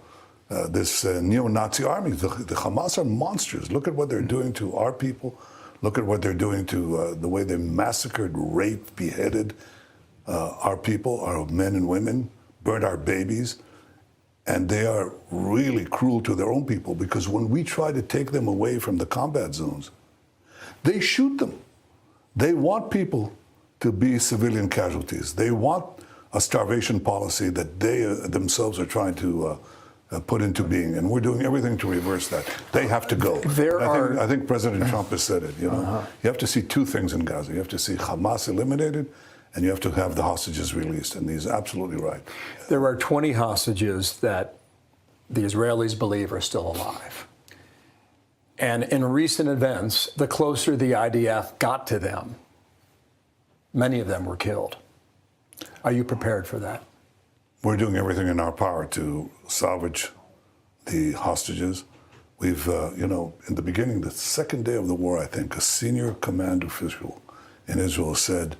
this neo-Nazi army. The Hamas are monsters. Look at what they're doing to our people. Look at what they're doing to the way they massacred, raped, beheaded our people, our men and women, burned our babies. And they are really cruel to their own people because when we try to take them away from the combat zones, they shoot them. They want people to be civilian casualties. They want a starvation policy that they themselves are trying to put into being, and we're doing everything to reverse that. They have to go. I think President Trump has said it. You have to see two things in Gaza. You have to see Hamas eliminated, and you have to have the hostages released. And he's absolutely right. There are 20 hostages that the Israelis believe are still alive. And in recent events, the closer the IDF got to them, many of them were killed. Are you prepared for that? We're doing everything in our power to salvage the hostages. We've, in the beginning, the second day of the war, I think, a senior command official in Israel said,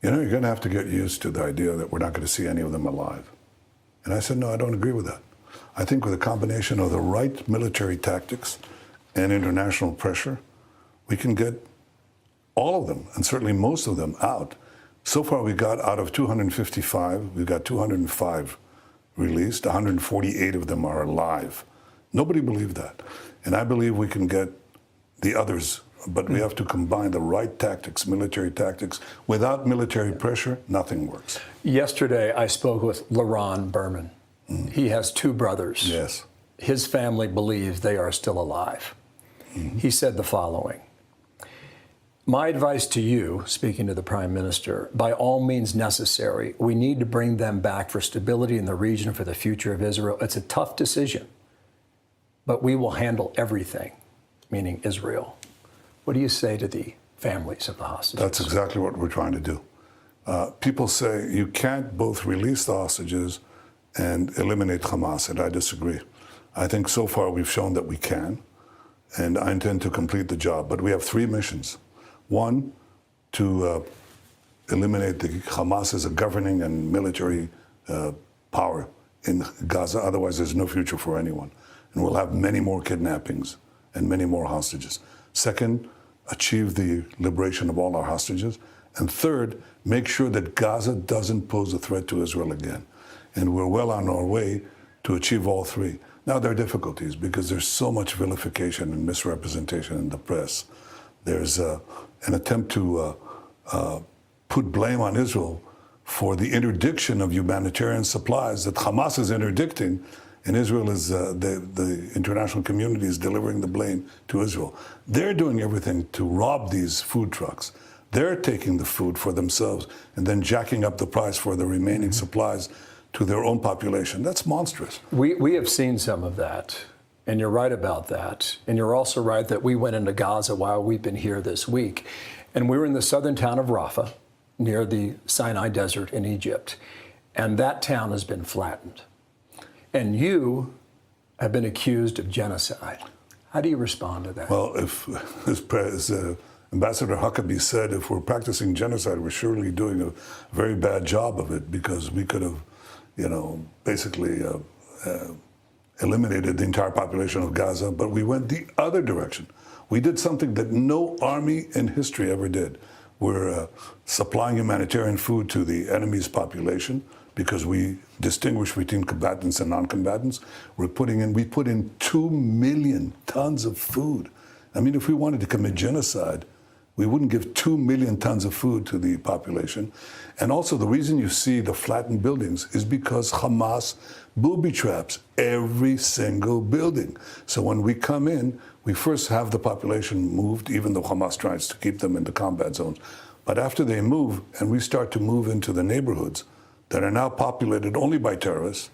you're going to have to get used to the idea that we're not going to see any of them alive. And I said, no, I don't agree with that. I think with a combination of the right military tactics and international pressure, we can get all of them, and certainly most of them, out. So far, we got out of 255, we've got 205 released. 148 of them are alive. Nobody believed that. And I believe we can get the others, but we have to combine the right tactics, military tactics. Without military pressure, nothing works. Yesterday, I spoke with LaRon Berman. He has two brothers. Yes. His family believes they are still alive. He said the following: my advice to you, speaking to the Prime Minister, by all means necessary, we need to bring them back for stability in the region, for the future of Israel. It's a tough decision, but we will handle everything, meaning Israel. What do you say to the families of the hostages? That's exactly what we're trying to do. People say you can't both release the hostages and eliminate Hamas, and I disagree. I think so far we've shown that we can, and I intend to complete the job. But we have three missions. One, to eliminate the Hamas as a governing and military power in Gaza. Otherwise, there's no future for anyone. And we'll have many more kidnappings and many more hostages. Second, achieve the liberation of all our hostages. And third, make sure that Gaza doesn't pose a threat to Israel again. And we're well on our way to achieve all three. Now, there are difficulties because there's so much vilification and misrepresentation in the press. There's an attempt to put blame on Israel for the interdiction of humanitarian supplies that Hamas is interdicting, and Israel is, the international community is delivering the blame to Israel. They're doing everything to rob these food trucks. They're taking the food for themselves and then jacking up the price for the remaining supplies to their own population. That's monstrous. We have seen some of that, and you're right about that. And you're also right that we went into Gaza while we've been here this week. And we were in the southern town of Rafah, near the Sinai Desert in Egypt. And that town has been flattened. And you have been accused of genocide. How do you respond to that? Well, as Ambassador Huckabee said, if we're practicing genocide, we're surely doing a very bad job of it, because we could have, basically eliminated the entire population of Gaza, but we went the other direction. We did something that no army in history ever did. We're supplying humanitarian food to the enemy's population because we distinguish between combatants and non-combatants. We put in 2 million tons of food. I mean, if we wanted to commit genocide, we wouldn't give 2 million tons of food to the population. And also, the reason you see the flattened buildings is because Hamas booby traps every single building. So when we come in, we first have the population moved, even though Hamas tries to keep them in the combat zones. But after they move, and we start to move into the neighborhoods that are now populated only by terrorists,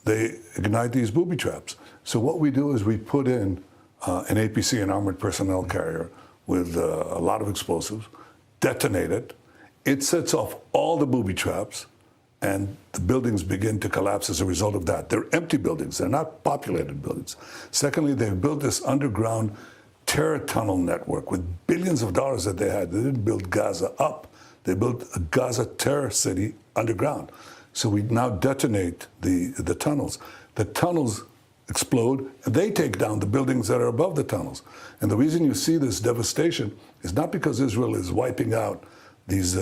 they ignite these booby traps. So what we do is we put in an APC, an armored personnel carrier, with a lot of explosives, detonate it. It sets off all the booby traps, and the buildings begin to collapse as a result of that. They're empty buildings. They're not populated buildings. Secondly, they've built this underground terror tunnel network with billions of dollars that they had. They didn't build Gaza up. They built a Gaza terror city underground. So we now detonate the tunnels. The tunnels explode, and they take down the buildings that are above the tunnels. And the reason you see this devastation is not because Israel is wiping out these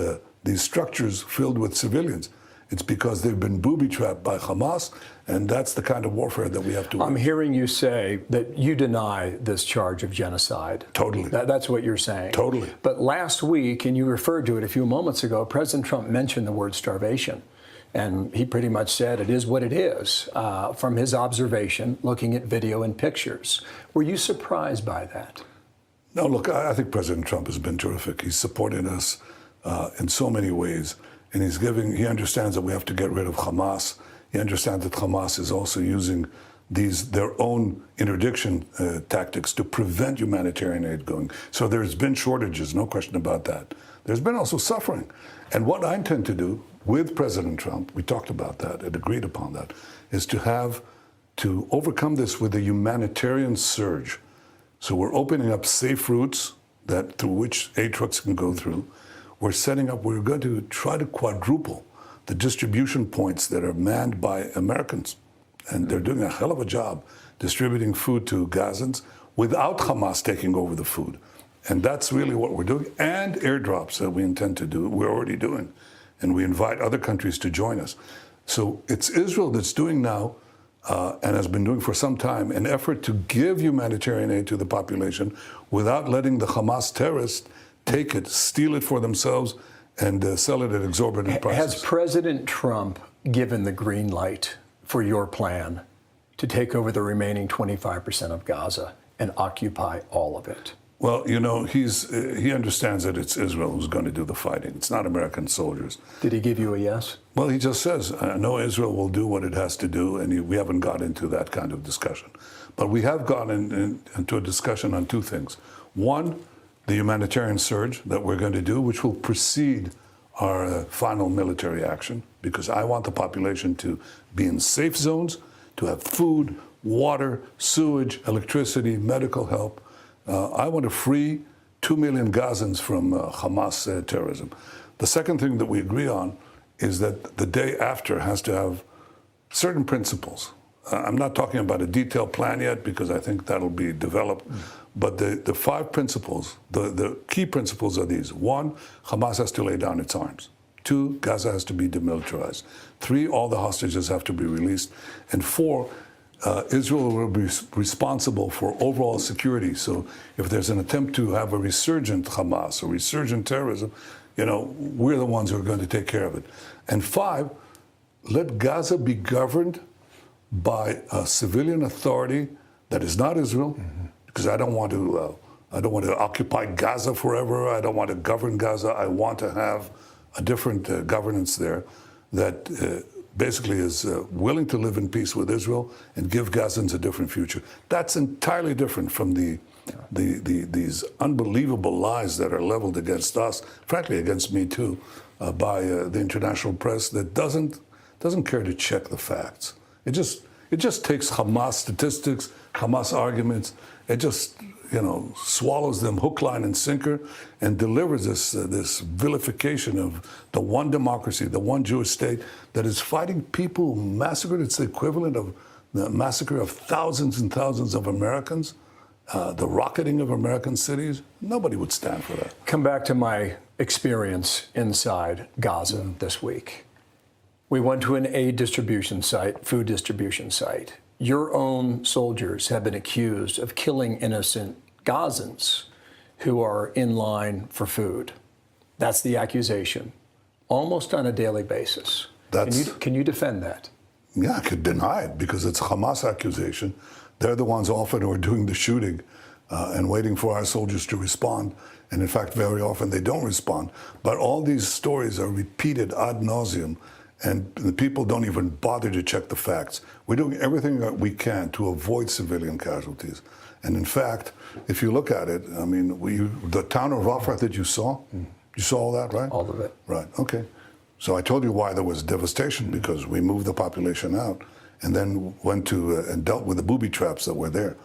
structures filled with civilians. It's because they've been booby-trapped by Hamas, and that's the kind of warfare that we have to win. I'm hearing you say that you deny this charge of genocide. Totally. That's what you're saying. Totally. But last week, and you referred to it a few moments ago, President Trump mentioned the word starvation. And he pretty much said it is what it is from his observation, looking at video and pictures. Were you surprised by that? No, look, I think President Trump has been terrific. He's supported us in so many ways. And he understands that we have to get rid of Hamas. He understands that Hamas is also using their own interdiction tactics to prevent humanitarian aid going. So there's been shortages, no question about that. There's been also suffering. And what I intend to do with President Trump, we talked about that and agreed upon that, is to overcome this with a humanitarian surge. So we're opening up safe routes through which aid trucks can go through. We're going to try to quadruple the distribution points that are manned by Americans. And they're doing a hell of a job distributing food to Gazans without Hamas taking over the food. And that's really what we're doing. And airdrops that we intend to do, we're already doing. And we invite other countries to join us. So it's Israel that's doing now, and has been doing for some time, an effort to give humanitarian aid to the population without letting the Hamas terrorists take it, steal it for themselves, and sell it at exorbitant prices. Has President Trump given the green light for your plan to take over the remaining 25% of Gaza and occupy all of it? Well, you know, he understands that it's Israel who's going to do the fighting. It's not American soldiers. Did he give you a yes? Well, he just says, no, Israel will do what it has to do, and we haven't got into that kind of discussion. But we have gotten into a discussion on two things. One, the humanitarian surge that we're going to do, which will precede our final military action, because I want the population to be in safe zones, to have food, water, sewage, electricity, medical help. I want to free 2 million Gazans from Hamas terrorism. The second thing that we agree on is that the day after has to have certain principles. I'm not talking about a detailed plan yet because I think that'll be developed. But the 5 principles, the key principles are these. 1, Hamas has to lay down its arms. 2, Gaza has to be demilitarized. 3, all the hostages have to be released. And 4, Israel will be responsible for overall security. So if there's an attempt to have a resurgent Hamas or resurgent terrorism, you know, we're the ones who are going to take care of it. And 5, let Gaza be governed by a civilian authority that is not Israel, because I don't want to occupy Gaza forever. I don't want to govern Gaza. I want to have a different governance there that basically is willing to live in peace with Israel and give Gazans a different future. That's entirely different from these unbelievable lies that are leveled against us, frankly against me too, by the international press that doesn't care to check the facts. It just takes Hamas statistics, Hamas arguments. It just swallows them hook, line, and sinker, and delivers this vilification of the one democracy, the one Jewish state that is fighting people who massacred. It's the equivalent of the massacre of thousands and thousands of Americans, the rocketing of American cities. Nobody would stand for that. Come back to my experience inside Gaza this week. We went to an aid distribution site, food distribution site. Your own soldiers have been accused of killing innocent Gazans who are in line for food. That's the accusation, almost on a daily basis. Can you defend that? Yeah, I could deny it because it's a Hamas accusation. They're the ones often who are doing the shooting and waiting for our soldiers to respond. And in fact, very often they don't respond. But all these stories are repeated ad nauseum. And the people don't even bother to check the facts. We're doing everything that we can to avoid civilian casualties. And in fact, if you look at it, I mean, the town of Rafah that you saw all that, right? All of it. Right, okay. So I told you why there was devastation, because we moved the population out and then went to and dealt with the booby traps that were there.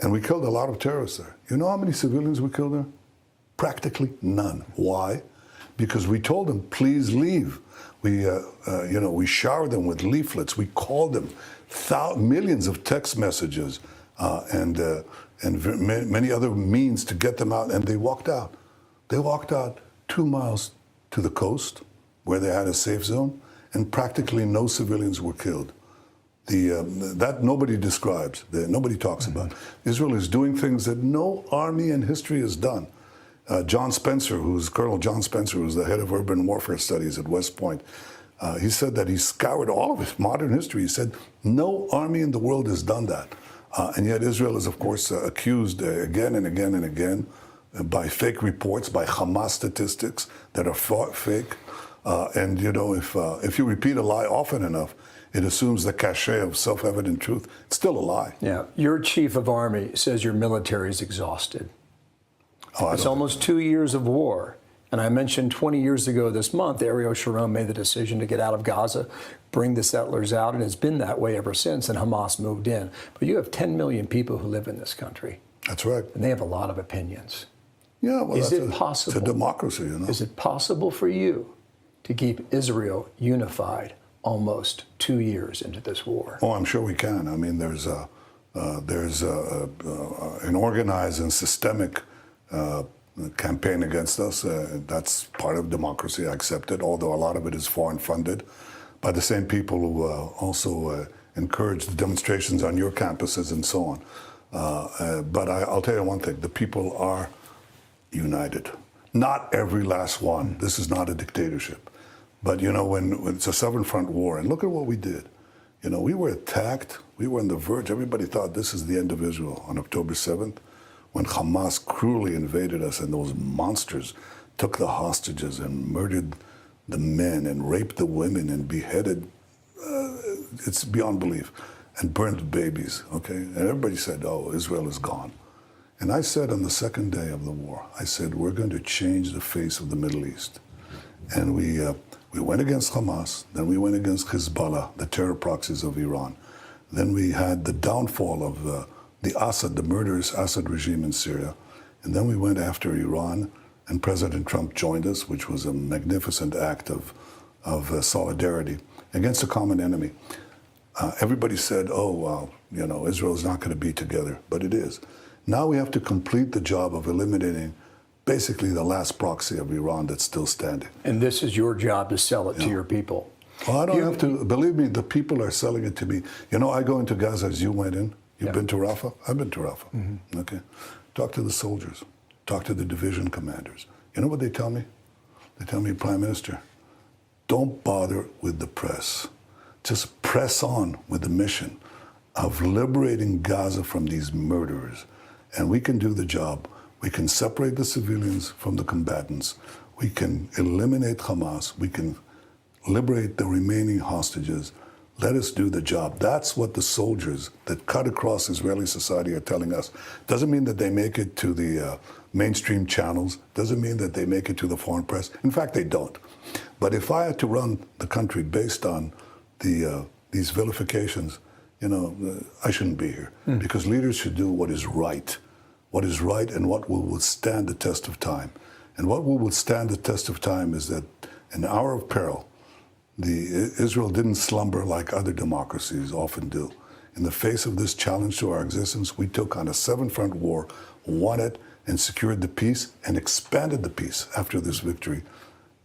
And we killed a lot of terrorists there. You know how many civilians we killed there? Practically none. Why? Because we told them, please leave. We showered them with leaflets. We called them millions of text messages and many other means to get them out, and they walked out. They walked out 2 miles to the coast, where they had a safe zone, and practically no civilians were killed. That nobody describes, nobody talks about. Israel is doing things that no army in history has done. John Spencer, Colonel John Spencer, who's the head of urban warfare studies at West Point, he said that he scoured all of his modern history. He said no army in the world has done that. And yet Israel is, of course, accused again and again and again by fake reports, by Hamas statistics that are fake. And, if you repeat a lie often enough, it assumes the cachet of self-evident truth. It's still a lie. Yeah. Your chief of army says your military is exhausted. It's almost 2 years of war. And I mentioned 20 years ago this month, Ariel Sharon made the decision to get out of Gaza, bring the settlers out, and it's been that way ever since, and Hamas moved in. But you have 10 million people who live in this country. That's right. And they have a lot of opinions. Yeah, well, is it possible? It's a democracy, Is it possible for you to keep Israel unified almost 2 years into this war? Oh, I'm sure we can. I mean, there's an organized and systemic campaign against us. That's part of democracy. I accept it, although a lot of it is foreign funded by the same people who also encourage the demonstrations on your campuses and so on. But I'll tell you one thing, the people are united. Not every last one. This is not a dictatorship. But, you know, when it's a Southern Front war, and look at what we did. You know, we were attacked. We were on the verge. Everybody thought this is the end of Israel on October 7th, when Hamas cruelly invaded us and those monsters took the hostages and murdered the men and raped the women and beheaded, it's beyond belief, and burned babies, okay? And everybody said, oh, Israel is gone. And I said on the second day of the war, I said, we're going to change the face of the Middle East. And we went against Hamas, then we went against Hezbollah, the terror proxies of Iran. Then we had the downfall of the Assad, the murderous Assad regime in Syria. And then we went after Iran, and President Trump joined us, which was a magnificent act of solidarity against a common enemy. Everybody said, oh, well, you know, Israel is not going to be together, but it is. Now we have to complete the job of eliminating basically the last proxy of Iran that's still standing. And this is your job to sell it to your people. Well, I don't have to. Believe me, the people are selling it to me. You know, I go into Gaza as you went in. You've been to Rafah? I've been to Rafah. Mm-hmm. Okay. Talk to the soldiers. Talk to the division commanders. You know what they tell me? They tell me, Prime Minister, don't bother with the press. Just press on with the mission of liberating Gaza from these murderers. And we can do the job. We can separate the civilians from the combatants. We can eliminate Hamas. We can liberate the remaining hostages. Let us do the job. That's what the soldiers that cut across Israeli society are telling us. Doesn't mean that they make it to the mainstream channels. Doesn't mean that they make it to the foreign press. In fact, they don't. But if I had to run the country based on these vilifications, you know, I shouldn't be here. Because leaders should do what is right and what will withstand the test of time. And what will withstand the test of time is that in an hour of peril, Israel didn't slumber like other democracies often do. In the face of this challenge to our existence, we took on a seven-front war, won it, and secured the peace, and expanded the peace after this victory,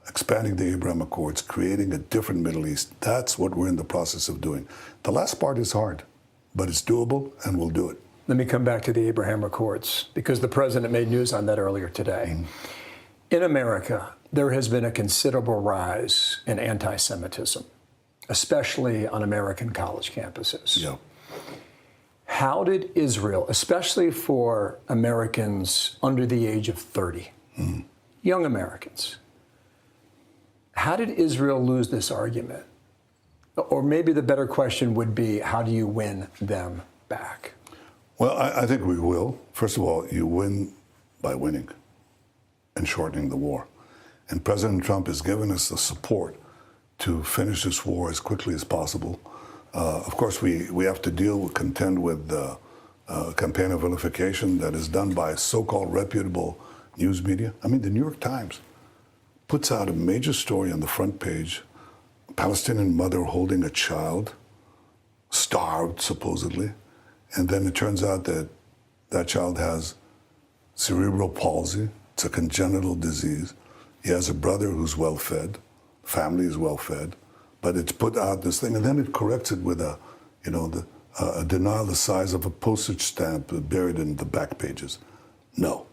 expanding the Abraham Accords, creating a different Middle East. That's what we're in the process of doing. The last part is hard, but it's doable, and we'll do it. Let me come back to the Abraham Accords, because the president made news on that earlier today. In America, there has been a considerable rise in anti-Semitism, especially on American college campuses. Yeah. How did Israel, especially for Americans under the age of 30, young Americans, how did Israel lose this argument? Or maybe the better question would be, how do you win them back? Well, I think we will. First of all, you win by winning and shortening the war. And President Trump has given us the support to finish this war as quickly as possible. Of course, we have to contend with the campaign of vilification that is done by so-called reputable news media. I mean, the New York Times puts out a major story on the front page, a Palestinian mother holding a child, starved supposedly, and then it turns out that that child has cerebral palsy. It's a congenital disease. He has a brother who's well-fed, family is well-fed, but it's put out this thing, and then it corrects it with a denial the size of a postage stamp buried in the back pages. No,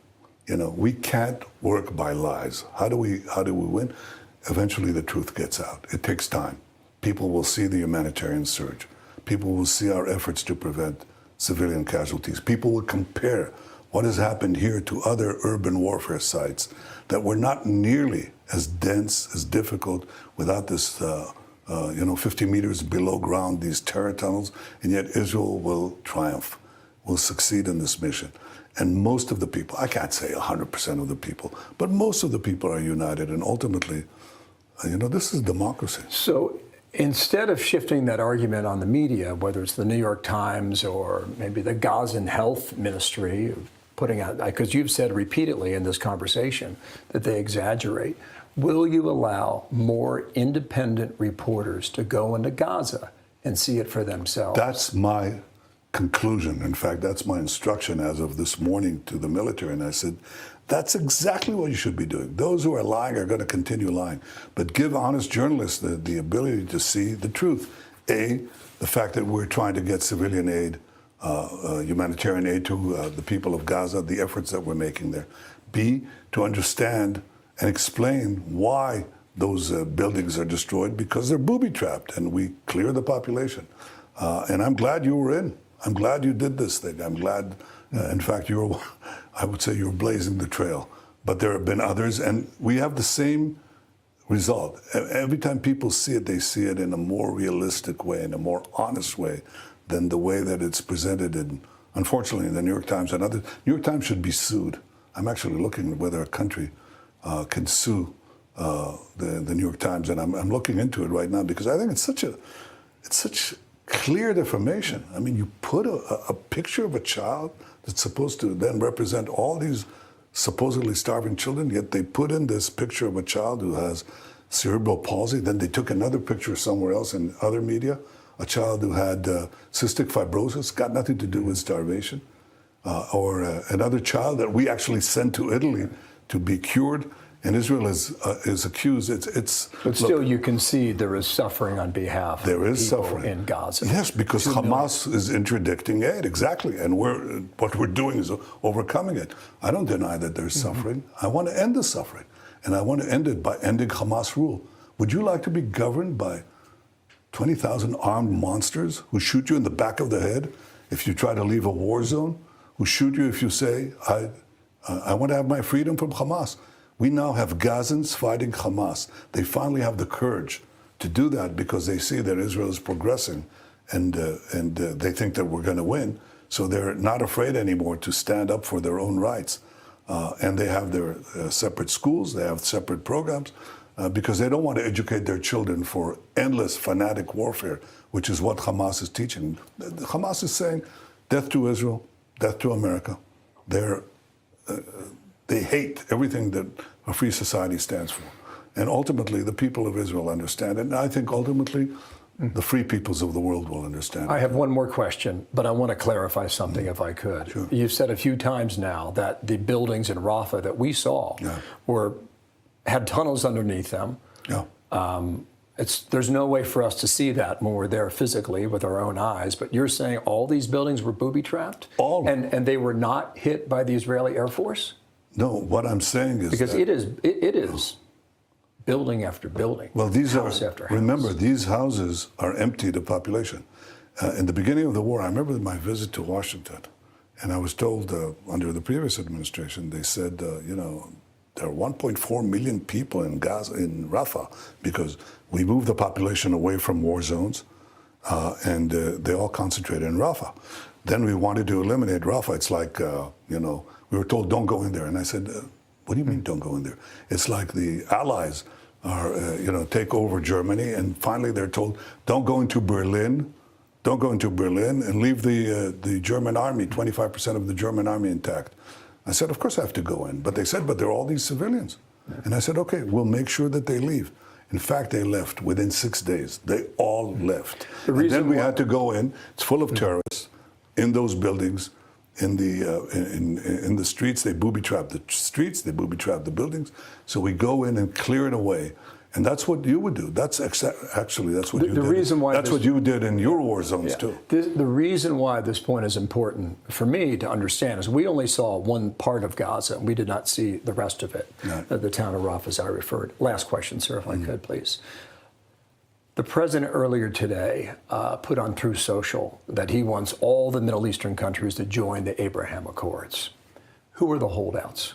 we can't work by lies. How do we win? Eventually, the truth gets out. It takes time. People will see the humanitarian surge. People will see our efforts to prevent civilian casualties. People will compare what has happened here to other urban warfare sites that were not nearly as dense, as difficult, without this, 50 meters below ground, these terror tunnels, and yet Israel will triumph, will succeed in this mission. And most of the people, I can't say 100% of the people, but most of the people are united, and ultimately, this is democracy. So instead of shifting that argument on the media, whether it's the New York Times or maybe the Gazan Health Ministry, putting out, because you've said repeatedly in this conversation that they exaggerate, will you allow more independent reporters to go into Gaza and see it for themselves? That's my conclusion. In fact, that's my instruction as of this morning to the military. And I said, that's exactly what you should be doing. Those who are lying are going to continue lying. But give honest journalists the ability to see the truth. A, the fact that we're trying to get civilian aid, humanitarian aid to the people of Gaza, the efforts that we're making there. B, to understand and explain why those buildings are destroyed, because they're booby-trapped, and we clear the population. And I'm glad you were in. I'm glad you did this thing. I'm glad, in fact, I would say you were blazing the trail. But there have been others, and we have the same result. Every time people see it, they see it in a more realistic way, in a more honest way than the way that it's presented in, unfortunately, in the New York Times and others. New York Times should be sued. I'm actually looking at whether a country can sue the New York Times, and I'm looking into it right now because I think it's such clear defamation. I mean, you put a picture of a child that's supposed to then represent all these supposedly starving children, yet they put in this picture of a child who has cerebral palsy. Then they took another picture somewhere else in other media, a child who had cystic fibrosis, got nothing to do with starvation, or another child that we actually sent to Italy to be cured. And Israel is accused. But still, you concede there is suffering on behalf of people suffering in Gaza. Yes, because Hamas is interdicting aid, exactly. And what we're doing is overcoming it. I don't deny that there's suffering. I want to end the suffering. And I want to end it by ending Hamas rule. Would you like to be governed by 20,000 armed monsters who shoot you in the back of the head if you try to leave a war zone? Who shoot you if you say, I want to have my freedom from Hamas? We now have Gazans fighting Hamas. They finally have the courage to do that because they see that Israel is progressing and they think that we're going to win. So they're not afraid anymore to stand up for their own rights. And they have their separate schools, they have separate programs because they don't want to educate their children for endless fanatic warfare, which is what Hamas is teaching. Hamas is saying death to Israel, death to America. They hate everything that a free society stands for. And ultimately, the people of Israel understand it. And I think ultimately, the free peoples of the world will understand it. I have one more question, but I want to clarify something if I could. Sure. You've said a few times now that the buildings in Rafah that we saw had tunnels underneath them. Yeah. There's no way for us to see that when we're there physically with our own eyes, but you're saying all these buildings were booby-trapped? All. And they were not hit by the Israeli Air Force? No, what I'm saying is because it is building after building. Well, these house after house. Remember, these houses are empty to population. In the beginning of the war, I remember my visit to Washington, and I was told under the previous administration, they said, there are 1.4 million people in Gaza, in Rafah, because we moved the population away from war zones, and they all concentrated in Rafah. Then we wanted to eliminate Rafah. It's like, we were told, don't go in there. And I said, what do you mean don't go in there? It's like the Allies are, take over Germany. And finally they're told, don't go into Berlin. Don't go into Berlin and leave the German army, 25% of the German army intact. I said, of course I have to go in. But they said, but there are all these civilians. And I said, okay, we'll make sure that they leave. In fact, they left within 6 days. They all left. And then we had to go in. It's full of terrorists in those buildings. In the streets, they booby-trap the streets, they booby-trap the buildings. So we go in and clear it away. And that's what you would do. That's actually, that's what you did. That's what you did in your war zones, too. The reason why this point is important for me to understand is we only saw one part of Gaza, and we did not see the rest of it, the town of Rafah, as I referred. Last question, sir, if I could, please. The president earlier today put on Truth Social that he wants all the Middle Eastern countries to join the Abraham Accords. Who are the holdouts?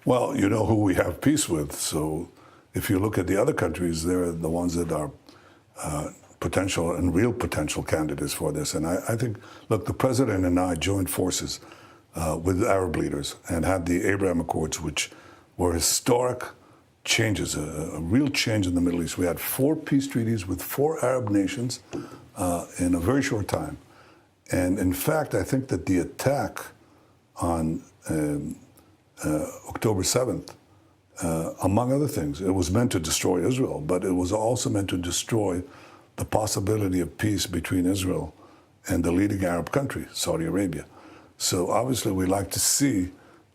Well, you know who we have peace with. So if you look at the other countries, they're the ones that are potential and real potential candidates for this. And I think, look, the president and I joined forces with Arab leaders and had the Abraham Accords, which were historic changes, a real change in the Middle East. We had 4 peace treaties with 4 Arab nations in a very short time. And in fact, I think that the attack on October 7th, among other things, it was meant to destroy Israel, but it was also meant to destroy the possibility of peace between Israel and the leading Arab country, Saudi Arabia. So obviously we like to see,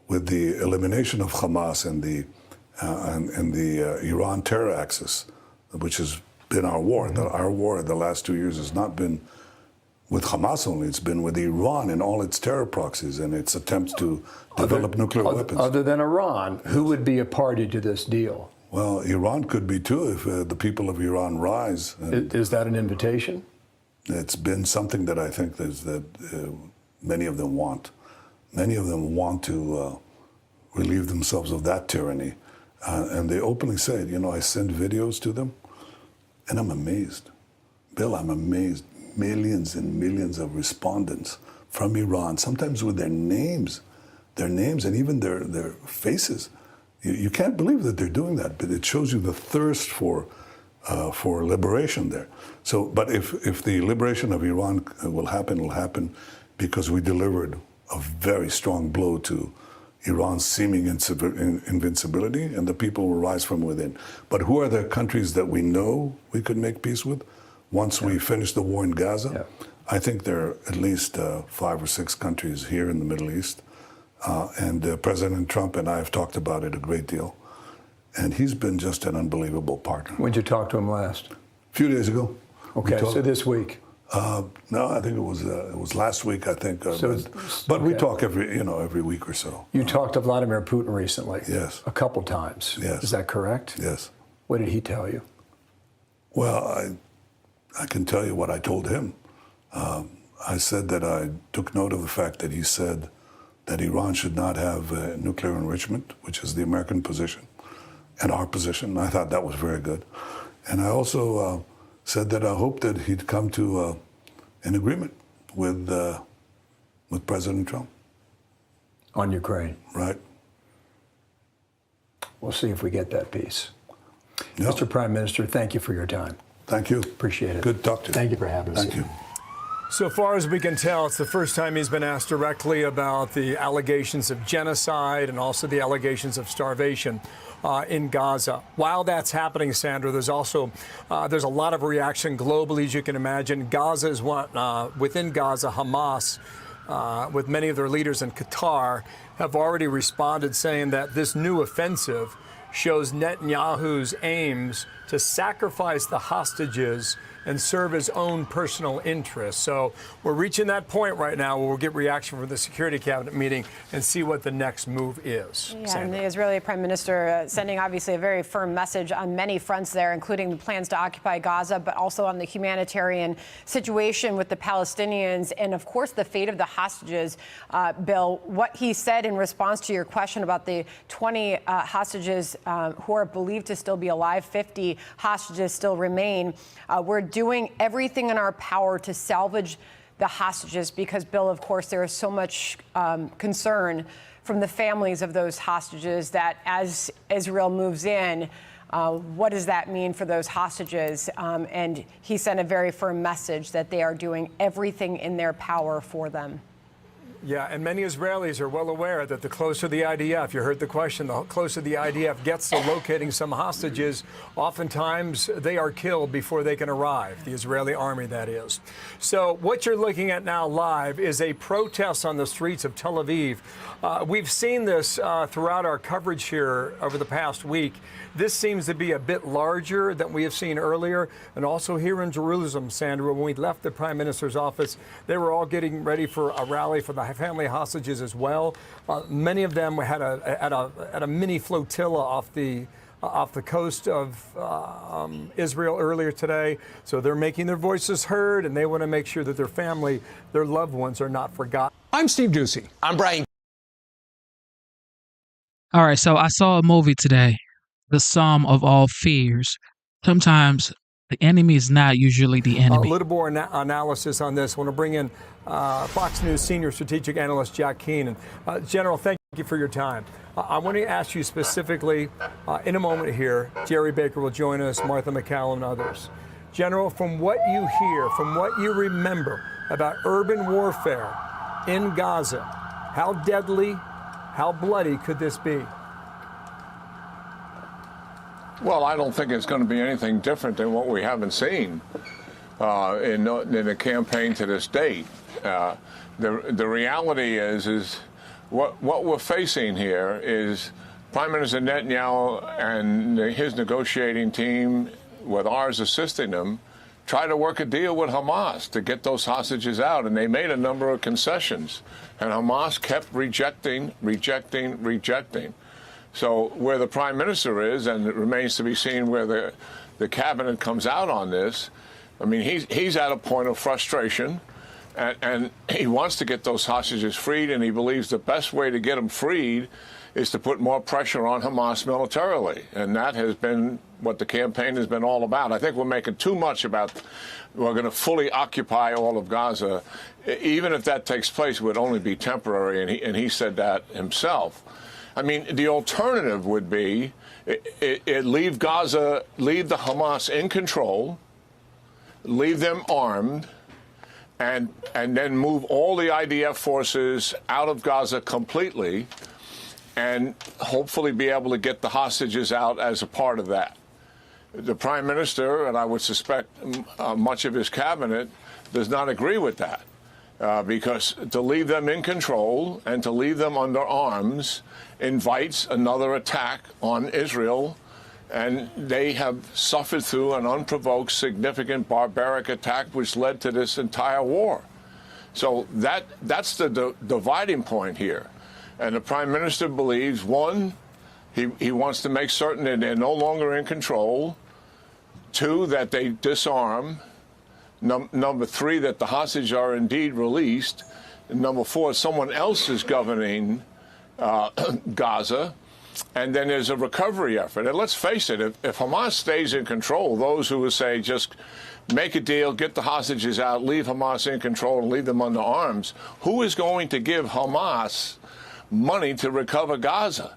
with the elimination of Hamas and the Iran terror axis, which has been our war. Our war the last 2 years has not been with Hamas only, it's been with Iran and all its terror proxies and its attempts to develop nuclear weapons. Other than Iran, who would be a party to this deal? Well, Iran could be too if the people of Iran rise. Is that an invitation? It's been something that I think that many of them want. Many of them want to relieve themselves of that tyranny. And they openly say it. You know, I send videos to them, and I'm amazed. Bill, I'm amazed. Millions and millions of respondents from Iran, sometimes with their names and even their faces. You can't believe that they're doing that, but it shows you the thirst for liberation there. So, but if the liberation of Iran will happen, it'll happen because we delivered a very strong blow to Iran's seeming invincibility, and the people will rise from within. But who are the countries that we know we could make peace with once we finish the war in Gaza? I think there are at least 5 or 6 countries here in the Middle East. And President Trump and I have talked about it a great deal. And he's been just an unbelievable partner. When did you talk to him last? A few days ago. Okay, so this week. No, I think it was last week. I think, but we talk every week or so. You talked to Vladimir Putin recently. Yes, a couple times. Yes, is that correct? Yes. What did he tell you? Well, I can tell you what I told him. I said that I took note of the fact that he said that Iran should not have nuclear enrichment, which is the American position and our position. I thought that was very good, and I also said that I hoped that he'd come to an agreement with President Trump. On Ukraine. Right. We'll see if we get that peace. Yep. Mr. Prime Minister, thank you for your time. Thank you. Appreciate it. Good to talk to you. Thank you for having us. Thank you. So far as we can tell, it's the first time he's been asked directly about the allegations of genocide and also the allegations of starvation in Gaza. While that's happening, Sandra, there's also there's a lot of reaction globally, as you can imagine. Gaza is one within Gaza. Hamas, with many of their leaders in Qatar, have already responded, saying that this new offensive shows Netanyahu's aims to sacrifice the hostages and serve his own personal interests. So we're reaching that point right now where we'll get reaction from the Security Cabinet meeting and see what the next move is. Yeah, and the Israeli Prime Minister sending obviously a very firm message on many fronts there, including the plans to occupy Gaza, but also on the humanitarian situation with the Palestinians and, of course, the fate of the hostages. Bill, what he said in response to your question about the 20 hostages who are believed to still be alive, 50 hostages still remain. We're doing everything in our power to salvage the hostages because, Bill, of course, there is so much concern from the families of those hostages that as Israel moves in, what does that mean for those hostages? And he sent a very firm message that they are doing everything in their power for them. Yeah, and many Israelis are well aware that the closer the IDF, you heard the question, the closer the IDF gets to locating some hostages, oftentimes they are killed before they can arrive, the Israeli army, that is. So what you're looking at now live is a protest on the streets of Tel Aviv. We've seen this throughout our coverage here over the past week. This seems to be a bit larger than we have seen earlier. And also here in Jerusalem, Sandra, when we left the Prime Minister's office, they were all getting ready for a rally for the family hostages as well. Many of them had a mini flotilla off the coast of Israel earlier today. So they're making their voices heard, and they want to make sure that their family, their loved ones are not forgotten. I'm Steve Doocy. I'm Brian. All right, so I saw a movie today, The Sum of All Fears. Sometimes the enemy is not usually the enemy. A little more analysis on this. I want to bring in Fox News senior strategic analyst Jack Keenan. General, thank you for your time. I want to ask you specifically, in a moment here, Jerry Baker will join us, Martha MacCallum and others. General, from what you hear, from what you remember about urban warfare in Gaza, how deadly, how bloody could this be? Well, I don't think it's going to be anything different than what we haven't seen. in the campaign to this date. The reality is what we're facing here is Prime Minister Netanyahu and his negotiating team, with ours assisting them, try to work a deal with Hamas to get those hostages out, and they made a number of concessions, and Hamas kept rejecting. So where the Prime Minister is, and it remains to be seen where the cabinet comes out on this, I mean, he's at a point of frustration, and he wants to get those hostages freed, and he believes the best way to get them freed is to put more pressure on Hamas militarily. And that has been what the campaign has been all about. I think we're making too much about we're going to fully occupy all of Gaza. Even if that takes place, it would only be temporary, and he said that himself. I mean, the alternative would be leave Gaza, leave the Hamas in control, leave them armed, and then move all the IDF forces out of Gaza completely, and hopefully be able to get the hostages out as a part of that. The Prime Minister, and I would suspect much of his cabinet, does not agree with that. Because to leave them in control and to leave them under arms invites another attack on Israel, and they have suffered through an unprovoked, significant, barbaric attack which led to this entire war. So that's the dividing point here. And the Prime Minister believes, one, he wants to make certain that they're no longer in control, two, that they disarm, number three, that the hostages are indeed released, and number four, someone else is governing Gaza, and then there's a recovery effort. And let's face it, if Hamas stays in control, those who would say just make a deal, get the hostages out, leave Hamas in control, and leave them under arms, who is going to give Hamas money to recover Gaza?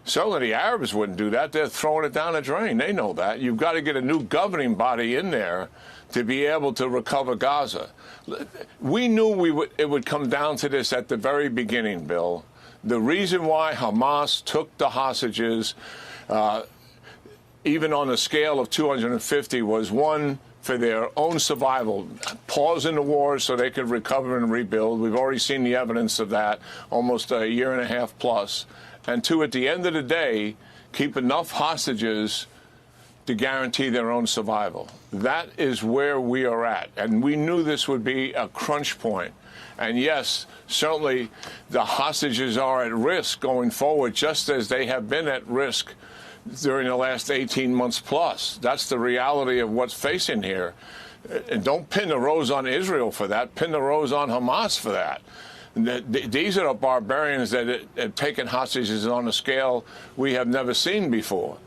Certainly the Arabs wouldn't do that. They're throwing it down the drain. They know that. You've got to get a new governing body in there to be able to recover Gaza. We knew it would come down to this at the very beginning, Bill. The reason why Hamas took the hostages, even on a scale of 250, was one, for their own survival, pausing the war so they could recover and rebuild. We've already seen the evidence of that, almost a year and a half plus. And two, at the end of the day, keep enough hostages to guarantee their own survival. That is where we are at. And we knew this would be a crunch point. And yes, certainly the hostages are at risk going forward, just as they have been at risk during the last 18 months plus. That's the reality of what's facing here. And don't pin the rose on Israel for that. Pin the rose on Hamas for that. These are the barbarians that have taken hostages on a scale we have never seen before.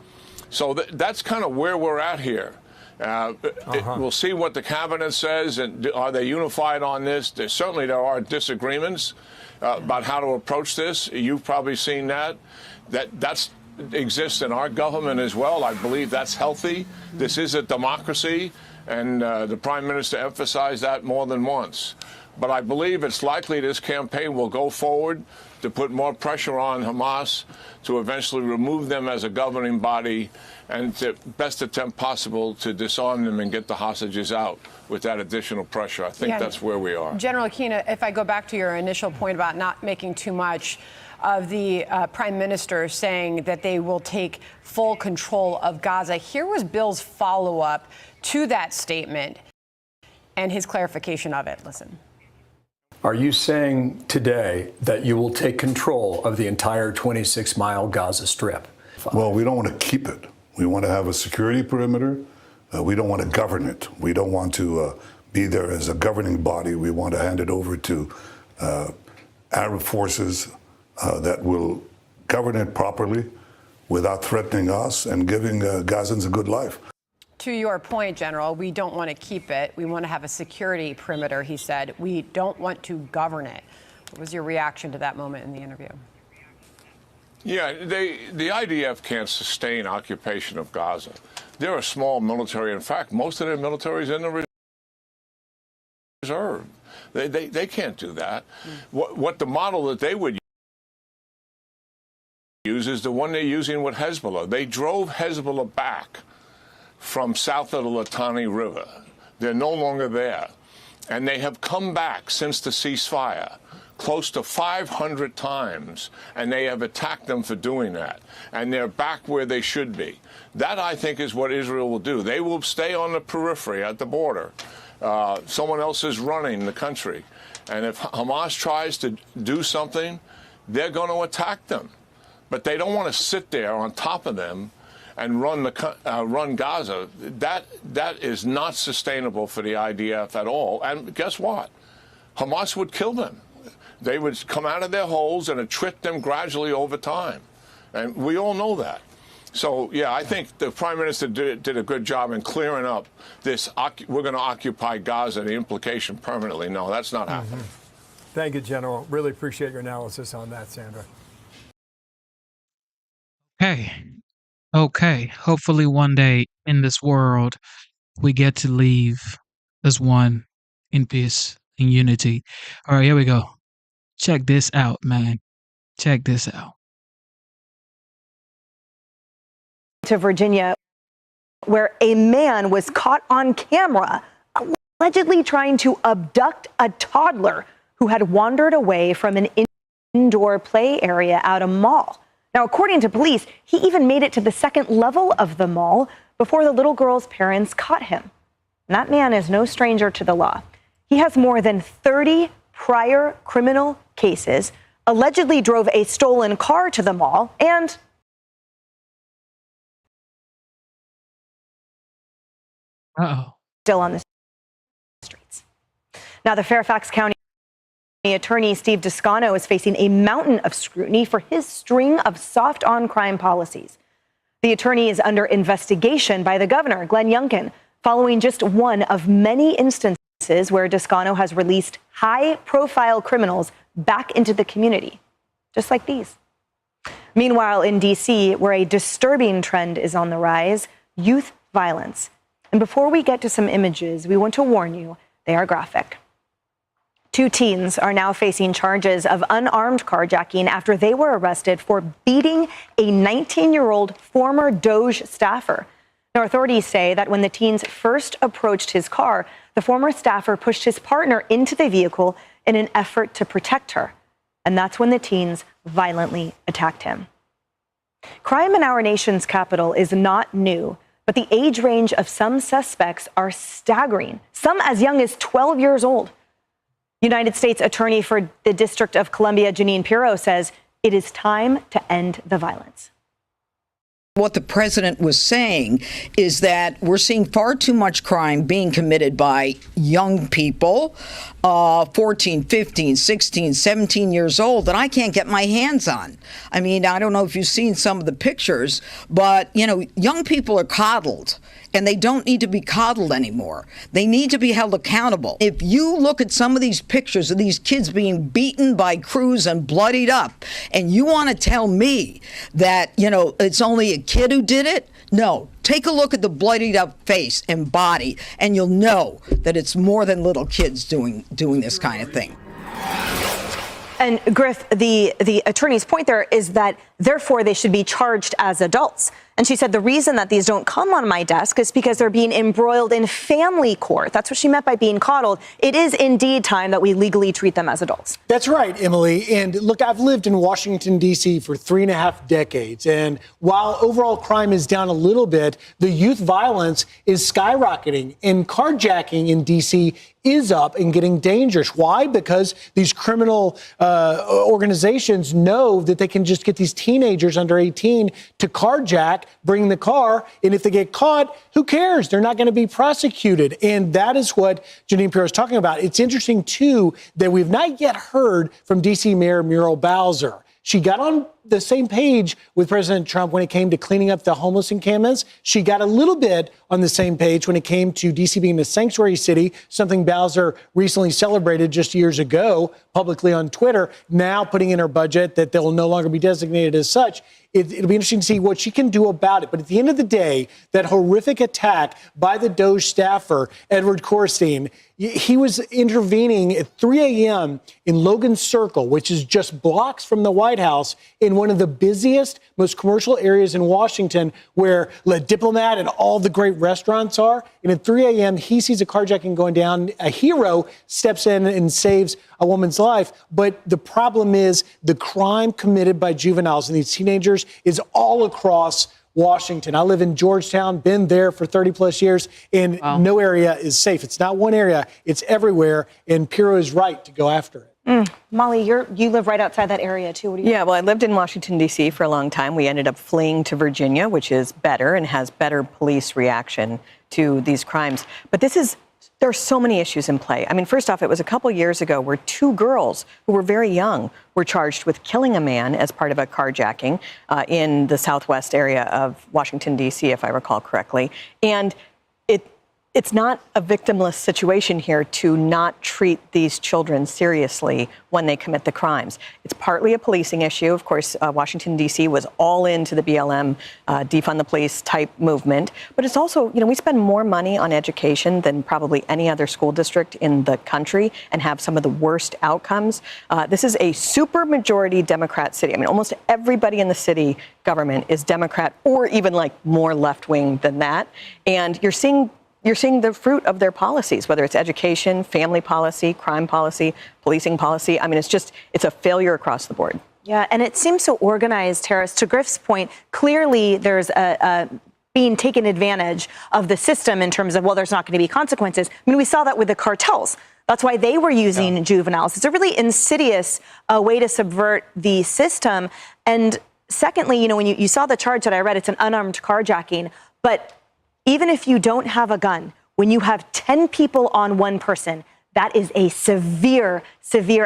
So that's kind of where we're at here. We'll see what the cabinet says, and are they unified on this? Certainly there are disagreements about how to approach this. You've probably seen that. That's exists in our government as well. I believe that's healthy. This is a democracy, and the Prime Minister emphasized that more than once. But I believe it's likely this campaign will go forward to put more pressure on Hamas to eventually remove them as a governing body and to best attempt possible to disarm them and get the hostages out with that additional pressure. I think that's where we are. General Aquino, if I go back to your initial point about not making too much of the Prime Minister saying that they will take full control of Gaza, here was Bill's follow-up to that statement and his clarification of it. Listen. Are you saying today that you will take control of the entire 26-mile Gaza Strip? Well, we don't want to keep it. We want to have a security perimeter. We don't want to govern it. We don't want to be there as a governing body. We want to hand it over to Arab forces that will govern it properly without threatening us and giving Gazans a good life. To your point, General, we don't want to keep it. We want to have a security perimeter, he said. We don't want to govern it. What was your reaction to that moment in the interview? Yeah, the IDF can't sustain occupation of Gaza. They're a small military. In fact, most of their military is in the reserve. They can't do that. What the model that they would use is the one they're using with Hezbollah. They drove Hezbollah back from south of the Litani River. They're no longer there. And they have come back since the ceasefire close to 500 times, and they have attacked them for doing that. And they're back where they should be. That, I think, is what Israel will do. They will stay on the periphery at the border. Someone else is running the country. And if Hamas tries to do something, they're going to attack them. But they don't want to sit there on top of them and run Gaza. That is not sustainable for the IDF at all. And guess what? Hamas would kill them. They would come out of their holes and attrit them gradually over time. And we all know that. So, yeah, I think the Prime Minister did a good job in clearing up this, we're going to occupy Gaza, the implication permanently. No, that's not happening. Thank you, General. Really appreciate your analysis on that, Sandra. Okay. Hopefully one day in this world, we get to leave as one in peace and unity. All right, here we go. Check this out, man. Check this out. To Virginia, where a man was caught on camera allegedly trying to abduct a toddler who had wandered away from an indoor play area at a mall. Now, according to police, he even made it to the second level of the mall before the little girl's parents caught him. And that man is no stranger to the law. He has more than 30 prior criminal cases, allegedly drove a stolen car to the mall, and still on the streets. Now, the Fairfax County Attorney Steve Descano is facing a mountain of scrutiny for his string of soft on crime policies. The attorney is under investigation by the governor, Glenn Youngkin, following just one of many instances where Descano has released high-profile criminals back into the community, just like these. Meanwhile, in D.C., where a disturbing trend is on the rise, youth violence. And before we get to some images, we want to warn you, they are graphic. 2 teens are now facing charges of unarmed carjacking after they were arrested for beating a 19-year-old former DOJ staffer. Now, authorities say that when the teens first approached his car, the former staffer pushed his partner into the vehicle in an effort to protect her. And that's when the teens violently attacked him. Crime in our nation's capital is not new, but the age range of some suspects are staggering, some as young as 12 years old. United States Attorney for the District of Columbia, Jeanine Pirro, says it is time to end the violence. What the president was saying is that we're seeing far too much crime being committed by young people, 14, 15, 16, 17 years old, that I can't get my hands on. I mean, I don't know if you've seen some of the pictures, but, you know, young people are coddled. And they don't need to be coddled anymore. They need to be held accountable. If you look at some of these pictures of these kids being beaten by crews and bloodied up, and you want to tell me that, you know, it's only a kid who did it, no. Take a look at the bloodied up face and body, and you'll know that it's more than little kids doing this kind of thing. And Griff, the attorney's point there is that therefore they should be charged as adults. And she said the reason that these don't come on my desk is because they're being embroiled in family court. That's what she meant by being coddled. It is indeed time that we legally treat them as adults. That's right, Emily. And look, I've lived in Washington, D.C. for 3.5 decades. And while overall crime is down a little bit, the youth violence is skyrocketing. And carjacking in D.C. is up and getting dangerous. Why? Because these criminal organizations know that they can just get these teenagers under 18 to carjack, bring the car, and if they get caught, who cares? They're not going to be prosecuted. And that is what Jeanine Pirro is talking about. It's interesting, too, that we've not yet heard from D.C. Mayor Muriel Bowser. She got on the same page with President Trump when it came to cleaning up the homeless encampments. She got a little bit on the same page when it came to D.C. being a sanctuary city, something Bowser recently celebrated just years ago publicly on Twitter, now putting in her budget that they'll no longer be designated as such. It'll be interesting to see what she can do about it. But at the end of the day, that horrific attack by the DOJ staffer, Edward Korstein, he was intervening at 3 a.m. in Logan Circle, which is just blocks from the White House, in one of the busiest, most commercial areas in Washington, where Le Diplomat and all the great restaurants are. And at 3 a.m., he sees a carjacking going down. A hero steps in and saves a woman's life. But the problem is the crime committed by juveniles and these teenagers is all across Washington. I live in Georgetown, been there for 30 plus years, and no area is safe. It's not one area, it's everywhere, and Pirro is right to go after it. Molly, you live right outside that area, too. What do you Yeah, well, I lived in Washington, D.C. for a long time. We ended up fleeing to Virginia, which is better and has better police reaction to these crimes. But there are so many issues in play. I mean, first off, it was a couple years ago where 2 girls who were very young were charged with killing a man as part of a carjacking in the southwest area of Washington, D.C., if I recall correctly. And it's not a victimless situation here to not treat these children seriously when they commit the crimes. It's partly a policing issue. Of course, Washington, D.C. was all into the BLM, defund the police type movement. But it's also, we spend more money on education than probably any other school district in the country and have some of the worst outcomes. This is a super majority Democrat city. I mean, almost everybody in the city government is Democrat or even like more left wing than that. And you're seeing the fruit of their policies, whether it's education, family policy, crime policy, policing policy. I mean, it's a failure across the board. Yeah, and it seems so organized, Harris. To Griff's point, clearly there's being taken advantage of the system in terms of, well, there's not going to be consequences. I mean, we saw that with the cartels. That's why they were using juveniles. It's a really insidious way to subvert the system. And secondly, when you saw the charge that I read, it's an unarmed carjacking. But even if you don't have a gun, when you have 10 people on one person, that is a severe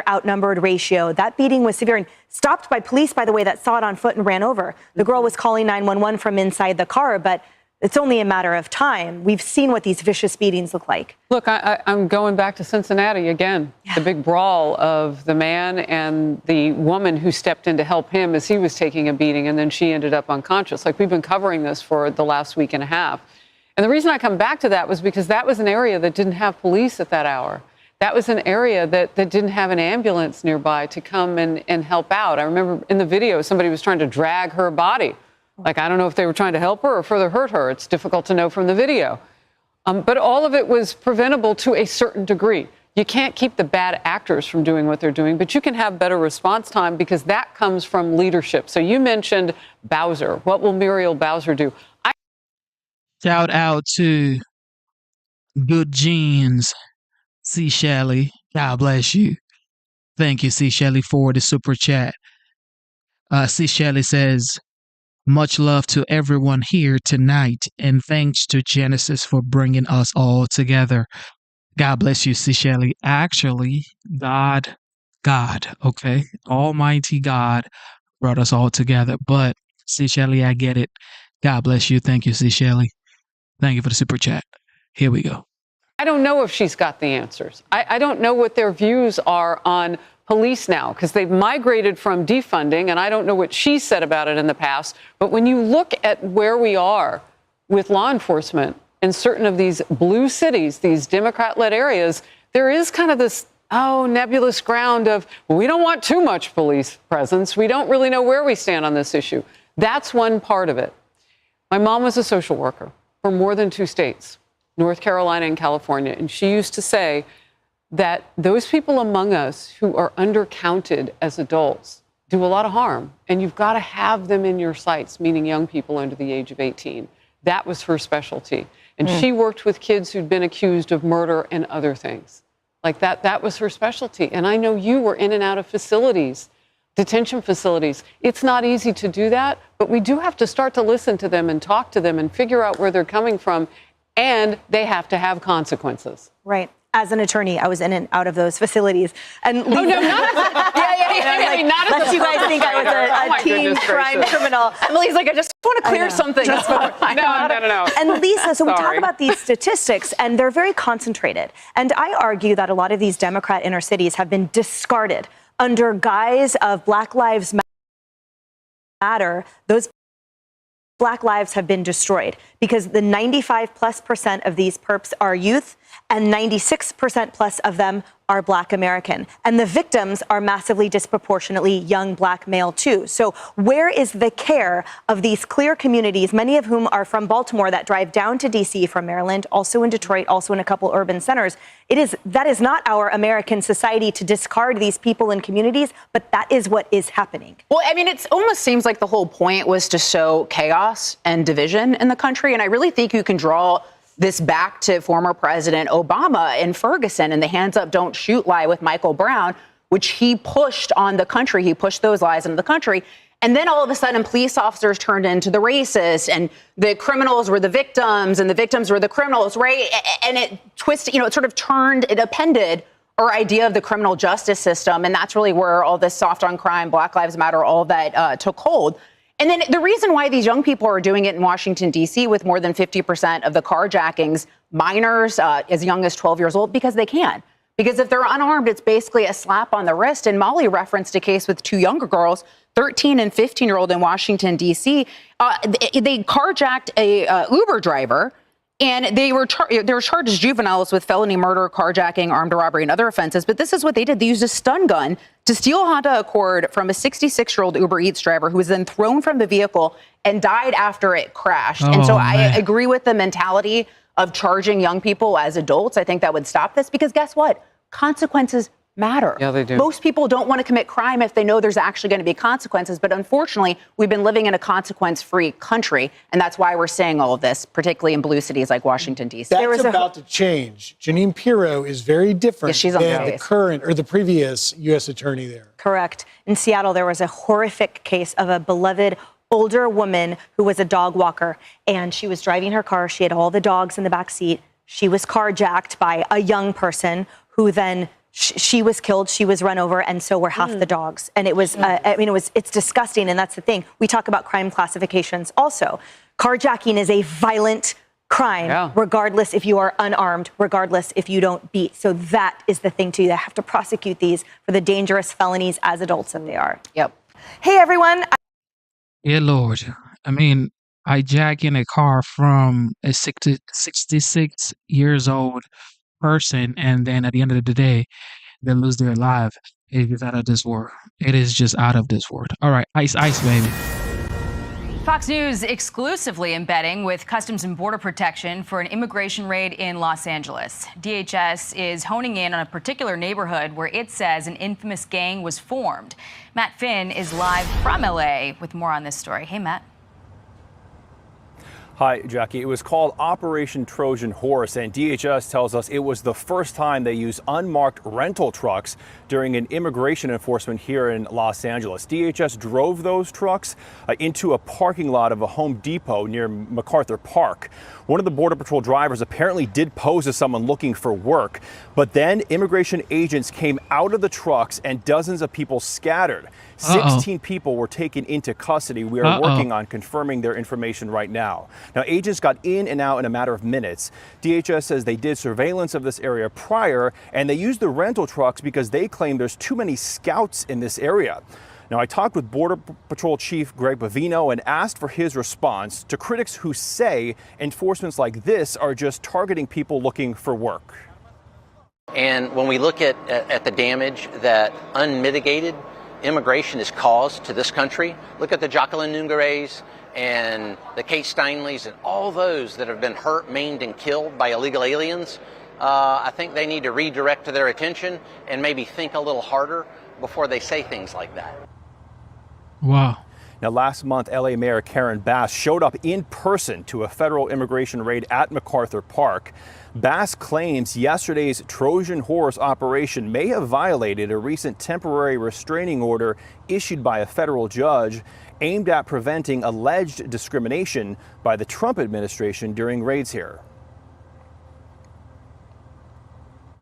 outnumbered ratio. That beating was severe and stopped by police, by the way, that saw it on foot and ran over. The girl was calling 911 from inside the car, but it's only a matter of time. We've seen what these vicious beatings look like. Look, I'm going back to Cincinnati again. The big brawl of the man and the woman who stepped in to help him as he was taking a beating, and then she ended up unconscious. Like, we've been covering this for the last week and a half. And the reason I come back to that was because that was an area that didn't have police at that hour. That was an area that didn't have an ambulance nearby to come and help out. I remember in the video, somebody was trying to drag her body. Like, I don't know if they were trying to help her or further hurt her. It's difficult to know from the video. But all of it was preventable to a certain degree. You can't keep the bad actors from doing what they're doing, but you can have better response time because that comes from leadership. So you mentioned Bowser. What will Muriel Bowser do? Shout out to Good Genes, C. Shelley. God bless you. Thank you, C. Shelley, for the super chat. C. Shelley says, much love to everyone here tonight, and thanks to Genesis for bringing us all together. God bless you, C. Shelley. Actually, God, okay? Almighty God brought us all together. But, C. Shelley, I get it. God bless you. Thank you, C. Shelley. Thank you for the super chat. Here we go. I don't know if she's got the answers. I don't know what their views are on police now, because they've migrated from defunding, and I don't know what she said about it in the past. But when you look at where we are with law enforcement in certain of these blue cities, these Democrat-led areas, there is kind of this, nebulous ground of, well, we don't want too much police presence. We don't really know where we stand on this issue. That's one part of it. My mom was a social worker for more than 2 states, North Carolina and California. And she used to say that those people among us who are undercounted as adults do a lot of harm. And you've got to have them in your sights, meaning young people under the age of 18. That was her specialty. And she worked with kids who'd been accused of murder and other things. Like that was her specialty. And I know you were in and out of facilities, detention facilities. It's not easy to do that, but we do have to start to listen to them and talk to them and figure out where they're coming from, and they have to have consequences. Right. As an attorney, I was in and out of those facilities. And not as lest you guys think I was a teen crime criminal. Emily's like, I just want to clear something. No. And Lisa, so we talk about these statistics, and they're very concentrated. And I argue that a lot of these Democrat inner cities have been discarded under guise of Black Lives Matter. matter, those Black lives have been destroyed because the 95+% of these perps are youth and 96% plus of them are Black American. And the victims are massively disproportionately young Black male too. So where is the care of these clear communities, many of whom are from Baltimore that drive down to DC from Maryland, also in Detroit, also in a couple urban centers? That is not our American society to discard these people and communities, but that is what is happening. Well, I mean, it almost seems like the whole point was to sow chaos and division in the country. And I really think you can draw this back to former President Obama in Ferguson and the hands up, don't shoot lie with Michael Brown, which he pushed on the country. He pushed those lies into the country. And then all of a sudden, police officers turned into the racists and the criminals were the victims and the victims were the criminals, right? And it twisted, it sort of turned, it appended our idea of the criminal justice system. And that's really where all this soft on crime, Black Lives Matter, all of that took hold. And then the reason why these young people are doing it in Washington, D.C., with more than 50% of the carjackings, minors as young as 12 years old, because they can. Because if they're unarmed, it's basically a slap on the wrist. And Molly referenced a case with two younger girls, 13 and 15-year-old in Washington, D.C. They carjacked a Uber driver, and they were charged as juveniles with felony murder, carjacking, armed robbery, and other offenses. But this is what they did. They used a stun gun to steal a Honda Accord from a 66-year-old Uber Eats driver who was then thrown from the vehicle and died after it crashed. And so I agree with the mentality of charging young people as adults. I think that would stop this because guess what? Consequences matter. Yeah, they do. Most people don't want to commit crime if they know there's actually going to be consequences. But unfortunately, we've been living in a consequence-free country. And that's why we're seeing all of this, particularly in blue cities like Washington, D.C. That's about to change. Janine Pirro is very different than the current or the previous U.S. attorney there. Correct. In Seattle, there was a horrific case of a beloved older woman who was a dog walker, and she was driving her car. She had all the dogs in the back seat. She was carjacked by a young person who then she was killed. She was run over, and so were half the dogs. And it was, it's disgusting. And that's the thing. We talk about crime classifications also. Carjacking is a violent crime, regardless if you are unarmed, regardless if you don't beat. So that is the thing, too. They have to prosecute these for the dangerous felonies as adults that they are. Yep. Hey, everyone. Yeah, Lord. I mean, hijacking a car from a 66 years old person, and then at the end of the day, they lose their life. It is out of this world. It is just out of this world. All right, ice, baby. Fox News exclusively embedding with Customs and Border Protection for an immigration raid in Los Angeles. DHS is honing in on a particular neighborhood where it says an infamous gang was formed. Matt Finn is live from LA with more on this story. Hey, Matt. Hi, Jackie. It was called Operation Trojan Horse, and DHS tells us it was the first time they used unmarked rental trucks during an immigration enforcement here in Los Angeles. DHS drove those trucks into a parking lot of a Home Depot near MacArthur Park. One of the Border Patrol drivers apparently did pose as someone looking for work, but then immigration agents came out of the trucks and dozens of people scattered. 16 people were taken into custody. We are working on confirming their information right now. Now, agents got in and out in a matter of minutes. DHS says they did surveillance of this area prior, and they used the rental trucks because they claim there's too many scouts in this area. Now, I talked with Border Patrol Chief Greg Bavino and asked for his response to critics who say enforcements like this are just targeting people looking for work. And when we look at the damage that unmitigated immigration has caused to this country, look at the Jacqueline Nungares and the Kate Steinleys and all those that have been hurt, maimed, and killed by illegal aliens. I think they need to redirect their attention and maybe think a little harder before they say things like that. Wow. Now, last month, LA Mayor Karen Bass showed up in person to a federal immigration raid at MacArthur Park. Bass claims yesterday's Trojan Horse operation may have violated a recent temporary restraining order issued by a federal judge aimed at preventing alleged discrimination by the Trump administration during raids here.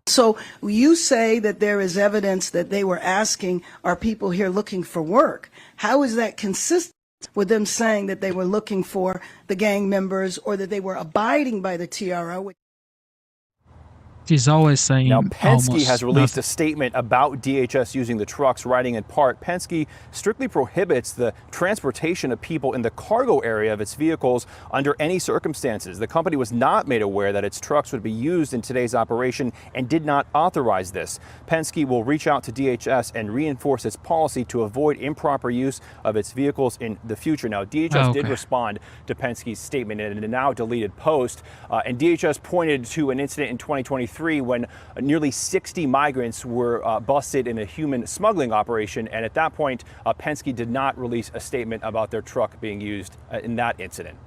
So you say that there is evidence that they were asking, are people here looking for work? How is that consistent with them saying that they were looking for the gang members or that they were abiding by the TRO? She's always saying Now, Penske almost has released nothing. a statement about DHS using the trucks, writing in part, Penske strictly prohibits the transportation of people in the cargo area of its vehicles under any circumstances. The company was not made aware that its trucks would be used in today's operation and did not authorize this. Penske will reach out to DHS and reinforce its policy to avoid improper use of its vehicles in the future. Now, DHS did respond to Penske's statement in a now deleted post, and DHS pointed to an incident in 2023 when nearly 60 migrants were busted in a human smuggling operation. And at that point, Penske did not release a statement about their truck being used in that incident.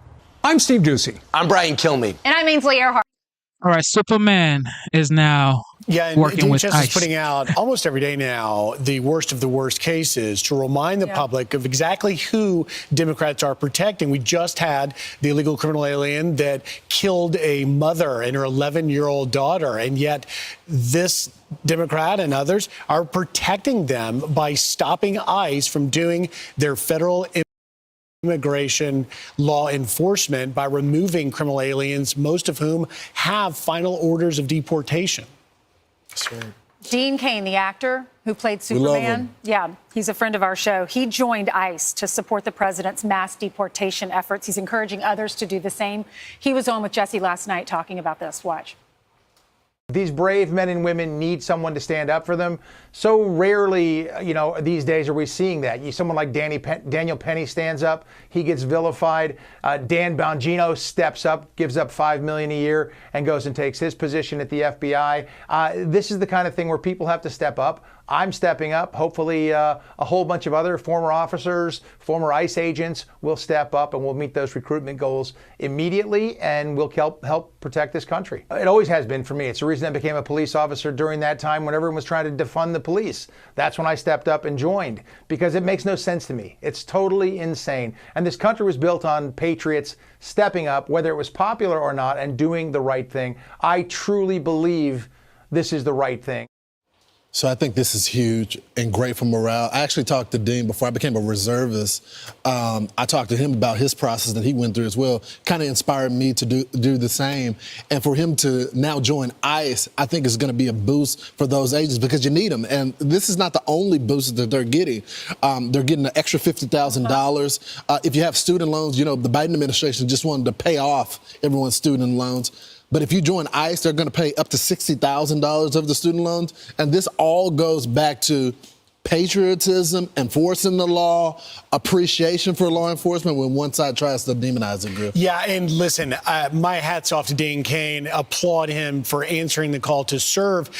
I'm Steve Ducey. I'm Brian Kilmeade. And I'm Ainsley Earhart. All right, Superman is now working with DHS ICE. is putting out almost every day now the worst of the worst cases to remind the public of exactly who Democrats are protecting. We just had the illegal criminal alien that killed a mother and her 11-year-old daughter, and yet this Democrat and others are protecting them by stopping ICE from doing their federal immigration law enforcement by removing criminal aliens, most of whom have final orders of deportation. Dean Cain, the actor who played We love Superman, him. yeah, he's a friend of our show. He joined ICE to support the president's mass deportation efforts. He's encouraging others to do the same. He was on with Jesse last night talking about this. Watch. These brave men and women need someone to stand up for them. So rarely, these days are we seeing that. Someone like Daniel Penny stands up, he gets vilified. Dan Bongino steps up, gives up $5 million a year, and goes and takes his position at the FBI. This is the kind of thing where people have to step up. I'm stepping up. Hopefully, a whole bunch of other former officers, former ICE agents will step up, and we'll meet those recruitment goals immediately, and we'll help protect this country. It always has been for me. It's the reason I became a police officer during that time when everyone was trying to defund the police. That's when I stepped up and joined, because it makes no sense to me. It's totally insane. And this country was built on patriots stepping up, whether it was popular or not, and doing the right thing. I truly believe this is the right thing. So I think this is huge and great for morale. I actually talked to Dean before I became a reservist. I talked to him about his process that he went through as well. Kind of inspired me to do the same. And for him to now join ICE, I think is going to be a boost for those agents because you need them. And this is not the only boost that they're getting. They're getting an extra $50,000. If you have student loans, the Biden administration just wanted to pay off everyone's student loans. But if you join ICE, they're going to pay up to $60,000 of the student loans. And this all goes back to patriotism, enforcing the law, appreciation for law enforcement when one side tries to demonize it, Griff. Yeah, and listen, my hat's off to Dean Cain. Applaud him for answering the call to serve.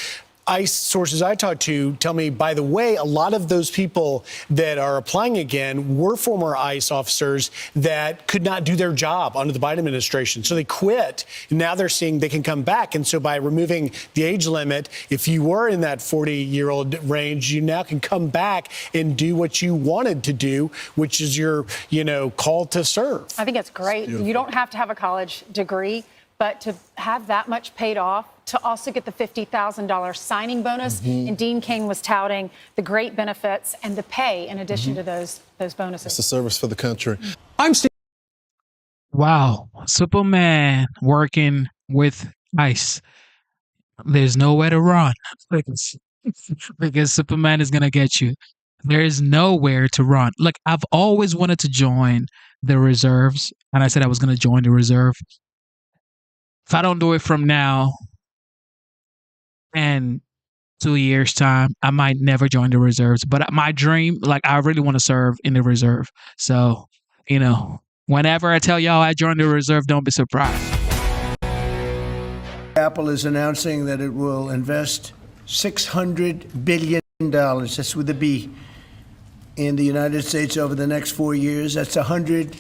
ICE sources I talked to tell me, by the way, a lot of those people that are applying again were former ICE officers that could not do their job under the Biden administration. So they quit. Now they're seeing they can come back. And so by removing the age limit, if you were in that 40-year-old range, you now can come back and do what you wanted to do, which is your, call to serve. I think it's great. You don't have to have a college degree, but to have that much paid off, to also get the $50,000 signing bonus. And Dean Cain was touting the great benefits and the pay in addition to those bonuses. It's a service for the country. I'm Steve. Wow, Superman working with ICE. There's nowhere to run because Superman is going to get you. There is nowhere to run. Look, I've always wanted to join the reserves, and I said I was going to join the reserve. If I don't do it from now and 2 years' time, I might never join the reserves. But my dream, I really want to serve in the reserve. So, whenever I tell y'all I joined the reserve, don't be surprised. Apple is announcing that it will invest $600 billion, that's with a B, in the United States over the next 4 years. That's $100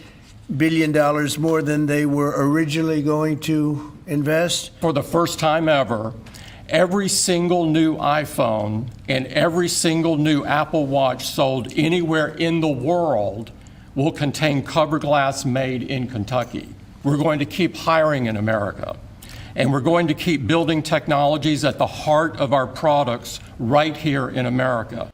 billion more than they were originally going to invest. For the first time ever, every single new iPhone and every single new Apple Watch sold anywhere in the world will contain cover glass made in Kentucky. We're going to keep hiring in America, and we're going to keep building technologies at the heart of our products right here in America.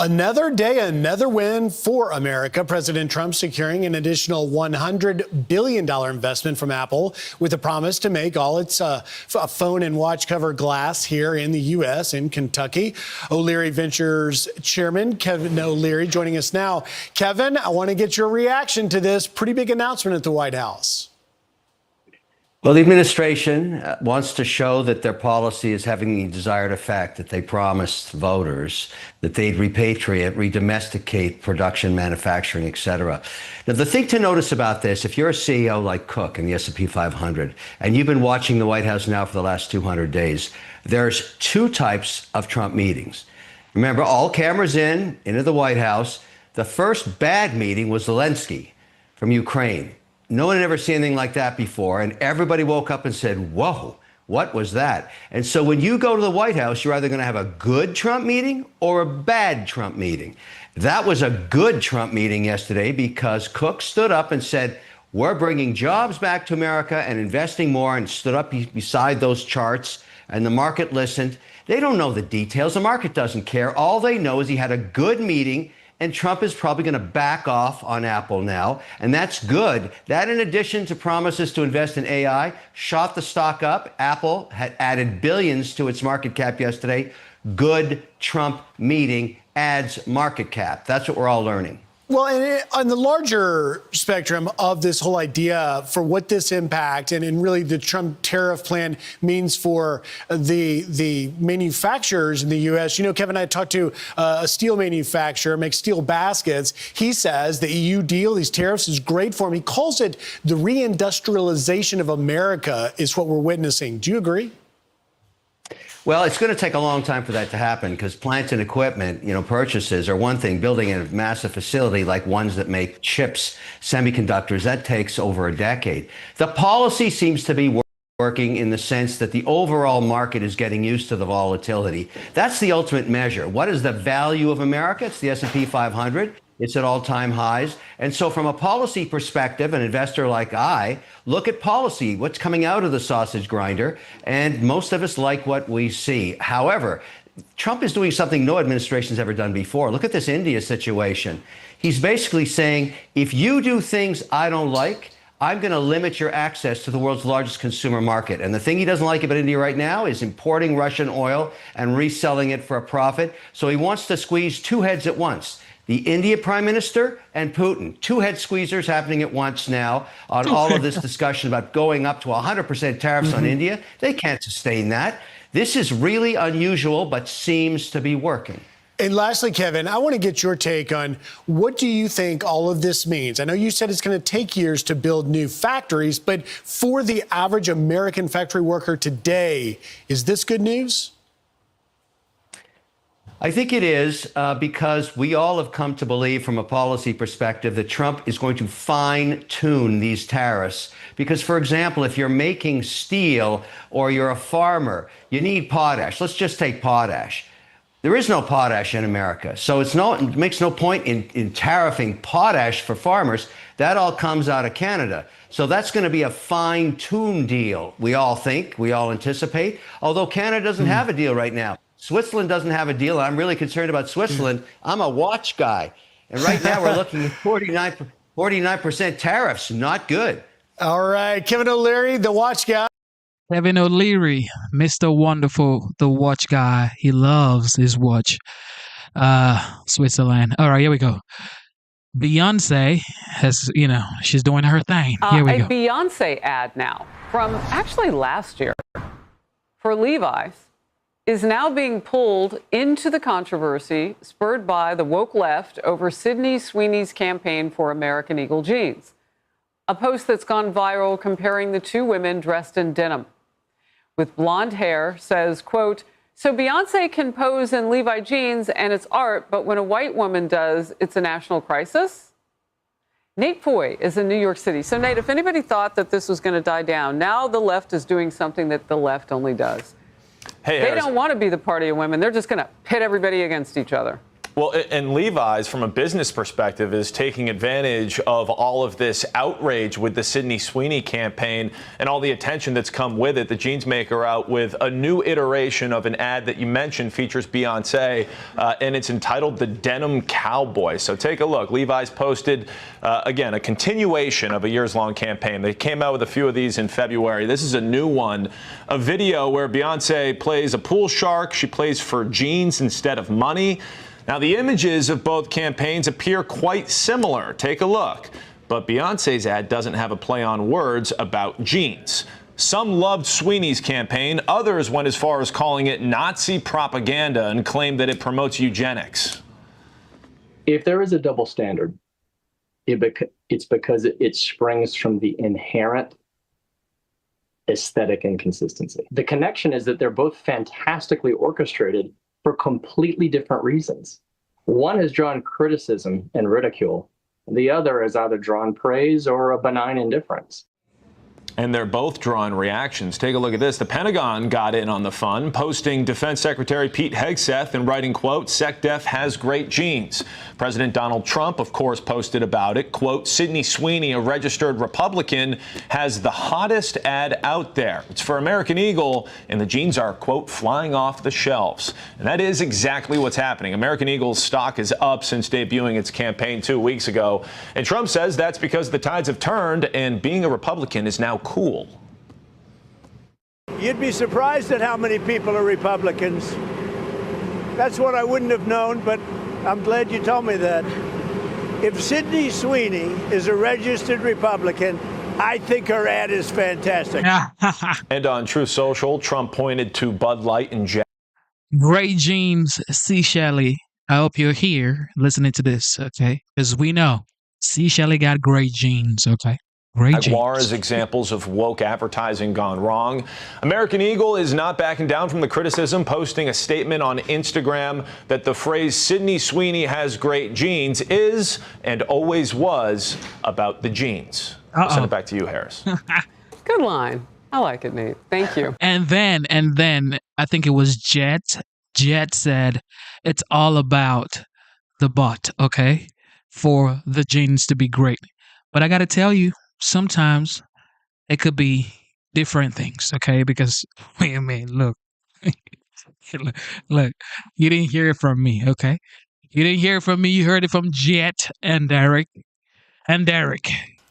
Another day, another win for America. President Trump securing an additional $100 billion investment from Apple with a promise to make all its phone and watch cover glass here in the U.S. in Kentucky. O'Leary Ventures Chairman Kevin O'Leary joining us now. Kevin, I want to get your reaction to this pretty big announcement at the White House. Well, the administration wants to show that their policy is having the desired effect that they promised voters, that they'd repatriate, redomesticate production, manufacturing, et cetera. Now, the thing to notice about this, if you're a CEO like Cook in the S&P 500, and you've been watching the White House now for the last 200 days, there's two types of Trump meetings. Remember, all cameras into the White House. The first bad meeting was Zelensky from Ukraine. No one had ever seen anything like that before, and everybody woke up and said, whoa, what was that? And so when you go to the White House, you're either going to have a good Trump meeting or a bad Trump meeting. That was a good Trump meeting yesterday because Cook stood up and said, we're bringing jobs back to America and investing more, and stood up beside those charts, and the market listened. They don't know the details. The market doesn't care. All they know is he had a good meeting, and Trump is probably going to back off on Apple now, and that's good. That, in addition to promises to invest in AI, shot the stock up. Apple had added billions to its market cap yesterday. Good Trump meeting adds market cap. That's what we're all learning. Well, and on the larger spectrum of this whole idea for what this impact and really the Trump tariff plan means for the manufacturers in the U.S., you know, Kevin, I talked to a steel manufacturer, makes steel baskets. He says the EU deal, these tariffs, is great for him. He calls it the reindustrialization of America is what we're witnessing. Do you agree? Well, it's going to take a long time for that to happen because plants and equipment, purchases are one thing. Building a massive facility like ones that make chips, semiconductors, that takes over a decade. The policy seems to be working in the sense that the overall market is getting used to the volatility. That's the ultimate measure. What is the value of America? It's the S&P 500. It's at all-time highs. And so from a policy perspective, an investor like I look at policy, what's coming out of the sausage grinder, and most of us like what we see. However, Trump is doing something no administration's ever done before. Look at this India situation. He's basically saying, if you do things I don't like, I'm going to limit your access to the world's largest consumer market. And the thing he doesn't like about India right now is importing Russian oil and reselling it for a profit. So he wants to squeeze two heads at once. The India Prime Minister and Putin, two head squeezers happening at once now on all of this discussion about going up to 100% tariffs on India. They can't sustain that. This is really unusual, but seems to be working. And lastly, Kevin, I want to get your take on what do you think all of this means? I know you said it's going to take years to build new factories, but for the average American factory worker today, is this good news? I think it is because we all have come to believe from a policy perspective that Trump is going to fine-tune these tariffs. Because, for example, if you're making steel or you're a farmer, you need potash. Let's just take potash. There is no potash in America. So it makes no point in tariffing potash for farmers. That all comes out of Canada. So that's going to be a fine-tuned deal, we all think, we all anticipate, although Canada doesn't have a deal right now. Switzerland doesn't have a deal. I'm really concerned about Switzerland. I'm a watch guy. And right now we're looking at 49% tariffs. Not good. All right. Kevin O'Leary, the watch guy. Kevin O'Leary, Mr. Wonderful, the watch guy. He loves his watch. Switzerland. All right, here we go. Beyonce has, she's doing her thing. Here we go. A Beyonce ad now from actually last year for Levi's is now being pulled into the controversy spurred by the woke left over Sydney Sweeney's campaign for American Eagle jeans. A post that's gone viral comparing the two women dressed in denim with blonde hair says, quote, so Beyonce can pose in Levi jeans and it's art, but when a white woman does, it's a national crisis? Nate Foy is in New York City. So, Nate, if anybody thought that this was going to die down, now the left is doing something that the left only does. Hey, they don't want to be the party of women. They're just going to pit everybody against each other. Well, and Levi's, from a business perspective, is taking advantage of all of this outrage with the Sydney Sweeney campaign and all the attention that's come with it. The jeans maker out with a new iteration of an ad that you mentioned features Beyonce, and it's entitled The Denim Cowboy. So take a look. Levi's posted, again, a continuation of a years-long campaign. They came out with a few of these in February. This is a new one, a video where Beyonce plays a pool shark. She plays for jeans instead of money. Now, the images of both campaigns appear quite similar. Take a look. But Beyonce's ad doesn't have a play on words about jeans. Some loved Sweeney's campaign. Others went as far as calling it Nazi propaganda and claimed that it promotes eugenics. If there is a double standard, it's because it springs from the inherent aesthetic inconsistency. The connection is that they're both fantastically orchestrated for completely different reasons. One has drawn criticism and ridicule. The other has either drawn praise or a benign indifference. And they're both drawing reactions. Take a look at this. The Pentagon got in on the fun, posting Defense Secretary Pete Hegseth and writing, quote, SecDef has great genes. President Donald Trump, of course, posted about it. Quote, Sydney Sweeney, a registered Republican, has the hottest ad out there. It's for American Eagle, and the jeans are, quote, flying off the shelves. And that is exactly what's happening. American Eagle's stock is up since debuting its campaign 2 weeks ago. And Trump says that's because the tides have turned and being a Republican is now cool. You'd be surprised at how many people are Republicans. That's what I wouldn't have known, but I'm glad you told me that. If Sydney Sweeney is a registered Republican, I think her ad is fantastic. And on Truth Social, Trump pointed to Bud Light and Jack. Great jeans, C. Shelley. I hope you're here listening to this, okay? Because we know C. Shelley got great jeans, okay? Great Jaguar as examples of woke advertising gone wrong. American Eagle is not backing down from the criticism, posting a statement on Instagram that the phrase Sydney Sweeney has great genes is and always was about the jeans. I'll send it back to you, Harris. Good line. I like it, Nate. Thank you. And then I think it was Jet. Jet said it's all about the butt, okay? For the genes to be great. But I got to tell you, sometimes it could be different things, okay? Because, wait a minute, look. Look, you didn't hear it from me, okay? You didn't hear it from me. You heard it from Jet and Derek.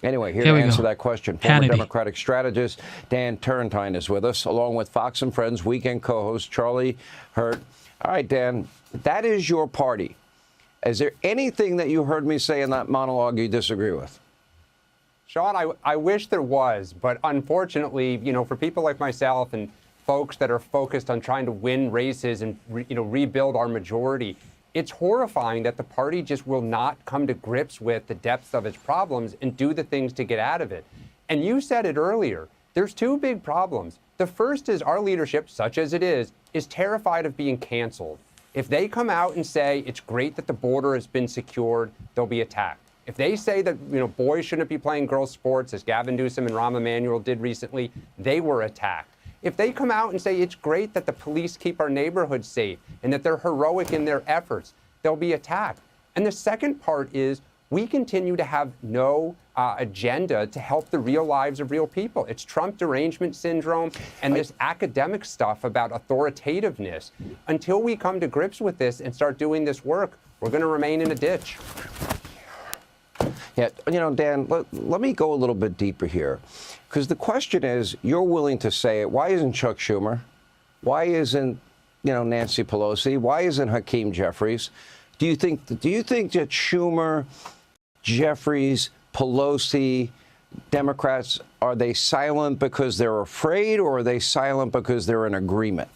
Anyway, here Here to we answer go. that question, former Hannity. Democratic strategist Dan Turrentine is with us, along with Fox and Friends weekend co-host Charlie Hurt. All right, Dan, that is your party. Is there anything that you heard me say in that monologue you disagree with? Sean, I wish there was, but unfortunately, for people like myself and folks that are focused on trying to win races and rebuild our majority, it's horrifying that the party just will not come to grips with the depths of its problems and do the things to get out of it. And you said it earlier, there's two big problems. The first is our leadership, such as it is terrified of being canceled. If they come out and say it's great that the border has been secured, they'll be attacked. If they say that boys shouldn't be playing girls' sports, as Gavin Newsom and Rahm Emanuel did recently, they were attacked. If they come out and say it's great that the police keep our neighborhoods safe and that they're heroic in their efforts, they'll be attacked. And the second part is we continue to have no agenda to help the real lives of real people. It's Trump derangement syndrome and this academic stuff about authoritativeness. Until we come to grips with this and start doing this work, we're going to remain in a ditch. Yeah, Dan, let me go a little bit deeper here. Because the question is, you're willing to say it. Why isn't Chuck Schumer? Why isn't, Nancy Pelosi? Why isn't Hakeem Jeffries? Do you think that Schumer, Jeffries, Pelosi, Democrats, are they silent because they're afraid, or are they silent because they're in agreement?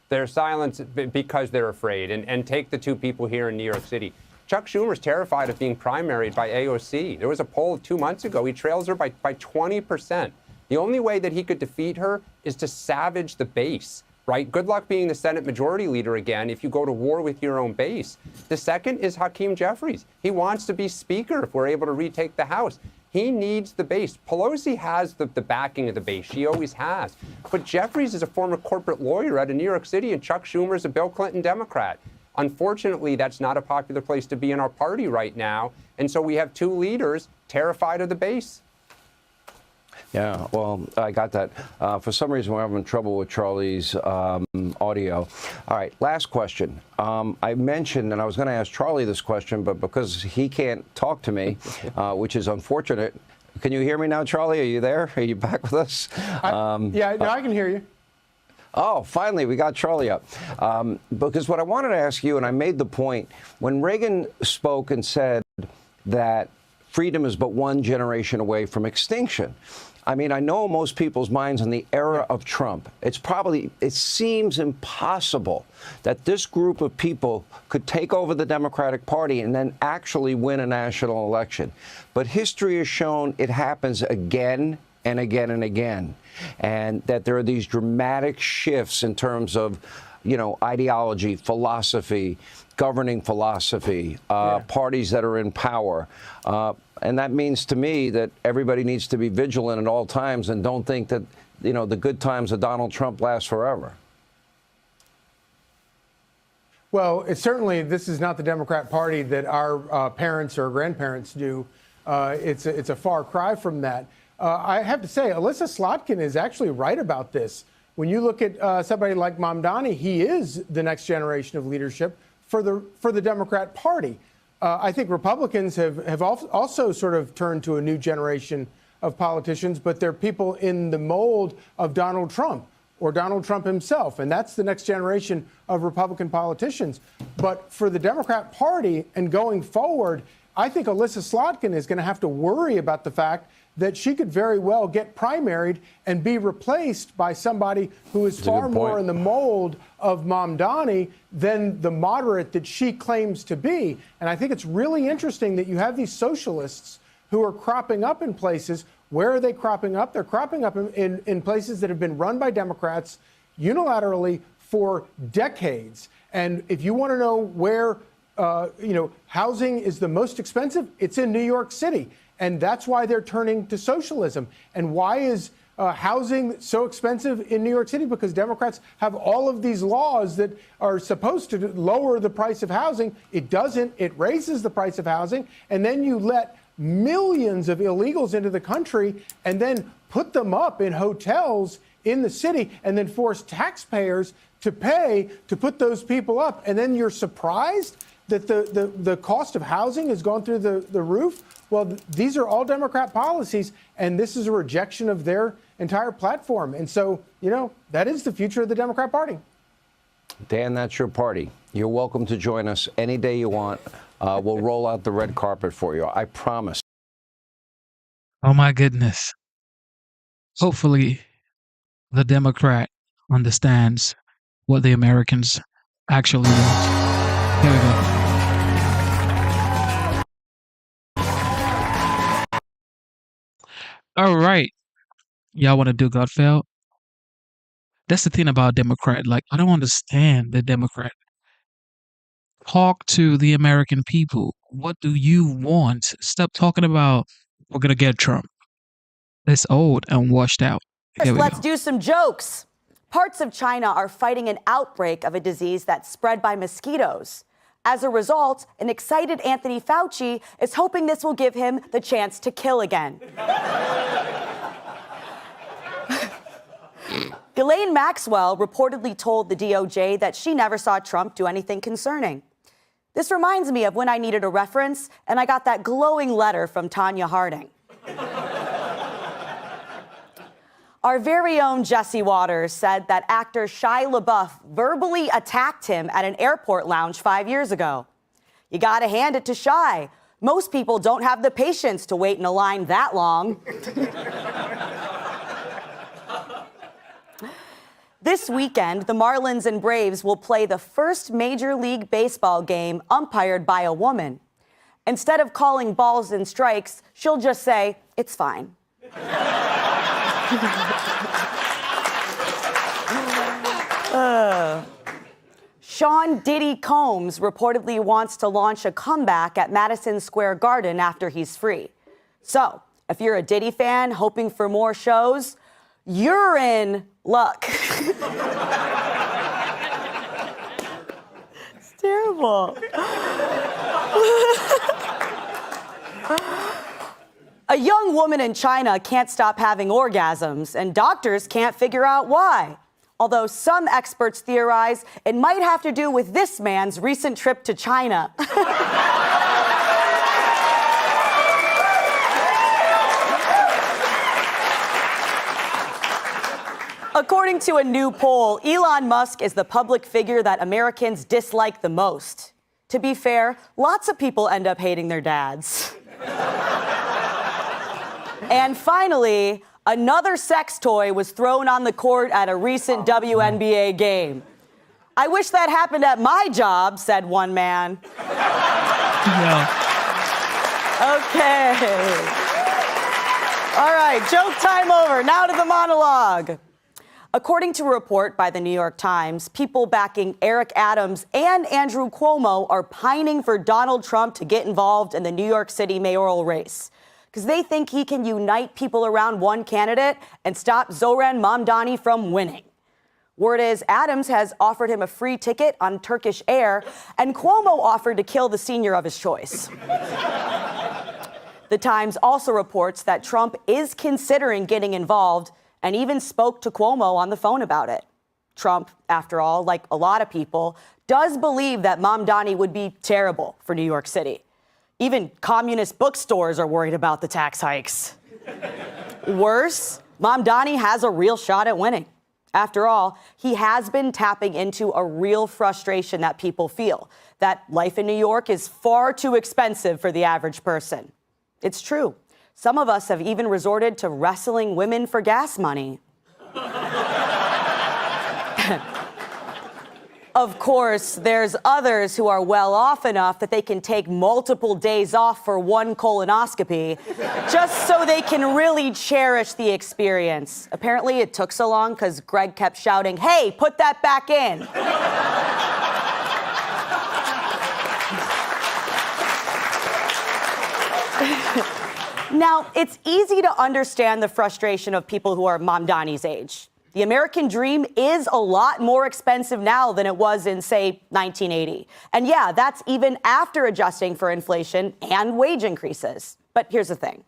They're silent because they're afraid. And take the two people here in New York City. Chuck Schumer's terrified of being primaried by AOC. There was a poll 2 months ago. He trails her by 20%. The only way that he could defeat her is to savage the base, right? Good luck being the Senate Majority Leader again if you go to war with your own base. The second is Hakeem Jeffries. He wants to be Speaker if we're able to retake the House. He needs the base. Pelosi has the backing of the base. She always has. But Jeffries is a former corporate lawyer out of New York City, and Chuck Schumer is a Bill Clinton Democrat. Unfortunately, that's not a popular place to be in our party right now. And so we have two leaders terrified of the base. Yeah, well, I got that. For some reason, we're having trouble with Charlie's audio. All right, last question. I mentioned, and I was going to ask Charlie this question, but because he can't talk to me, which is unfortunate. Can you hear me now, Charlie? Are you there? Are you back with us? Yeah, no, I can hear you. Oh, finally, we got Charlie up. Because what I wanted to ask you, and I made the point, when Reagan spoke and said that freedom is but one generation away from extinction, I mean, I know most people's minds in the era of Trump, it seems impossible that this group of people could take over the Democratic Party and then actually win a national election. But history has shown it happens again and again and again, and that there are these dramatic shifts in terms of, ideology, philosophy, governing philosophy, parties that are in power. And that means to me that everybody needs to be vigilant at all times and don't think that, the good times of Donald Trump last forever. Well, this is not the Democrat Party that our parents or grandparents knew. It's a far cry from that. I have to say, Alyssa Slotkin is actually right about this. When you look at somebody like Mamdani, he is the next generation of leadership for the Democrat Party. I think Republicans have also sort of turned to a new generation of politicians, but they're people in the mold of Donald Trump or Donald Trump himself, and that's the next generation of Republican politicians. But for the Democrat Party and going forward, I think Alyssa Slotkin is going to have to worry about the fact that she could very well get primaried and be replaced by somebody who is far more in the mold of Mamdani than the moderate that she claims to be. And I think it's really interesting that you have these socialists who are cropping up in places. Where are they cropping up? They're cropping up in places that have been run by Democrats unilaterally for decades. And if you want to know where housing is the most expensive, it's in New York City. And that's why they're turning to socialism. And why is housing so expensive in New York City? Because Democrats have all of these laws that are supposed to lower the price of housing. It doesn't. It raises the price of housing. And then you let millions of illegals into the country and then put them up in hotels in the city and then force taxpayers to pay to put those people up. And then you're surprised that the cost of housing has gone through the roof. Well, these are all Democrat policies, and this is a rejection of their entire platform. And so, that is the future of the Democrat Party. Dan, that's your party. You're welcome to join us any day you want. We'll roll out the red carpet for you. I promise. Oh, my goodness. Hopefully, the Democrat understands what the Americans actually want. Here we go. All right. Y'all want to do Gutfeld? That's the thing about Democrat. Like, I don't understand the Democrat. Talk to the American people. What do you want? Stop talking about we're going to get Trump. It's old and washed out. Here we Let's go. do some jokes. Parts of China are fighting an outbreak of a disease that's spread by mosquitoes. As a result, an excited Anthony Fauci is hoping this will give him the chance to kill again. Ghislaine Maxwell reportedly told the DOJ that she never saw Trump do anything concerning. This reminds me of when I needed a reference and I got that glowing letter from Tanya Harding. Our very own Jesse Waters said that actor Shia LaBeouf verbally attacked him at an airport lounge 5 years ago. You gotta hand it to Shia. Most people don't have the patience to wait in a line that long. This weekend, the Marlins and Braves will play the first Major League Baseball game umpired by a woman. Instead of calling balls and strikes, she'll just say, "It's fine." Sean Diddy Combs reportedly wants to launch a comeback at Madison Square Garden after he's free. So, if you're a Diddy fan hoping for more shows, you're in luck. It's terrible. awful. A young woman in China can't stop having orgasms, and doctors can't figure out why. Although some experts theorize it might have to do with this man's recent trip to China. According to a new poll, Elon Musk is the public figure that Americans dislike the most. To be fair, lots of people end up hating their dads. And finally, another sex toy was thrown on the court at a recent WNBA game. I wish that happened at my job, said one man. Yeah. Okay. All right, joke time over. Now to the monologue. According to a report by the New York Times, people backing Eric Adams and Andrew Cuomo are pining for Donald Trump to get involved in the New York City mayoral race because they think he can unite people around one candidate and stop Zoran Mamdani from winning. Word is Adams has offered him a free ticket on Turkish Air, and Cuomo offered to kill the senior of his choice. The Times also reports that Trump is considering getting involved and even spoke to Cuomo on the phone about it. Trump, after all, like a lot of people, does believe that Mamdani would be terrible for New York City. Even communist bookstores are worried about the tax hikes. Worse, Mamdani has a real shot at winning. After all, he has been tapping into a real frustration that people feel, that life in New York is far too expensive for the average person. It's true. Some of us have even resorted to wrestling women for gas money. Of course, there's others who are well off enough that they can take multiple days off for one colonoscopy just so they can really cherish the experience. Apparently, it took so long because Greg kept shouting, "Hey, put that back in." Now, it's easy to understand the frustration of people who are Mamdani's age. The American dream is a lot more expensive now than it was in, say, 1980. And yeah, that's even after adjusting for inflation and wage increases. But here's the thing.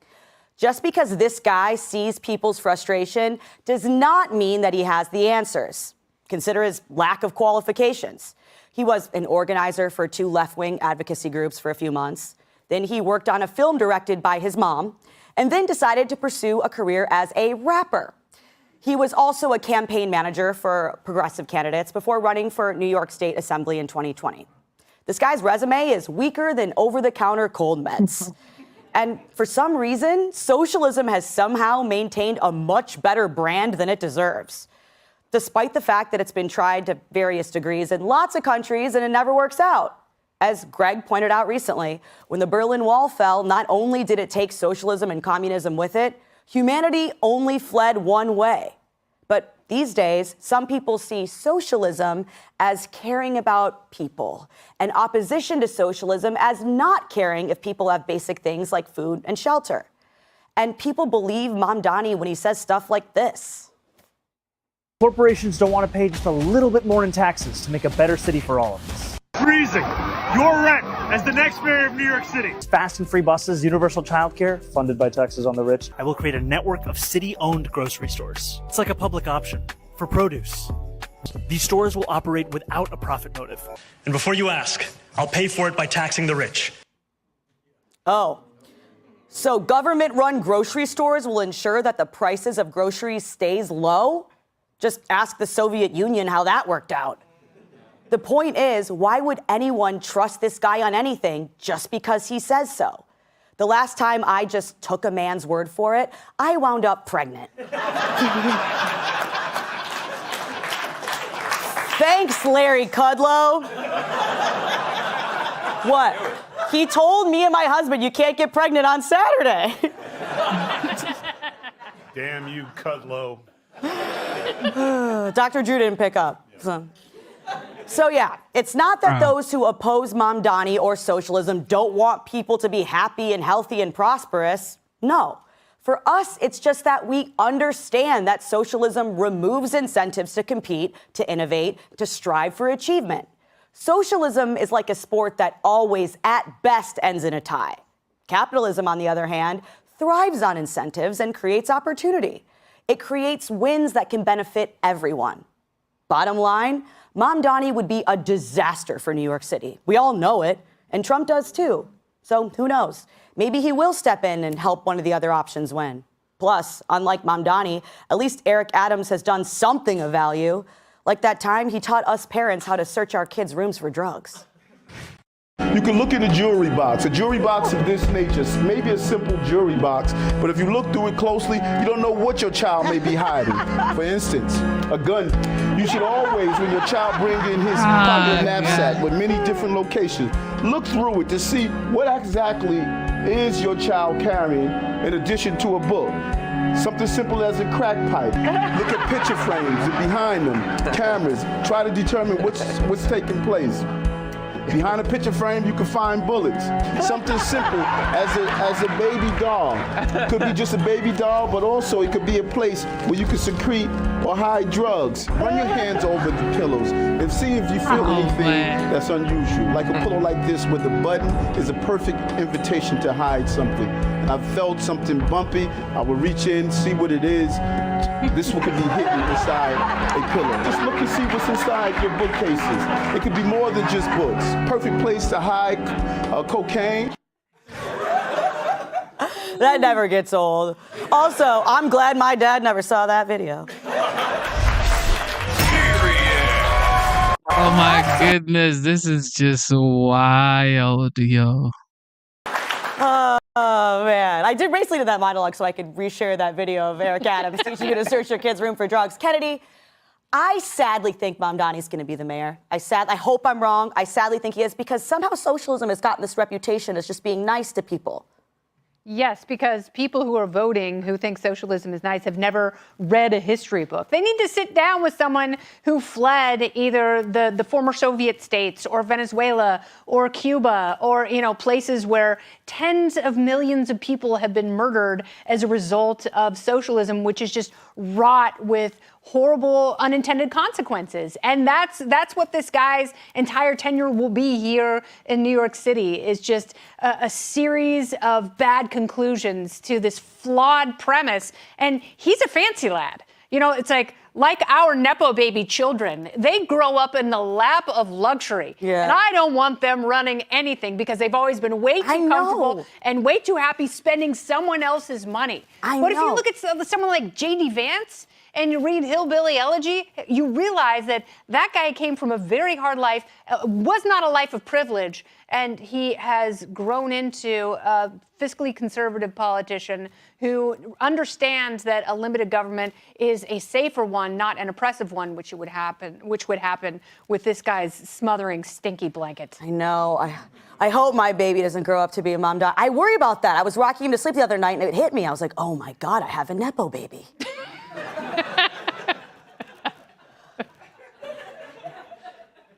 Just because this guy sees people's frustration does not mean that he has the answers. Consider his lack of qualifications. He was an organizer for 2 left-wing advocacy groups for a few months. Then he worked on a film directed by his mom, and then decided to pursue a career as a rapper. He was also a campaign manager for progressive candidates before running for New York State Assembly in 2020. This guy's resume is weaker than over-the-counter cold meds. And for some reason, socialism has somehow maintained a much better brand than it deserves, despite the fact that it's been tried to various degrees in lots of countries and it never works out. As Greg pointed out recently, when the Berlin Wall fell, not only did it take socialism and communism with it, humanity only fled one way. But these days, some people see socialism as caring about people, and opposition to socialism as not caring if people have basic things like food and shelter. And people believe Mamdani when he says stuff like this. Corporations don't want to pay just a little bit more in taxes to make a better city for all of us. Freezing your rent as the next mayor of New York City. Fast and free buses, universal childcare, funded by taxes on the rich. I will create a network of city-owned grocery stores. It's like a public option for produce. These stores will operate without a profit motive. And before you ask, I'll pay for it by taxing the rich. Oh, so government-run grocery stores will ensure that the prices of groceries stays low? Just ask the Soviet Union how that worked out. The point is, why would anyone trust this guy on anything just because he says so? The last time I just took a man's word for it, I wound up pregnant. Thanks, Larry Kudlow. What? He told me and my husband you can't get pregnant on Saturday. Damn you, Kudlow. Dr. Drew didn't pick up. So yeah, it's not that those who oppose Mamdani or socialism don't want people to be happy and healthy and prosperous. No. For us, it's just that we understand that socialism removes incentives to compete, to innovate, to strive for achievement. Socialism is like a sport that always, at best, ends in a tie. Capitalism, on the other hand, thrives on incentives and creates opportunity. It creates wins that can benefit everyone. Bottom line, Mamdani would be a disaster for New York City. We all know it, and Trump does too. So who knows? Maybe he will step in and help one of the other options win. Plus, unlike Mamdani, at least Eric Adams has done something of value. Like that time he taught us parents how to search our kids' rooms for drugs. You can look in a jewelry box of this nature, maybe a simple jewelry box, but if you look through it closely, you don't know what your child may be hiding. For instance, a gun. You should always, when your child brings in his pocket knapsack with many different locations, look through it to see what exactly is your child carrying in addition to a book. Something simple as a crack pipe. Look at picture frames and behind them, cameras. Try to determine what's taking place. Behind a picture frame, you can find bullets. Something simple as a baby doll. Could be just a baby doll, but also it could be a place where you can secrete or hide drugs. Run your hands over the pillows and see if you feel anything that's unusual. Like a pillow like this with a button is a perfect invitation to hide something. I've felt something bumpy, I will reach in, see what it is. This one could be hidden inside a pillow. Just look and see what's inside your bookcases. It could be more than just books. Perfect place to hide cocaine. That never gets old. Also, I'm glad my dad never saw that video. Oh my goodness, this is just wild, yo. Oh, man. I did recently do that monologue so I could reshare that video of Eric Adams teaching you to search your kid's room for drugs. Kennedy, I sadly think Mamdani's going to be the mayor. I hope I'm wrong. I sadly think he is because somehow socialism has gotten this reputation as just being nice to people. Yes, because people who are voting who think socialism is nice have never read a history book. They need to sit down with someone who fled either the former Soviet states or Venezuela or Cuba or, places where tens of millions of people have been murdered as a result of socialism, which is just wrought with horrible unintended consequences. And that's what this guy's entire tenure will be here in New York City, is just a series of bad conclusions to this flawed premise. And he's a fancy lad. It's like our Nepo baby children, they grow up in the lap of luxury. Yeah. And I don't want them running anything because they've always been way too comfortable and way too happy spending someone else's money. But if you look at someone like J.D. Vance, and you read Hillbilly Elegy, you realize that guy came from a very hard life, was not a life of privilege, and he has grown into a fiscally conservative politician who understands that a limited government is a safer one, not an oppressive one, which would happen with this guy's smothering stinky blanket. I know. I hope my baby doesn't grow up to be a Mamdani. I worry about that. I was rocking him to sleep the other night, and it hit me. I was like, oh my God, I have a Nepo baby.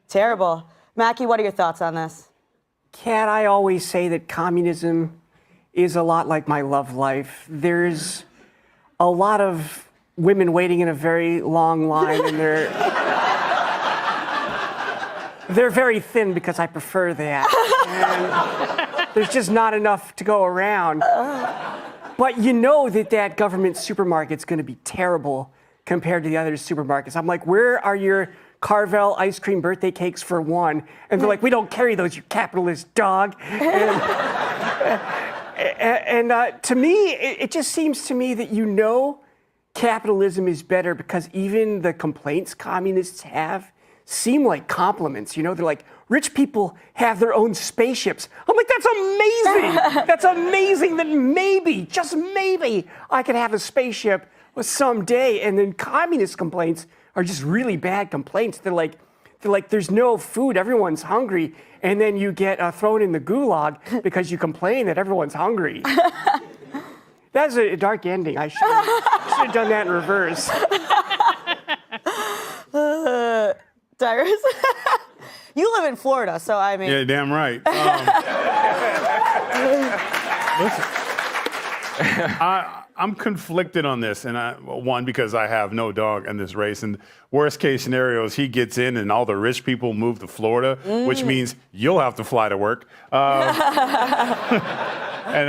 Terrible. Mackie, what are your thoughts on this? Kat, I always say that communism is a lot like my love life. There's a lot of women waiting in a very long line, and they're very thin because I prefer that. And there's just not enough to go around. But you know that government supermarket's going to be terrible compared to the other supermarkets. I'm like, where are your Carvel ice cream birthday cakes for one? And they're like, we don't carry those, you capitalist dog. And to me, it just seems to me that capitalism is better because even the complaints communists have seem like compliments. They're like, rich people have their own spaceships. I'm like, that's amazing. That's amazing that maybe, just maybe, I could have a spaceship someday. And then communist complaints are just really bad complaints. They're like, there's no food, everyone's hungry, and then you get thrown in the gulag because you complain that everyone's hungry. That's a dark ending. I should have done that in reverse. Tyrus, you live in Florida, so I mean. Yeah, damn right. Listen, I'm conflicted on this, and one, because I have no dog in this race, and worst case scenario is he gets in and all the rich people move to Florida, which means you'll have to fly to work. And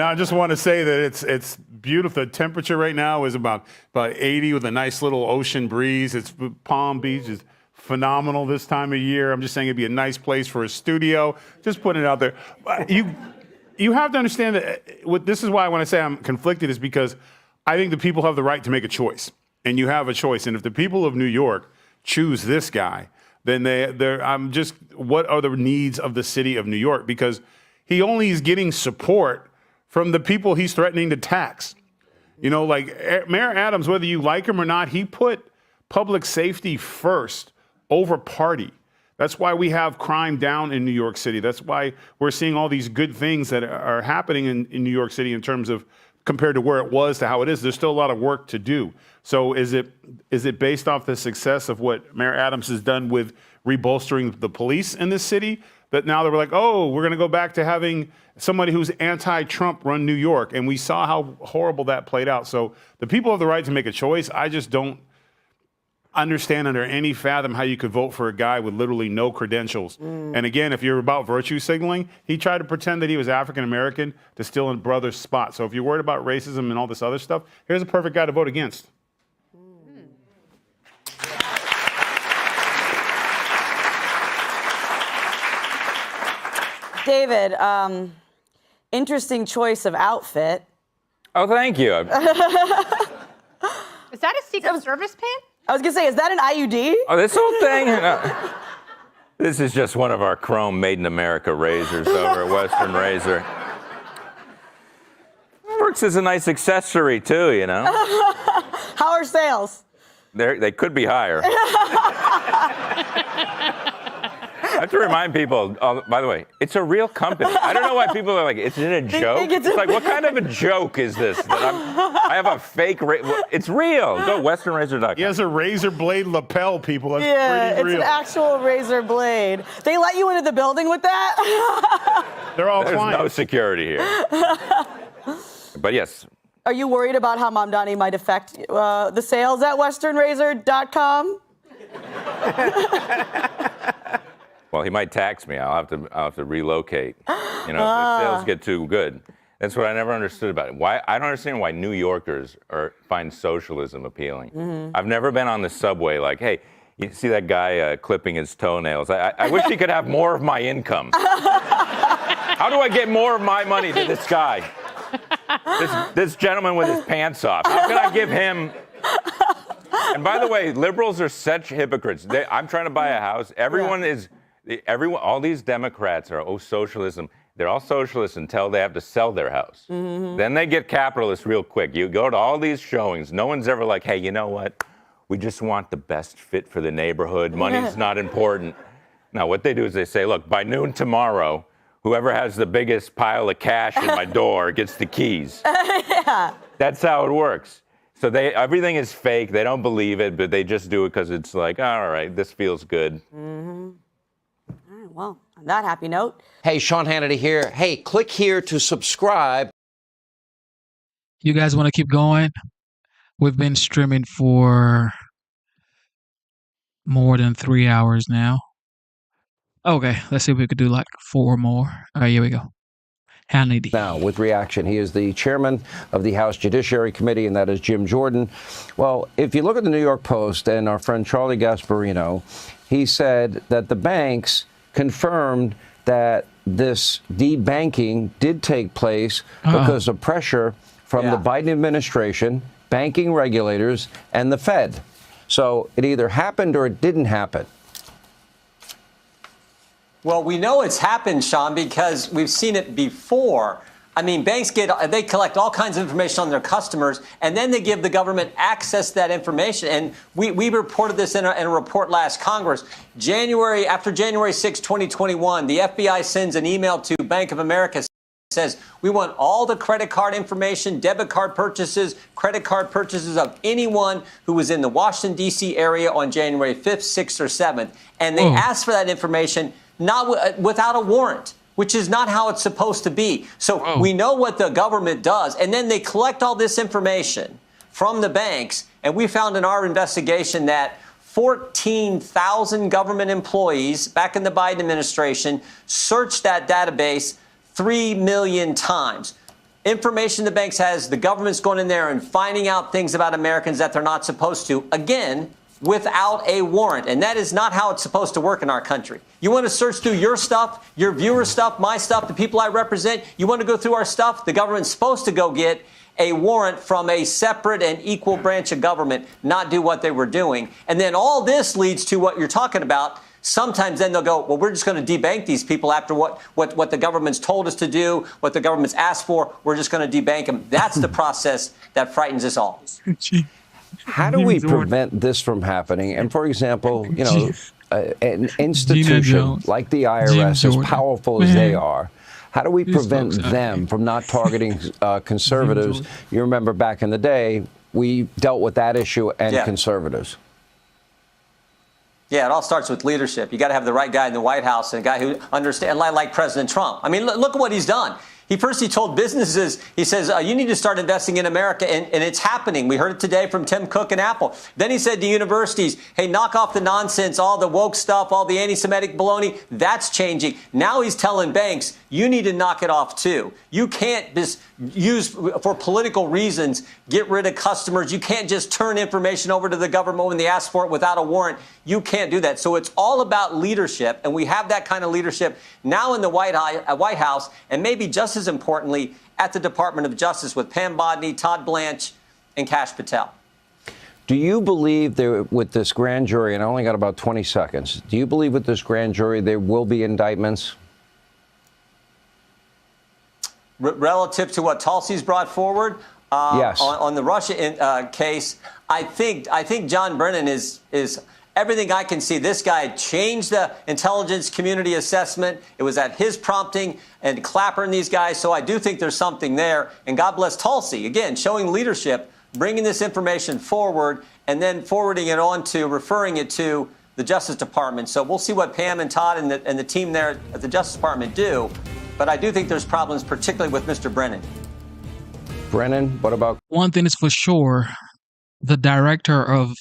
I just want to say that it's beautiful. The temperature right now is about 80 with a nice little ocean breeze. It's Palm Beach is phenomenal this time of year. I'm just saying it'd be a nice place for a studio. Just putting it out there. You have to understand that this is why when I say I'm conflicted is because I think the people have the right to make a choice, and you have a choice. And if the people of New York choose this guy, then what are the needs of the city of New York? Because he only is getting support from the people he's threatening to tax. You know, like Mayor Adams, whether you like him or not, he put public safety first over party. That's why we have crime down in New York City. That's why we're seeing all these good things that are happening in New York City in terms of compared to where it was to how it is. There's still a lot of work to do. So is it based off the success of what Mayor Adams has done with rebolstering the police in this city that now they're like, oh, we're going to go back to having somebody who's anti-Trump run New York? And we saw how horrible that played out. So the people have the right to make a choice. I just don't understand under any fathom how you could vote for a guy with literally no credentials. And again, if you're about virtue signaling, he tried to pretend that he was African-American to steal a brother's spot. So if you're worried about racism and all this other stuff, here's a perfect guy to vote against. David, interesting choice of outfit. Oh, thank you. Is that a Secret Service pin? I was going to say, is that an IUD? Oh, this whole thing? No. This is just one of our chrome Made in America razors over at Western Razor. Works as a nice accessory, too, you know. How are sales? They could be higher. I have to remind people, by the way, it's a real company. I don't know why people are like, is it a joke? It's like, what kind of a joke is this? That I have a fake, it's real. Go westernrazor.com. He has a razor blade lapel, people. That's Yeah, pretty real. it's an actual razor blade. They let you into the building with that? They're all There's clients. no security here. But yes. Are you worried about how Mamdani might affect the sales at westernrazor.com? Well, he might tax me. I'll have to relocate. You know, if the sales get too good. That's what I never understood about it. I don't understand why New Yorkers find socialism appealing. Mm-hmm. I've never been on the subway like, hey, you see that guy clipping his toenails? I wish he could have more of my income. How do I get more of my money to this guy? This gentleman with his pants off. How can I give him? And by the way, liberals are such hypocrites. I'm trying to buy a house. All these Democrats are, socialism. They're all socialists until they have to sell their house. Mm-hmm. Then they get capitalists real quick. You go to all these showings. No one's ever like, hey, you know what? We just want the best fit for the neighborhood. Money's not important. Now, what they do is they say, look, by noon tomorrow, whoever has the biggest pile of cash in my door gets the keys. Yeah. That's how it works. So everything is fake. They don't believe it, but they just do it because it's like, all right, this feels good. Mm-hmm. All right, well, on that happy note. Hey, Sean Hannity here. Hey, click here to subscribe. You guys want to keep going? We've been streaming for more than 3 hours now. Okay, let's see if we could do like 4 more. All right, here we go. Hannity. Now, with reaction, he is the chairman of the House Judiciary Committee, and that is Jim Jordan. Well, if you look at the New York Post and our friend Charlie Gasparino, he said that the banks confirmed that this debanking did take place because of pressure from the Biden administration, banking regulators, and the Fed. So it either happened or it didn't happen. Well, we know it's happened, Sean, because we've seen it before. I mean, banks they collect all kinds of information on their customers, and then they give the government access to that information. And we reported this in a report last Congress. After January 6, 2021, the FBI sends an email to Bank of America. Says, we want all the credit card information, debit card purchases, credit card purchases of anyone who was in the Washington, D.C. area on January 5th, 6th, or 7th. And they asked for that information not without a warrant. which is not how it's supposed to be. So we know what the government does, and then they collect all this information from the banks, and we found in our investigation that 14,000 government employees back in the Biden administration searched that database 3 million times. Information the banks has, the government's going in there and finding out things about Americans that they're not supposed to, again, without a warrant. And that is not how it's supposed to work in our country. You want to search through your stuff, your viewers' stuff, my stuff, the people I represent, you want to go through our stuff, the government's supposed to go get a warrant from a separate and equal branch of government, not do what they were doing. And then all this leads to what you're talking about. Sometimes then they'll go, well, we're just going to debank these people after what the government's told us to do, what the government's asked for. We're just going to debank them. That's the process that frightens us all. How do we prevent this from happening? And for example, you know, an institution like the IRS, as powerful as they are, how do we prevent them from not targeting conservatives? You remember back in the day, we dealt with that issue and conservatives. Yeah, it all starts with leadership. You got to have the right guy in the White House and a guy who understands, like President Trump. I mean, look at what he's done. He told businesses, he says, you need to start investing in America, and it's happening. We heard it today from Tim Cook and Apple. Then he said to universities, hey, knock off the nonsense, all the woke stuff, all the anti-Semitic baloney. That's changing. Now he's telling banks, you need to knock it off, too. You can't just use, for political reasons, get rid of customers. You can't just turn information over to the government when they ask for it without a warrant. You can't do that. So it's all about leadership, and we have that kind of leadership now in the White House, and maybe just as importantly at the Department of Justice with Pam Bodney, Todd Blanche, and Kash Patel. Do you believe there, with this grand jury, and I only got about 20 seconds, do you believe with this grand jury there will be indictments? Relative to what Tulsi's brought forward on the Russia case, I think John Brennan is everything I can see. This guy changed the intelligence community assessment. It was at his prompting, and Clapper and these guys. So I do think there's something there. And God bless Tulsi, again, showing leadership, bringing this information forward, and then forwarding it on to, referring it to the Justice Department. So we'll see what Pam and Todd and the team there at the Justice Department do. But I do think there's problems, particularly with Mr. Brennan. Brennan, what about? One thing is for sure, the director of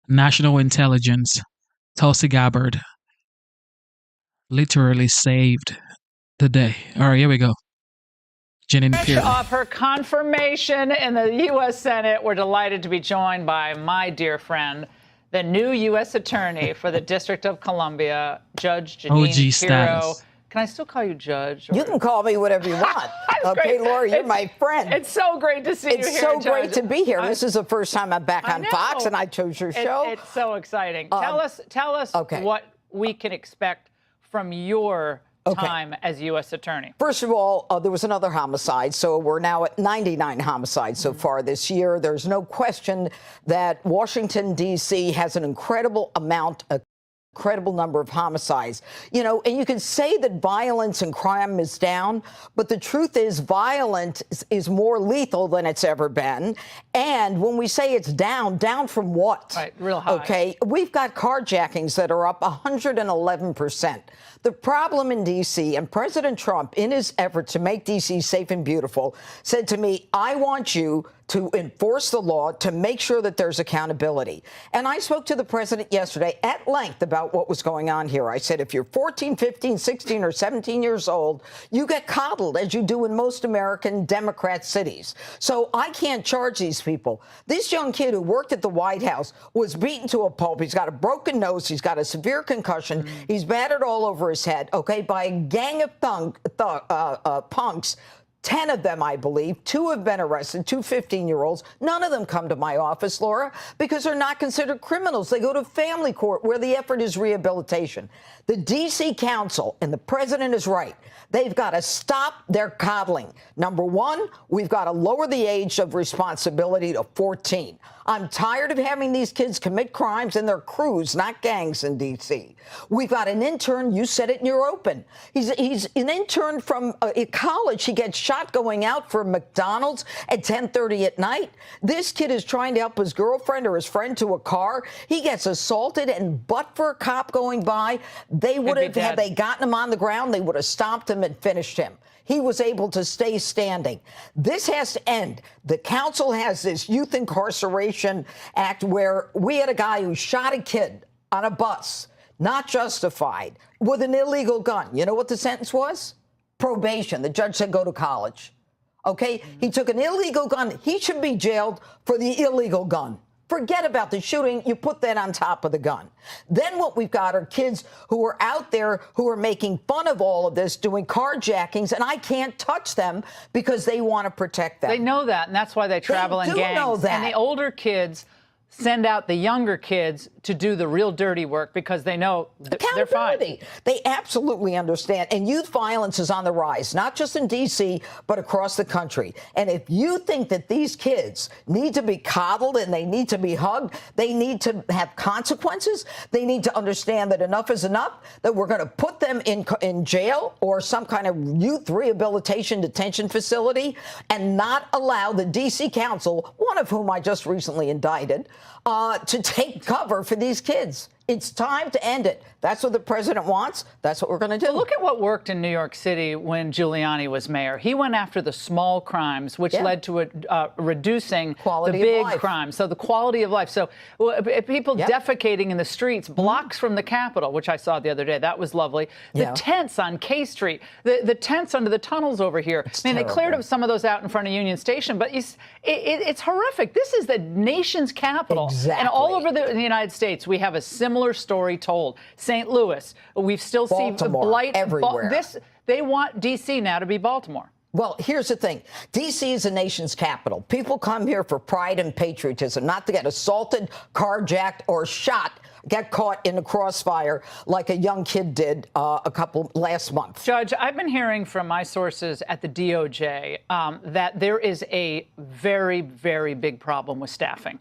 National Intelligence, Tulsi Gabbard, literally saved the day. All right, here we go. Jeanine Pirro. Off her confirmation in the U.S. Senate, we're delighted to be joined by my dear friend, the new U.S. Attorney for the District of Columbia, Judge Jeanine Pirro. Can I still call you Judge? You can call me whatever you want. Okay, Laura, you're my friend. It's so great to see you here, It's so great Judge. to be here. This is the first time I'm back on Fox, and I chose your show. It's so exciting. Tell us what we can expect from your time as U.S. Attorney. First of all, there was another homicide, so we're now at 99 homicides so far this year. There's no question that Washington, D.C. has an incredible number of homicides. You know, and you can say that violence and crime is down, but the truth is violence is more lethal than it's ever been. And when we say it's down from what? Right, real high. Okay, we've got carjackings that are up 111%. The problem in D.C., and President Trump, in his effort to make D.C. safe and beautiful, said to me, I want you to enforce the law to make sure that there's accountability. And I spoke to the president yesterday at length about what was going on here. I said, if you're 14, 15, 16, or 17 years old, you get coddled, as you do in most American Democrat cities. So I can't charge these people. This young kid who worked at the White House was beaten to a pulp. He's got a broken nose. He's got a severe concussion. He's battered all over his head, by a gang of punks. 10 of them, I believe. 2 have been arrested, 2 15-year-olds. None of them come to my office, Laura, because they're not considered criminals. They go to family court where the effort is rehabilitation. The D.C. Council, and the president is right, they've got to stop their coddling. Number one, we've got to lower the age of responsibility to 14. I'm tired of having these kids commit crimes in their crews, not gangs in D.C. We've got an intern, you said it in your open. He's an intern from college. He gets shot shot going out for McDonald's at 10:30 at night. This kid is trying to help his girlfriend or his friend to a car. He gets assaulted, and but for a cop going by, they would have, had they gotten him on the ground, they would have stopped him and finished him. He was able to stay standing. This has to end. The council has this Youth Incarceration Act where we had a guy who shot a kid on a bus, not justified, with an illegal gun. You know what the sentence was? Probation. The judge said go to college. Okay? He took an illegal gun. He should be jailed for the illegal gun. Forget about the shooting. You put that on top of the gun. Then what we've got are kids who are out there who are making fun of all of this, doing carjackings, and I can't touch them because they want to protect them. They know that, and that's why they travel in gangs. Know that. And the older kids send out the younger kids to do the real dirty work because they know they're fine. They absolutely understand. And youth violence is on the rise, not just in D.C., but across the country. And if you think that these kids need to be coddled and they need to be hugged, they need to have consequences, they need to understand that enough is enough, that we're going to put them in jail or some kind of youth rehabilitation detention facility and not allow the D.C. Council, one of whom I just recently indicted, to take cover for these kids. It's time to end it. That's what the president wants. That's what we're going to do. But look at what worked in New York City when Giuliani was mayor. He went after the small crimes, which led to reducing the big crimes. So the quality of life. So people defecating in the streets, blocks from the Capitol, which I saw the other day. That was lovely. The tents on K Street, the tents under the tunnels over here. They cleared up some of those out in front of Union Station, but it's horrific. This is the nation's capital. Exactly. And all over the United States, we have a similar story told. St. Louis, we've still seen blight everywhere. They want D.C. now to be Baltimore. Well, here's the thing. D.C. is the nation's capital. People come here for pride and patriotism, not to get assaulted, carjacked, or shot, get caught in the crossfire like a young kid did last month. Judge, I've been hearing from my sources at the DOJ that there is a very, very big problem with staffing.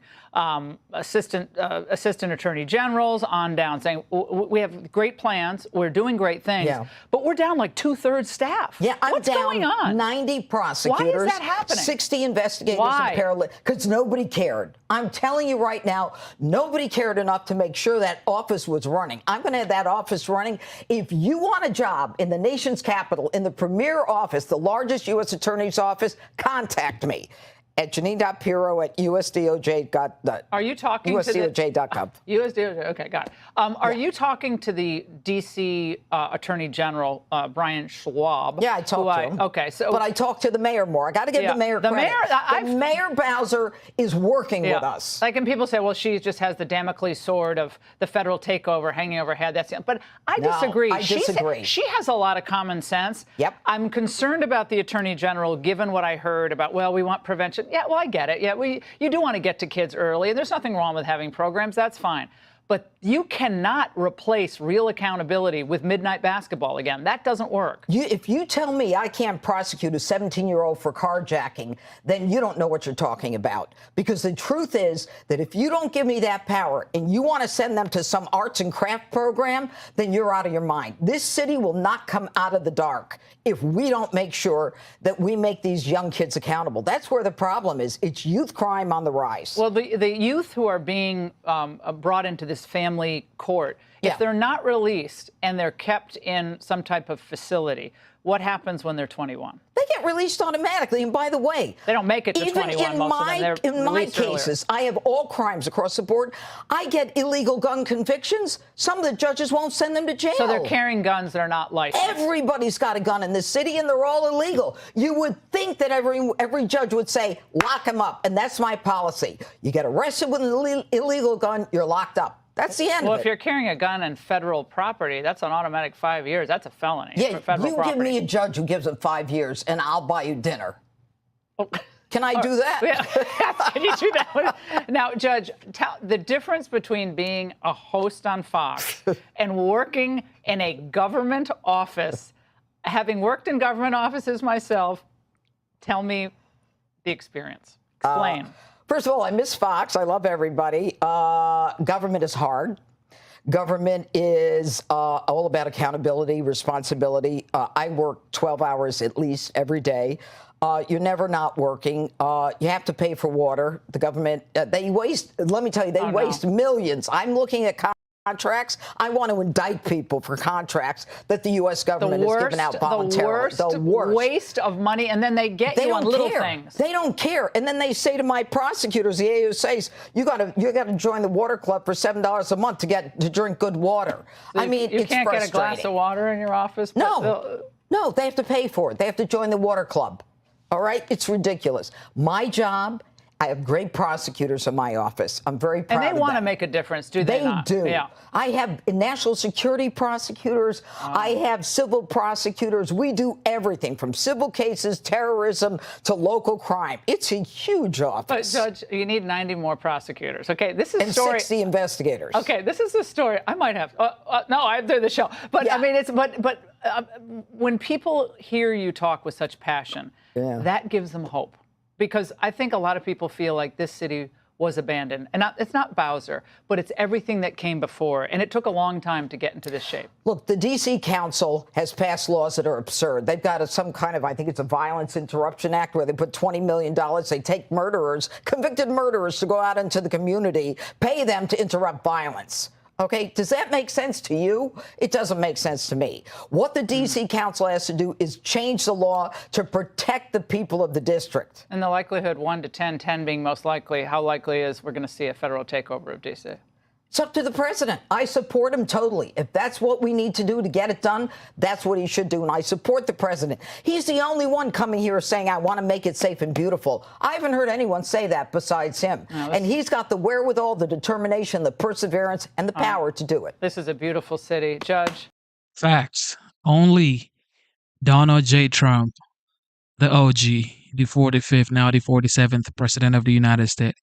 Assistant attorney generals on down saying we have great plans, we're doing great things, but we're down like 2/3 staff. Yeah, what's going on? 90 prosecutors. Why is that happening? 60 investigators and paralegals. Because nobody cared. I'm telling you right now, nobody cared enough to make sure that office was running. I'm going to have that office running. If you want a job in the nation's capital, in the premier office, the largest U.S. attorney's office, contact me at Janine.Pirro@USDOJ.gov. Are you talking USDOJ.gov. USDOJ, okay, got it. Are you talking to the D.C. Attorney General, Brian Schwab? Yeah, I talked to him. Okay, so. But I talked to the mayor more. I got to give the mayor credit. Mayor Bowser is working with us. Like, and people say, well, she just has the Damocles sword of the federal takeover hanging over her head. But I disagree. I disagree. She has a lot of common sense. Yep. I'm concerned about the Attorney General, given what I heard about, well, we want prevention. Yeah, well, I get it. Yeah, you do want to get to kids early, and there's nothing wrong with having programs. That's fine. But you cannot replace real accountability with midnight basketball again. That doesn't work. If you tell me I can't prosecute a 17-year-old for carjacking, then you don't know what you're talking about. Because the truth is that if you don't give me that power and you want to send them to some arts and craft program, then you're out of your mind. This city will not come out of the dark if we don't make sure that we make these young kids accountable. That's where the problem is. It's youth crime on the rise. Well, the youth who are being brought into this family court, if they're not released and they're kept in some type of facility, what happens when they're 21? They get released automatically. And by the way, they don't make it to 21. In my cases, I have all crimes across the board. I get illegal gun convictions. Some of the judges won't send them to jail. So they're carrying guns that are not licensed. Everybody's got a gun in this city, and they're all illegal. You would think that every judge would say, lock them up. And that's my policy. You get arrested with an illegal gun, you're locked up. That's the end of it. Well, if you're carrying a gun on federal property, that's an automatic 5 years. That's a felony for federal property. Give me a judge who gives it 5 years, and I'll buy you dinner. Can I do that? Yeah. Can you do that? Now, Judge, the difference between being a host on Fox and working in a government office, having worked in government offices myself, tell me the experience. Explain. First of all, I miss Fox. I love everybody. Government is hard. Government is all about accountability, responsibility. I work 12 hours at least every day. You're never not working. You have to pay for water. The government, they waste, let me tell you, they waste millions. I'm looking at contracts. I want to indict people for contracts that the U.S. government has given out voluntarily. The worst waste of money, and then they get you on little things. They don't care. And then they say to my prosecutors, the AUSAs, you got to join the water club for $7 a month to drink good water. So I mean, you it's can't frustrating. get a glass of water in your office? No, they have to pay for it. They have to join the water club. All right? It's ridiculous. My job, I have great prosecutors in my office. I'm very proud of them. And they want to make a difference, do they not? They do. Yeah. I have national security prosecutors. I have civil prosecutors. We do everything from civil cases, terrorism, to local crime. It's a huge office. But, Judge, you need 90 more prosecutors. Okay, this is and story. 60 investigators. Okay, this is the story. I might have. No, I'm doing the show. But, I mean, when people hear you talk with such passion, that gives them hope. Because I think a lot of people feel like this city was abandoned. And it's not Bowser, but it's everything that came before. And it took a long time to get into this shape. Look, the D.C. Council has passed laws that are absurd. They've got some kind of, I think it's a Violence Interruption Act, where they put $20 million. They take murderers, convicted murderers, to go out into the community, pay them to interrupt violence. Okay, does that make sense to you? It doesn't make sense to me. What the D.C. Council has to do is change the law to protect the people of the district. And the likelihood, 1 to 10, 10 being most likely, how likely is we're going to see a federal takeover of D.C.? It's up to the president. I support him totally. If that's what we need to do to get it done, that's what he should do. And I support the president. He's the only one coming here saying, I want to make it safe and beautiful. I haven't heard anyone say that besides him. No, and he's got the wherewithal, the determination, the perseverance, and the power to do it. This is a beautiful city. Judge? Facts. Only Donald J. Trump, the OG, the 45th, now the 47th president of the United States,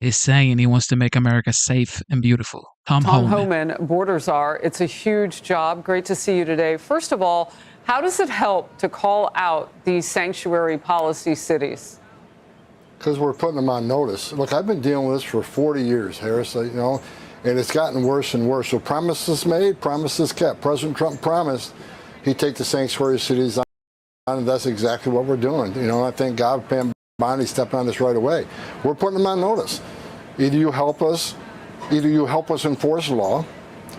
is saying he wants to make America safe and beautiful. Tom Homan, border czar. It's a huge job. Great to see you today. First of all, how does it help to call out these sanctuary policy cities? Because we're putting them on notice. Look, I've been dealing with this for 40 years, Harris, and it's gotten worse and worse. So promises made, promises kept. President Trump promised he'd take the sanctuary cities on, and that's exactly what we're doing. I thank God Pam Bondi stepped on this right away. We're putting them on notice. Either you help us enforce the law,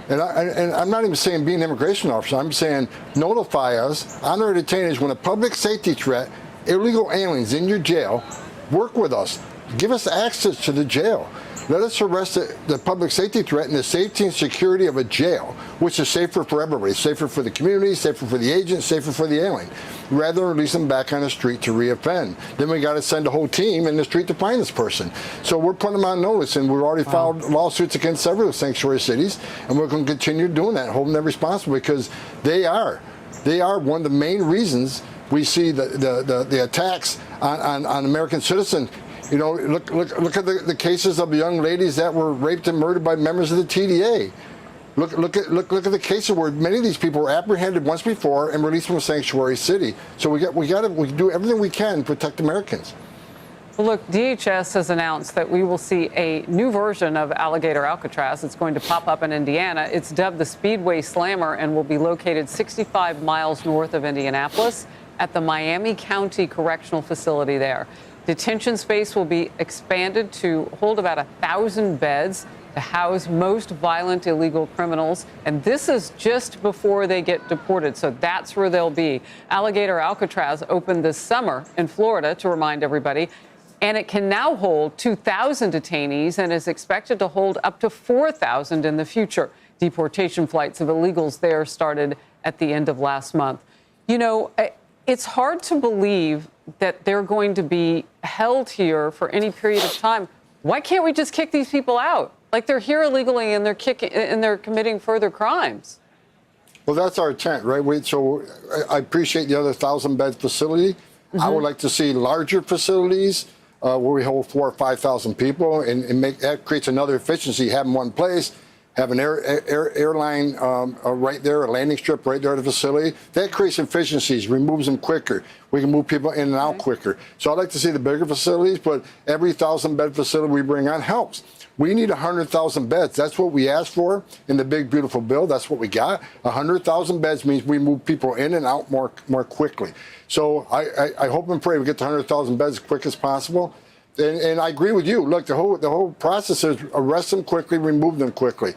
and I'm not even saying be an immigration officer. I'm saying notify us, honor detainees when a public safety threat, illegal aliens in your jail, work with us. Give us access to the jail. Let us arrest the public safety threat and the safety and security of a jail, which is safer for everybody, safer for the community, safer for the agent, safer for the alien, rather than release them back on the street to reoffend. Then we got to send a whole team in the street to find this person. So we're putting them on notice, and we've already filed lawsuits against several sanctuary cities, and we're going to continue doing that, holding them responsible, because they are one of the main reasons we see the attacks on American citizens. Look at the cases of the young ladies that were raped and murdered by members of the TDA. Look at the cases where many of these people were apprehended once before and released from a sanctuary city. So we do everything we can to protect Americans. Well, look, DHS has announced that we will see a new version of Alligator Alcatraz. It's going to pop up in Indiana. It's dubbed the Speedway Slammer and will be located 65 miles north of Indianapolis at the Miami County Correctional Facility there. Detention space will be expanded to hold about 1,000 beds to house most violent illegal criminals. And this is just before they get deported. So that's where they'll be. Alligator Alcatraz opened this summer in Florida, to remind everybody. And it can now hold 2,000 detainees and is expected to hold up to 4,000 in the future. Deportation flights of illegals there started at the end of last month. It's hard to believe that they're going to be held here for any period of time. Why can't we just kick these people out? Like, they're here illegally and they're committing further crimes. Well, that's our intent, right? So I appreciate the other 1,000-bed facility. Mm-hmm. I would like to see larger facilities where we hold 4,000 or 5,000 people, and that creates another efficiency. Have them in one place, have an airline right there, a landing strip right there at the facility. That creates efficiencies, removes them quicker. We can move people in and out quicker. So I'd like to see the bigger facilities, but every 1,000-bed facility we bring on helps. We need 100,000 beds. That's what we asked for in the big, beautiful bill. That's what we got. 100,000 beds means we move people in and out more quickly. So I hope and pray we get to 100,000 beds as quick as possible. And I agree with you. Look, the whole process is arrest them quickly, remove them quickly.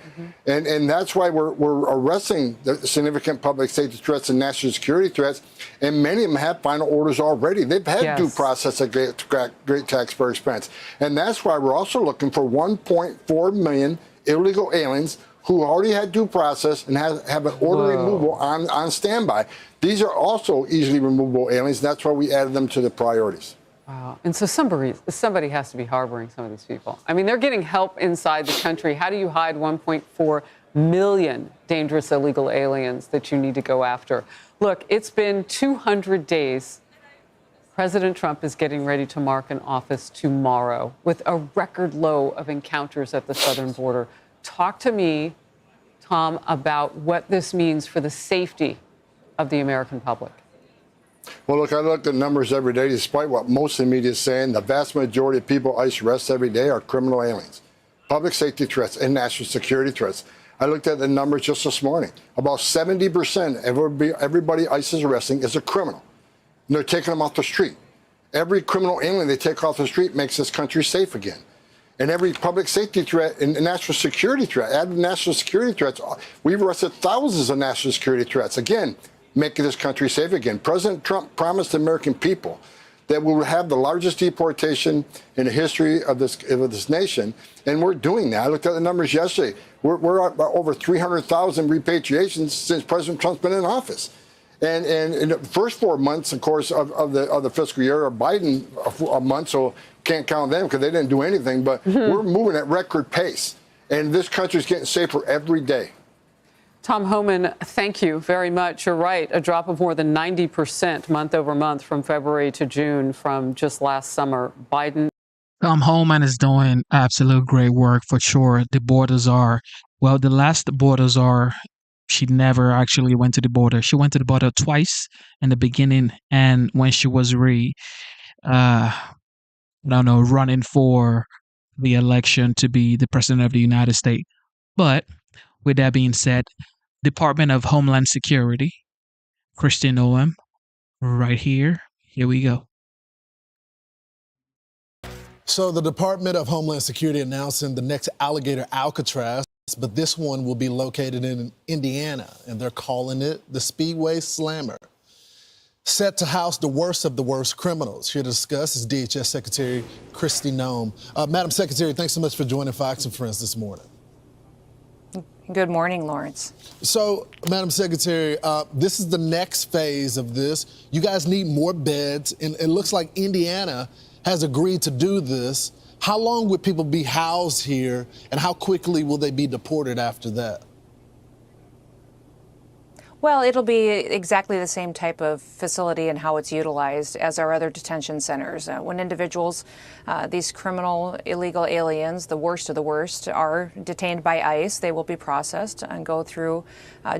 And that's why we're arresting the significant public safety threats and national security threats. And many of them have final orders already. They've had due process at great taxpayer expense. And that's why we're also looking for 1.4 million illegal aliens who already had due process and have an order removal on standby. These are also easily removable aliens. That's why we added them to the priorities. Wow. And so somebody has to be harboring some of these people. I mean, they're getting help inside the country. How do you hide 1.4 million dangerous illegal aliens that you need to go after? Look, it's been 200 days. President Trump is getting ready to mark an office tomorrow with a record low of encounters at the southern border. Talk to me, Tom, about what this means for the safety of the American public. Well, look, I look at the numbers every day. Despite what most of the media is saying, the vast majority of people ICE arrests every day are criminal aliens, public safety threats, and national security threats. I looked at the numbers just this morning. About 70% of everybody ICE is arresting is a criminal. And they're taking them off the street. Every criminal alien they take off the street makes this country safe again. And every public safety threat and national security threat, added national security threats, we've arrested thousands of national security threats. Again, making this country safe again. President Trump promised the American people that we will have the largest deportation in the history of this nation, and we're doing that. I looked at the numbers yesterday. We're at over 300,000 repatriations since President Trump's been in office. And in the first 4 months, of course, of the fiscal year, are Biden a month, so can't count them because they didn't do anything. But we're moving at record pace, and this country's getting safer every day. Tom Homan, thank you very much. You're right. A drop of more than 90% month over month from February to June from just last summer. Biden. Tom Homan is doing absolute great work for sure. The borders are, well, the last border czar, she never actually went to the border. She went to the border twice in the beginning and when she was running for the election to be the president of the United States. But with that being said, Department of Homeland Security, Kristi Noem, right here. Here we go. So the Department of Homeland Security announcing the next alligator Alcatraz, but this one will be located in Indiana, and they're calling it the Speedway Slammer. Set to house the worst of the worst criminals. Here to discuss is DHS Secretary Kristi Noem. Madam Secretary, thanks so much for joining Fox and Friends this morning. Good morning, Lawrence. So, Madam Secretary, this is the next phase of this. You guys need more beds, and it looks like Indiana has agreed to do this. How long would people be housed here, and how quickly will they be deported after that? Well, it'll be exactly the same type of facility and how it's utilized as our other detention centers. When individuals, these criminal illegal aliens, the worst of the worst, are detained by ICE, they will be processed and go through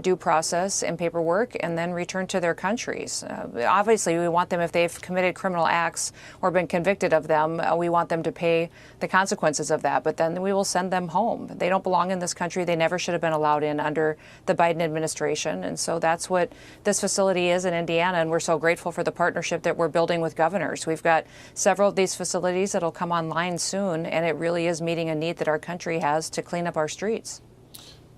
due process and paperwork and then return to their countries. Obviously, we want them, if they've committed criminal acts or been convicted of them, we want them to pay the consequences of that, but then we will send them home. They don't belong in this country. They never should have been allowed in under the Biden administration. And so that's what this facility is in Indiana, and we're so grateful for the partnership that we're building with governors. We've got several of these facilities that'll come online soon, and it really is meeting a need that our country has to clean up our streets.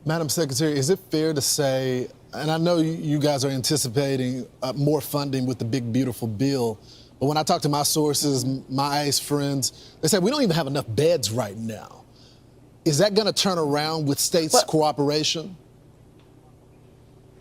Madam Secretary, is it fair to say, and I know you guys are anticipating more funding with the big, beautiful bill, but when I talk to my sources, my ICE friends, they say we don't even have enough beds right now. Is that going to turn around with states' cooperation?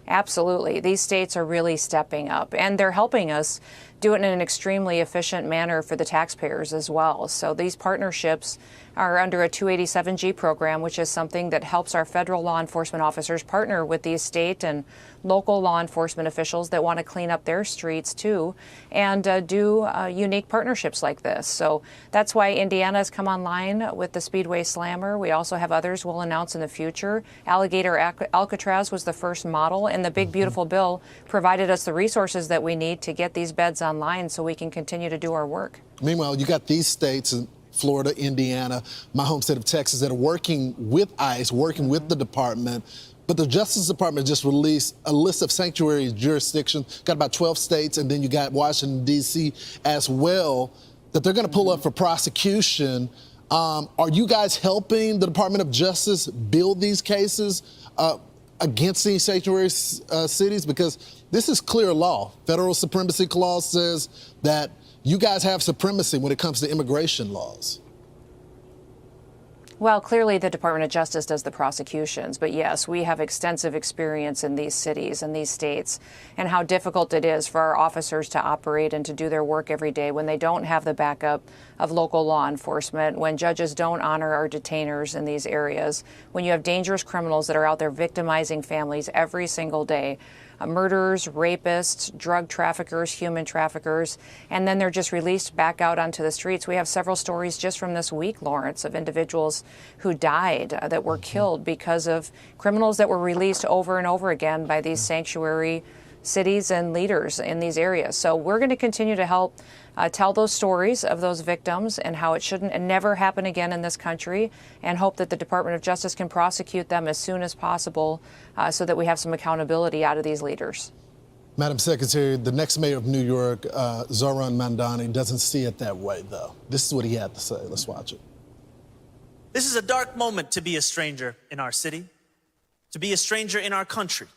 Absolutely. These states are really stepping up, and they're helping us do it in an extremely efficient manner for the taxpayers as well. So these partnerships are under a 287G program, which is something that helps our federal law enforcement officers partner with these state and local law enforcement officials that want to clean up their streets too, and do unique partnerships like this. So that's why Indiana has come online with the Speedway Slammer. We also have others we'll announce in the future. Alligator Alcatraz was the first model, and the big beautiful bill provided us the resources that we need to get these beds online so we can continue to do our work. Meanwhile, you got these states, Florida, Indiana, my home state of Texas, that are working with ICE, working with the department. But the Justice Department just released a list of sanctuary jurisdictions, got about 12 states, and then you got Washington, D.C. as well, that they're going to pull up for prosecution. Are you guys helping the Department of Justice build these cases against these sanctuary cities? Because this is clear law. Federal Supremacy Clause says that you guys have supremacy when it comes to immigration laws. Well, clearly the Department of Justice does the prosecutions, but yes, we have extensive experience in these cities and these states and how difficult it is for our officers to operate and to do their work every day when they don't have the backup of local law enforcement, when judges don't honor our detainers in these areas, when you have dangerous criminals that are out there victimizing families every single day. Murderers, rapists, drug traffickers, human traffickers, and then they're just released back out onto the streets. We have several stories just from this week, Lawrence, of individuals who died, that were killed because of criminals that were released over and over again by these sanctuary cities and leaders in these areas. So we're going to continue to help tell those stories of those victims and how it shouldn't and never happen again in this country, and hope that the Department of Justice can prosecute them as soon as possible so that we have some accountability out of these leaders. Madam Secretary, the next mayor of New York, Zohran Mamdani, doesn't see it that way, though. This is what he had to say. Let's watch it. This is a dark moment to be a stranger in our city, to be a stranger in our country.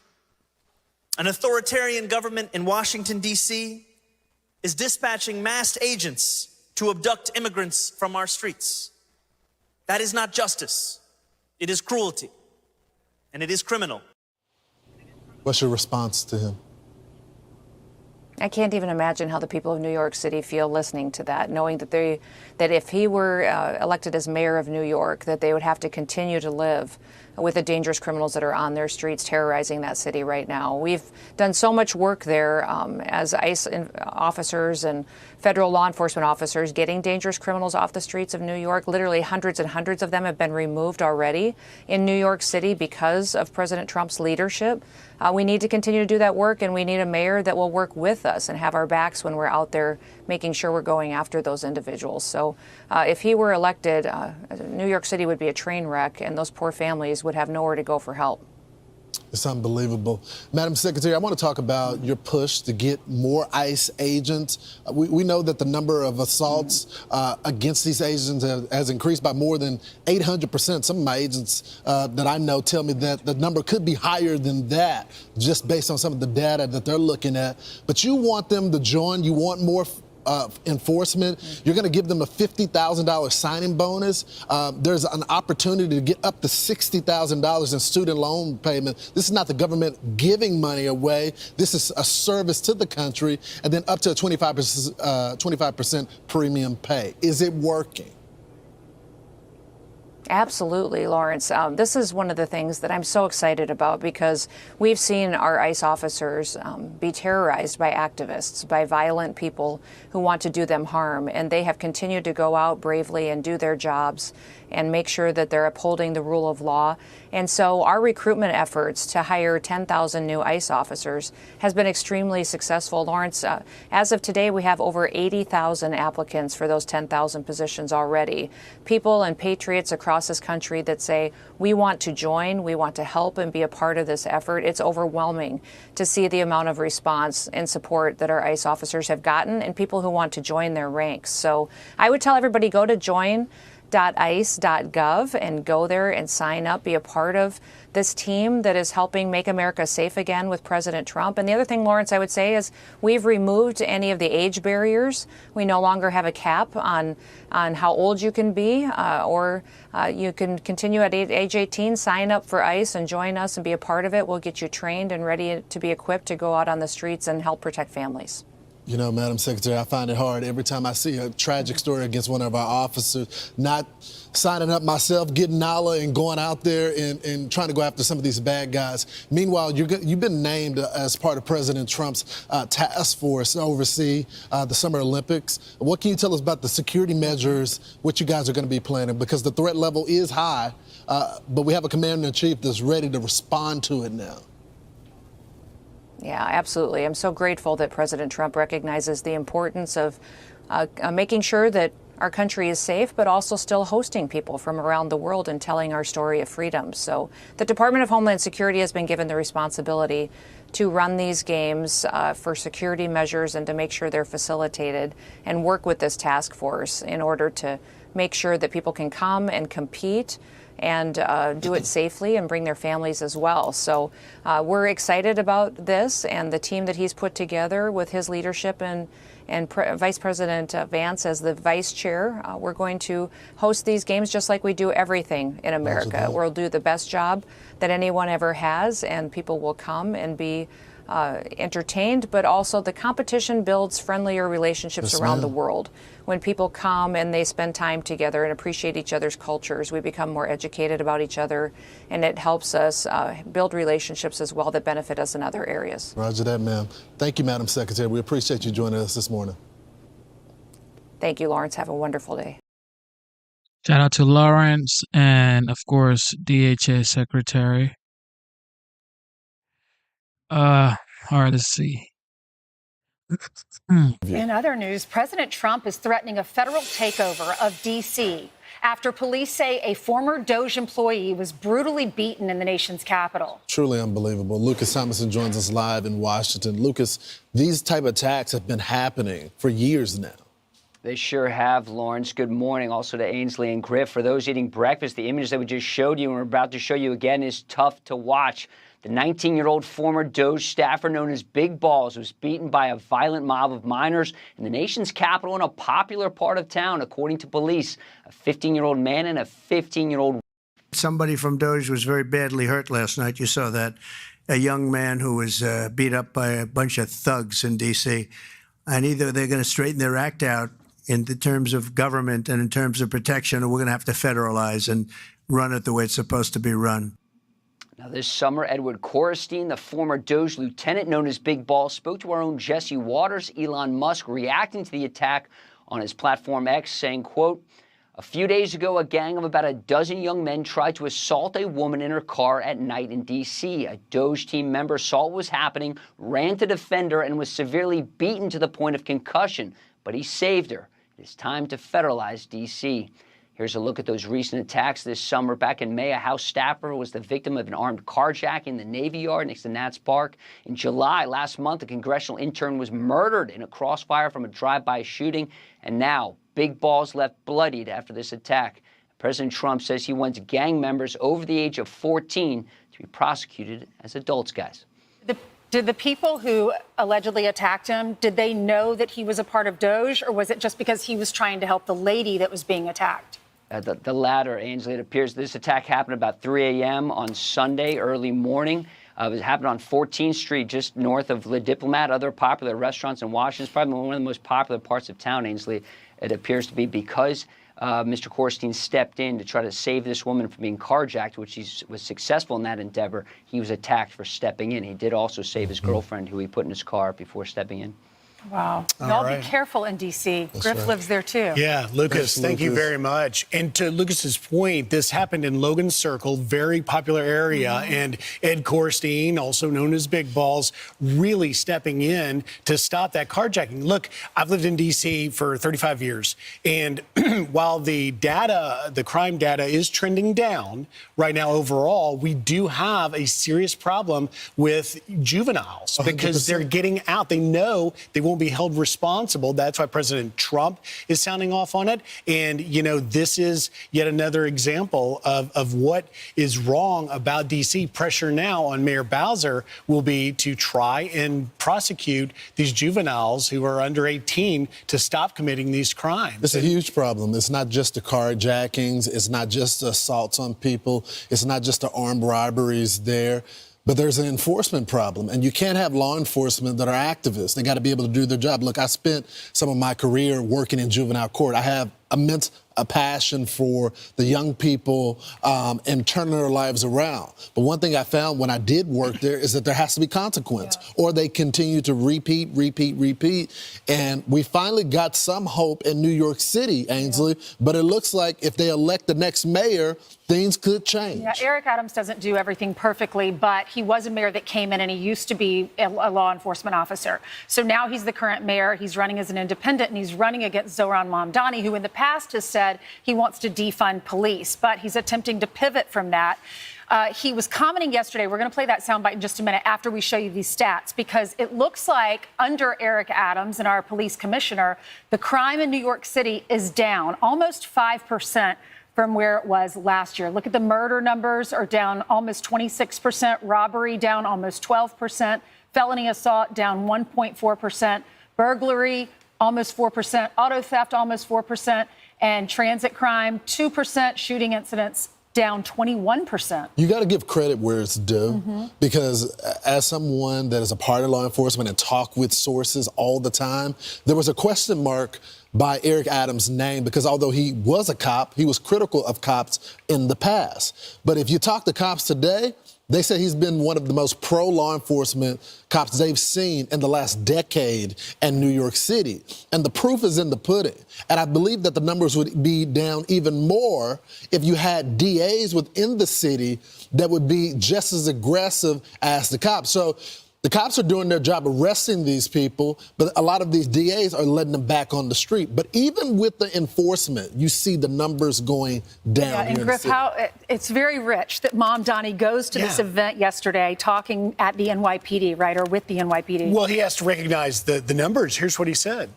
An authoritarian government in Washington, D.C. is dispatching masked agents to abduct immigrants from our streets. That is not justice. It is cruelty, and it is criminal. What's your response to him? I can't even imagine how the people of New York City feel listening to that, knowing that if he were elected as mayor of New York, that they would have to continue to live with the dangerous criminals that are on their streets terrorizing that city right now. We've done so much work there as ICE officers and federal law enforcement officers getting dangerous criminals off the streets of New York. Literally hundreds and hundreds of them have been removed already in New York City because of President Trump's leadership. We need to continue to do that work, and we need a mayor that will work with us and have our backs when we're out there making sure we're going after those individuals. So if he were elected, New York City would be a train wreck, and those poor families would have nowhere to go for help. It's unbelievable. Madam Secretary, I want to talk about your push to get more ICE agents. We know that the number of assaults against these agents has increased by more than 800%. Some of my agents that I know tell me that the number could be higher than that, just based on some of the data that they're looking at. But you want them to join. You want more enforcement. You're going to give them a $50,000 signing bonus. There's an opportunity to get up to $60,000 in student loan payment. This is not the government giving money away. This is a service to the country, and then up to a 25% premium pay. Is it working? Absolutely, Lawrence. This is one of the things that I'm so excited about, because we've seen our ICE officers be terrorized by activists, by violent people who want to do them harm, and they have continued to go out bravely and do their jobs and make sure that they're upholding the rule of law. And so our recruitment efforts to hire 10,000 new ICE officers has been extremely successful. Lawrence, as of today, we have over 80,000 applicants for those 10,000 positions already. People and patriots across this country that say, we want to join, we want to help and be a part of this effort. It's overwhelming to see the amount of response and support that our ICE officers have gotten, and people who want to join their ranks. So I would tell everybody, go to join.ice.gov and go there and sign up, be a part of this team that is helping make America safe again with President Trump. And the other thing, Lawrence, I would say is we've removed any of the age barriers. We no longer have a cap on how old you can be, or you can continue at age 18, sign up for ICE and join us and be a part of it. We'll get you trained and ready to be equipped to go out on the streets and help protect families. You know, Madam Secretary, I find it hard every time I see a tragic story against one of our officers, not signing up myself, getting Nala and going out there and trying to go after some of these bad guys. Meanwhile, you've been named as part of President Trump's task force to oversee the Summer Olympics. What can you tell us about the security measures, what you guys are going to be planning? Because the threat level is high, but we have a commander-in-chief that's ready to respond to it now. Yeah, absolutely. I'm so grateful that President Trump recognizes the importance of making sure that our country is safe, but also still hosting people from around the world and telling our story of freedom. So the Department of Homeland Security has been given the responsibility to run these games for security measures and to make sure they're facilitated and work with this task force in order to make sure that people can come and compete and do it safely and bring their families as well. So we're excited about this and the team that he's put together with his leadership and Vice President Vance as the vice chair. We're going to host these games just like we do everything in America. We'll do the best job that anyone ever has, and people will come and be entertained, but also the competition builds friendlier relationships around the world. When people come and they spend time together and appreciate each other's cultures, we become more educated about each other, and it helps us build relationships as well that benefit us in other areas. Roger that, ma'am. Thank you, Madam Secretary. We appreciate you joining us this morning. Thank you, Lawrence. Have a wonderful day. Shout out to Lawrence and, of course, DHS Secretary. All right, let's see. In other news, President Trump is threatening a federal takeover of D.C. after police say a former DOJ employee was brutally beaten in the nation's capital. Truly unbelievable. Lucas Thomason joins us live in Washington. Lucas, these type of attacks have been happening for years now. They sure have, Lawrence. Good morning also to Ainsley and Griff. For those eating breakfast, the image that we just showed you and we're about to show you again is tough to watch. The 19-year-old former DOJ staffer known as Big Balls was beaten by a violent mob of minors in the nation's capital in a popular part of town, according to police. A 15-year-old man and a 15-year-old. Somebody from DOJ was very badly hurt last night. You saw that. A young man who was beat up by a bunch of thugs in D.C. And either they're going to straighten their act out in the terms of government and in terms of protection, or we're going to have to federalize and run it the way it's supposed to be run. Now, this summer, Edward Korestein, the former DOJ lieutenant known as Big Ball, spoke to our own Jesse Waters. Elon Musk reacting to the attack on his platform X, saying, quote, "A few days ago, a gang of about a dozen young men tried to assault a woman in her car at night in D.C. A DOJ team member saw what was happening, ran to defend her, and was severely beaten to the point of concussion. But he saved her. It is time to federalize D.C." Here's a look at those recent attacks this summer. Back in May, a House staffer was the victim of an armed carjacking in the Navy Yard next to Nats Park. In July last month, a congressional intern was murdered in a crossfire from a drive-by shooting. And now, Big Balls left bloodied after this attack. President Trump says he wants gang members over the age of 14 to be prosecuted as adults, guys. Did the people who allegedly attacked him, did they know that he was a part of DOJ, or was it just because he was trying to help the lady that was being attacked? The latter, Ainsley. It appears this attack happened about 3 a.m. on Sunday, early morning. It happened on 14th Street, just north of Le Diplomat, other popular restaurants in Washington. It's probably one of the most popular parts of town, Ainsley. It appears to be because Mr. Korestein stepped in to try to save this woman from being carjacked, which he was successful in that endeavor. He was attacked for stepping in. He did also save his girlfriend, who he put in his car before stepping in. Wow. All Y'all right. be careful in D.C. Griff right. lives there, too. Yeah, Lucas, thank you very much. And to Lucas's point, this happened in Logan Circle, very popular area, and Ed Korestein, also known as Big Balls, really stepping in to stop that carjacking. Look, I've lived in D.C. for 35 years, and while the data, the crime data is trending down right now overall, we do have a serious problem with juveniles because they're getting out. They know they won't be held responsible. That's why President Trump is sounding off on it. And, you know, this is yet another example of what is wrong about D.C. Pressure now on Mayor Bowser will be to try and prosecute these juveniles who are under 18 to stop committing these crimes. It's a huge problem. It's not just the carjackings. It's not just the assaults on people. It's not just the armed robberies there. But there's an enforcement problem, and you can't have law enforcement that are activists. They got to be able to do their job. Look, I spent some of my career working in juvenile court. I have immense passion for the young people and turning their lives around. But one thing I found when I did work there is that there has to be consequence, or they continue to repeat. And we finally got some hope in New York City, Ainsley, but it looks like if they elect the next mayor, things could change. Yeah, Eric Adams doesn't do everything perfectly, but he was a mayor that came in and he used to be a law enforcement officer. So now he's the current mayor. He's running as an independent, and he's running against Zohran Mamdani, who in the past has said he wants to defund police, but he's attempting to pivot from that. He was commenting yesterday. We're going to play that soundbite in just a minute after we show you these stats, because it looks like under Eric Adams and our police commissioner, the crime in New York City is down almost 5% from where it was last year. Look at the murder numbers are down almost 26%, robbery down almost 12%, felony assault down 1.4%, burglary almost 4%, auto theft almost 4%, and transit crime 2%, shooting incidents down 21%. You got to give credit where it's due, because as someone that is a part of law enforcement and talk with sources all the time, there was a question mark by Eric Adams' name, because although he was a cop, he was critical of cops in the past. But if you talk to cops today, they say he's been one of the most pro-law enforcement cops they've seen in the last decade in New York City. And the proof is in the pudding. And I believe that the numbers would be down even more if you had DAs within the city that would be just as aggressive as the cops. So the cops are doing their job arresting these people, but a lot of these DAs are letting them back on the street. But even with the enforcement, you see the numbers going down. Yeah, and here Griff, in the city. it's very rich that Mamdani goes to this event yesterday talking at the NYPD, right, or with the NYPD. Well, he has to recognize the numbers. Here's what he said.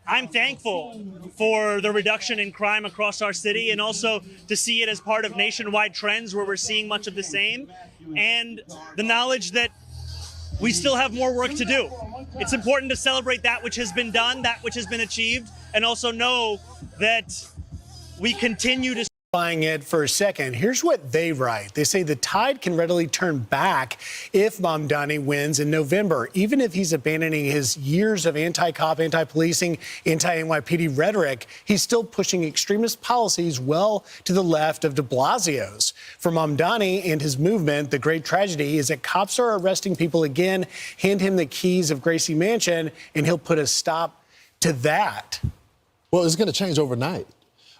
I'm thankful for the reduction in crime across our city, and also to see it as part of nationwide trends where we're seeing much of the same, and the knowledge that we still have more work to do. It's important to celebrate that which has been done, that which has been achieved, and also know that we continue to Buying it for a second. Here's what they write. They say the tide can readily turn back if Mamdani wins in November, even if he's abandoning his years of anti-cop, anti-policing, anti-NYPD rhetoric. He's still pushing extremist policies well to the left of de Blasio's. For Mamdani and his movement, the great tragedy is that cops are arresting people again, hand him the keys of Gracie Mansion, and he'll put a stop to that. Well, it's going to change overnight.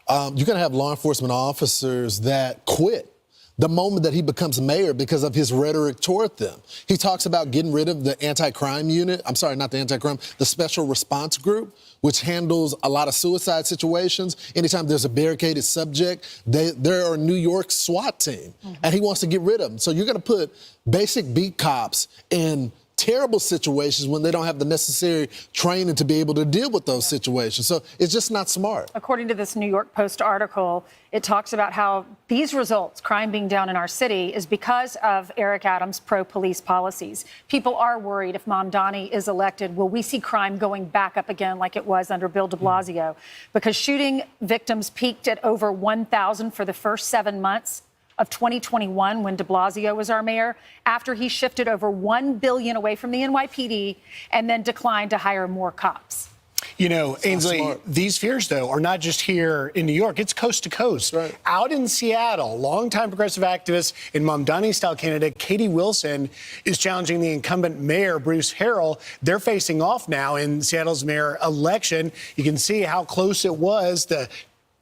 You're going to have law enforcement officers that quit the moment that he becomes mayor because of his rhetoric toward them. He talks about getting rid of the anti-crime unit. I'm sorry, not the anti-crime, the special response group, which handles a lot of suicide situations. Anytime there's a barricaded subject, they're a New York SWAT team, and he wants to get rid of them. So you're going to put basic beat cops in terrible situations when they don't have the necessary training to be able to deal with those situations. So it's just not smart. According to this New York Post article, it talks about how these results, crime being down in our city, is because of Eric Adams' pro-police policies. People are worried if Mamdani is elected, will we see crime going back up again like it was under Bill de Blasio? Because shooting victims peaked at over 1,000 for the first 7 months of 2021 when de Blasio was our mayor, after he shifted over $1 billion away from the NYPD and then declined to hire more cops. You know, Ainsley, these fears, though, are not just here in New York. It's coast to coast. Right. Out in Seattle, longtime progressive activist and Mamdani-style candidate Katie Wilson is challenging the incumbent mayor, Bruce Harrell. They're facing off now in Seattle's mayor election. You can see how close it was. The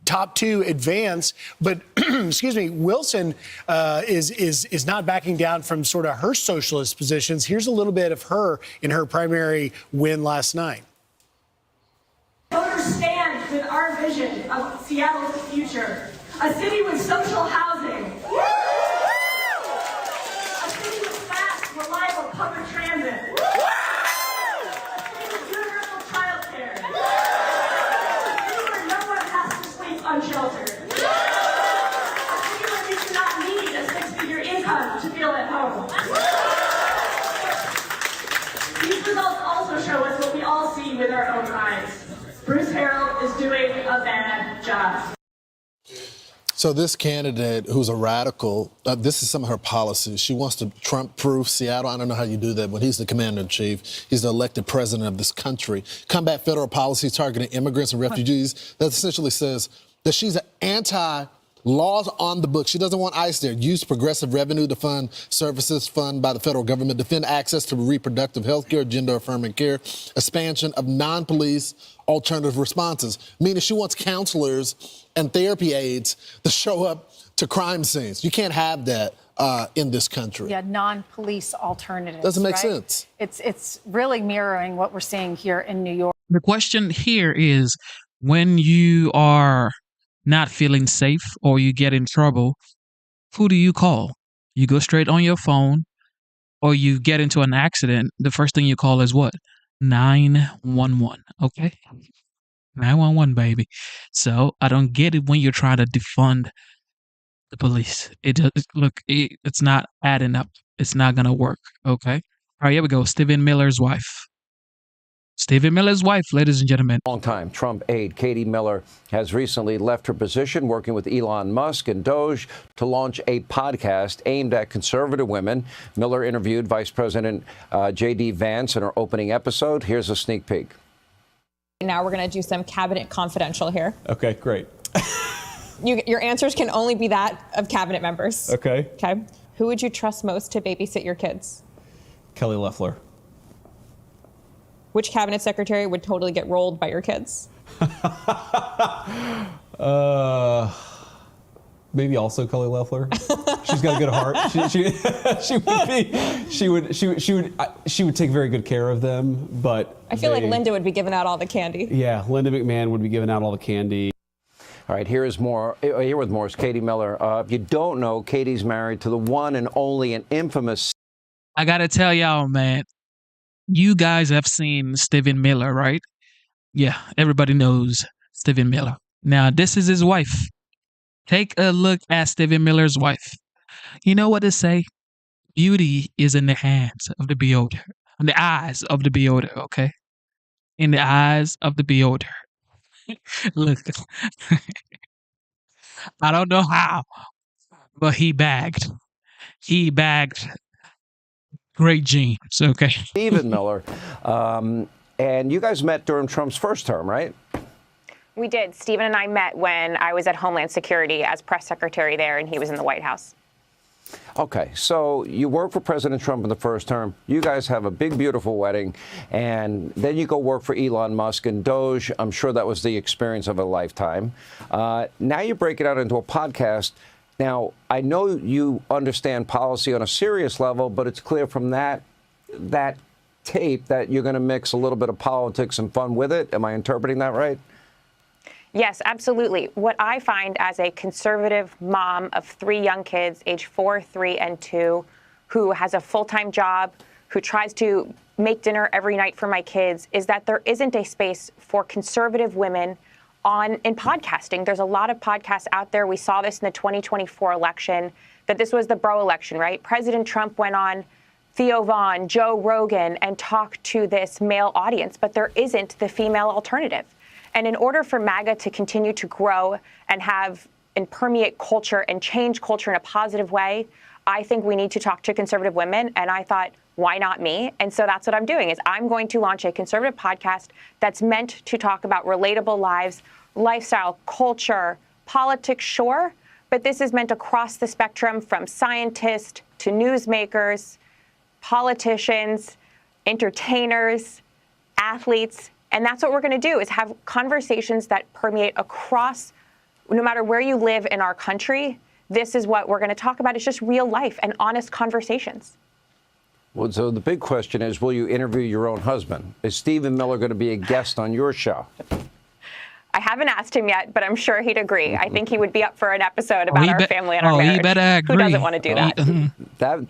top two advance, but excuse me, Wilson is not backing down from sort of her socialist positions. Here's a little bit of her in her primary win last night. Voters stand with our vision of Seattle's future, a city with social housing, a city with fast, reliable public transit, a city with universal childcare, a city where no one has to sleep unsheltered, a city where you do not need a six-figure income to feel at home. These results also show us what we all see with our own eyes. Bruce Harrell is doing a bad job. So this candidate, who's a radical, this is some of her policies. She wants to Trump-proof Seattle. I don't know how you do that when he's the commander-in-chief. He's the elected president of this country. Combat federal policies targeting immigrants and refugees. That essentially says that she's an anti-laws on the book. She doesn't want ICE there. Use progressive revenue to fund services funded by the federal government. Defend access to reproductive health care, gender-affirming care. Expansion of non-police alternative responses. Meaning she wants counselors and therapy aides to show up to crime scenes. You can't have that in this country. Yeah, non-police alternatives. Doesn't make right? sense. It's really mirroring what we're seeing here in New York. The question here is, when you are not feeling safe or you get in trouble, who do you call? You go straight on your phone, or you get into an accident, the first thing you call is what? 911, okay? 911, baby. So I don't get it when you're trying to defund the police. It's not adding up. It's not gonna work, okay? All right, here we go. Stephen Miller's wife. Stephen Miller's wife, ladies and gentlemen. Longtime Trump aide Katie Miller has recently left her position working with Elon Musk and Doge to launch a podcast aimed at conservative women. Miller interviewed Vice President J.D. Vance in her opening episode. Here's a sneak peek. Now we're going to do some cabinet confidential here. Okay, great. Your answers can only be that of cabinet members. Okay. Okay. Who would you trust most to babysit your kids? Kelly Loeffler. Which cabinet secretary would totally get rolled by your kids? Maybe also Kelly Loeffler. She's got a good heart. She would take very good care of them, but I feel like Linda would be giving out all the candy. Yeah, Linda McMahon would be giving out all the candy. All right, here with more is Katie Miller. If you don't know, Katie's married to the one and only and infamous. I gotta tell y'all, man, you guys have seen Stephen Miller, right? Yeah, everybody knows Stephen Miller. Now, this is his wife. Take a look at Stephen Miller's wife. You know what they say? Beauty is in the hands of the beholder, in the eyes of the beholder, okay? In the eyes of the beholder. Look, I don't know how, but he bagged. He bagged great genes, okay? Stephen Miller. And you guys met during Trump's first term, right? We did. Stephen and I met when I was at Homeland Security as press secretary there, and he was in the White House. Okay, so you work for President Trump in the first term. You guys have a big, beautiful wedding, and then you go work for Elon Musk and Doge. I'm sure that was the experience of a lifetime. Now you break it out into a podcast. Now, I know you understand policy on a serious level, but it's clear from that tape that you're going to mix a little bit of politics and fun with it. Am I interpreting that right? Yes, absolutely. What I find as a conservative mom of 3 young kids, age 4, 3, and 2, who has a full-time job, who tries to make dinner every night for my kids, is that there isn't a space for conservative women in podcasting. There's a lot of podcasts out there. We saw this in the 2024 election, that this was the bro election, right? President Trump went on Theo Vaughn, Joe Rogan, and talked to this male audience, but there isn't the female alternative. And in order for MAGA to continue to grow and permeate culture and change culture in a positive way, I think we need to talk to conservative women. And I thought, why not me? And so that's what I'm doing, is I'm going to launch a conservative podcast that's meant to talk about relatable lives, lifestyle, culture, politics, sure, but this is meant across the spectrum, from scientists to newsmakers, politicians, entertainers, athletes. And that's what we're going to do, is have conversations that permeate across, no matter where you live in our country. This is what we're going to talk about. It's just real life and honest conversations. Well, so the big question is, will you interview your own husband? Is Stephen Miller going to be a guest on your show? I haven't asked him yet, but I'm sure he'd agree. I think he would be up for an episode about our family and our marriage. He better agree. Who doesn't want to do that?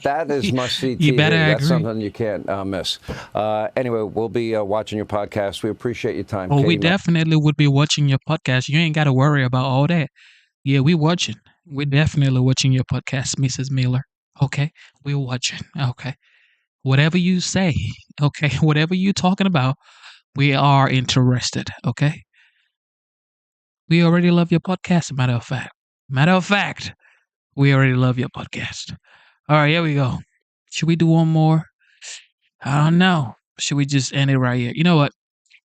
That is must-see TV. That's something you can't miss. Anyway, we'll be watching your podcast. We appreciate your time. Oh, we definitely would be watching your podcast. You ain't got to worry about all that. Yeah, we watching. We're definitely watching your podcast, Mrs. Miller. Okay? We're watching. Okay. Whatever you say, okay? Whatever you're talking about, we are interested, okay? We already love your podcast, as a matter of fact. Matter of fact, we already love your podcast. All right, here we go. Should we do one more? I don't know. Should we just end it right here? You know what?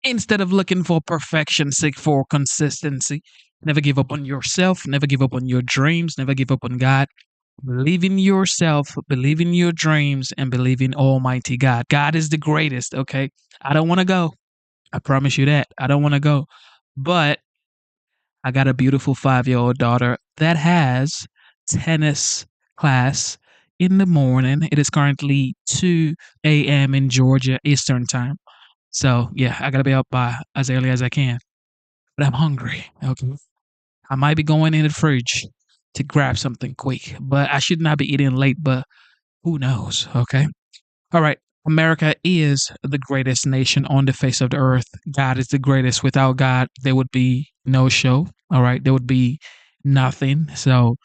Instead of looking for perfection, seek for consistency. Never give up on yourself. Never give up on your dreams. Never give up on God. Believe in yourself. Believe in your dreams and believe in Almighty God. God is the greatest, okay? I don't want to go. I promise you that. I don't want to go. But I got a beautiful 5-year-old daughter that has tennis class in the morning. It is currently 2 a.m. in Georgia Eastern time. So, yeah, I got to be up by as early as I can. But I'm hungry. Okay. I might be going in the fridge to grab something quick, but I should not be eating late, but who knows? Okay. All right. America is the greatest nation on the face of the earth. God is the greatest. Without God, there would be no show. All right. There would be nothing. So,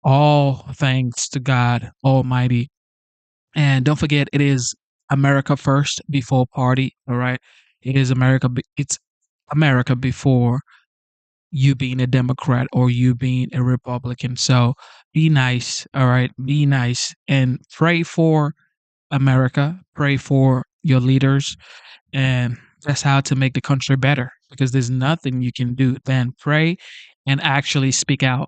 all thanks to God Almighty. And don't forget, it is America first before party. All right. It is America. It's America before you being a Democrat or you being a Republican. So be nice. All right. Be nice and pray for America. Pray for your leaders. And that's how to make the country better, because there's nothing you can do than pray and actually speak out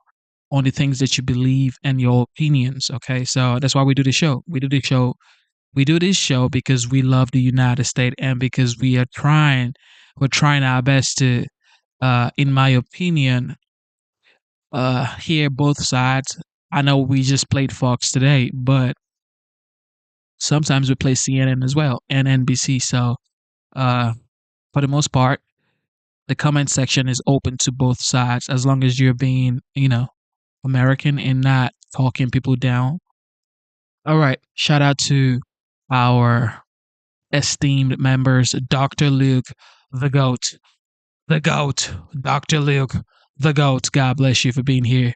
on the things that you believe and your opinions. Okay. So that's why we do the show. We do this show because we love the United States and because we're trying our best to, in my opinion, hear both sides. I know we just played Fox today, but sometimes we play CNN as well and NBC. So, for the most part, the comment section is open to both sides as long as you're being, American and not talking people down. All right. Shout out to our esteemed members, Dr. Luke, the GOAT, Dr. Luke, the GOAT. God bless you for being here.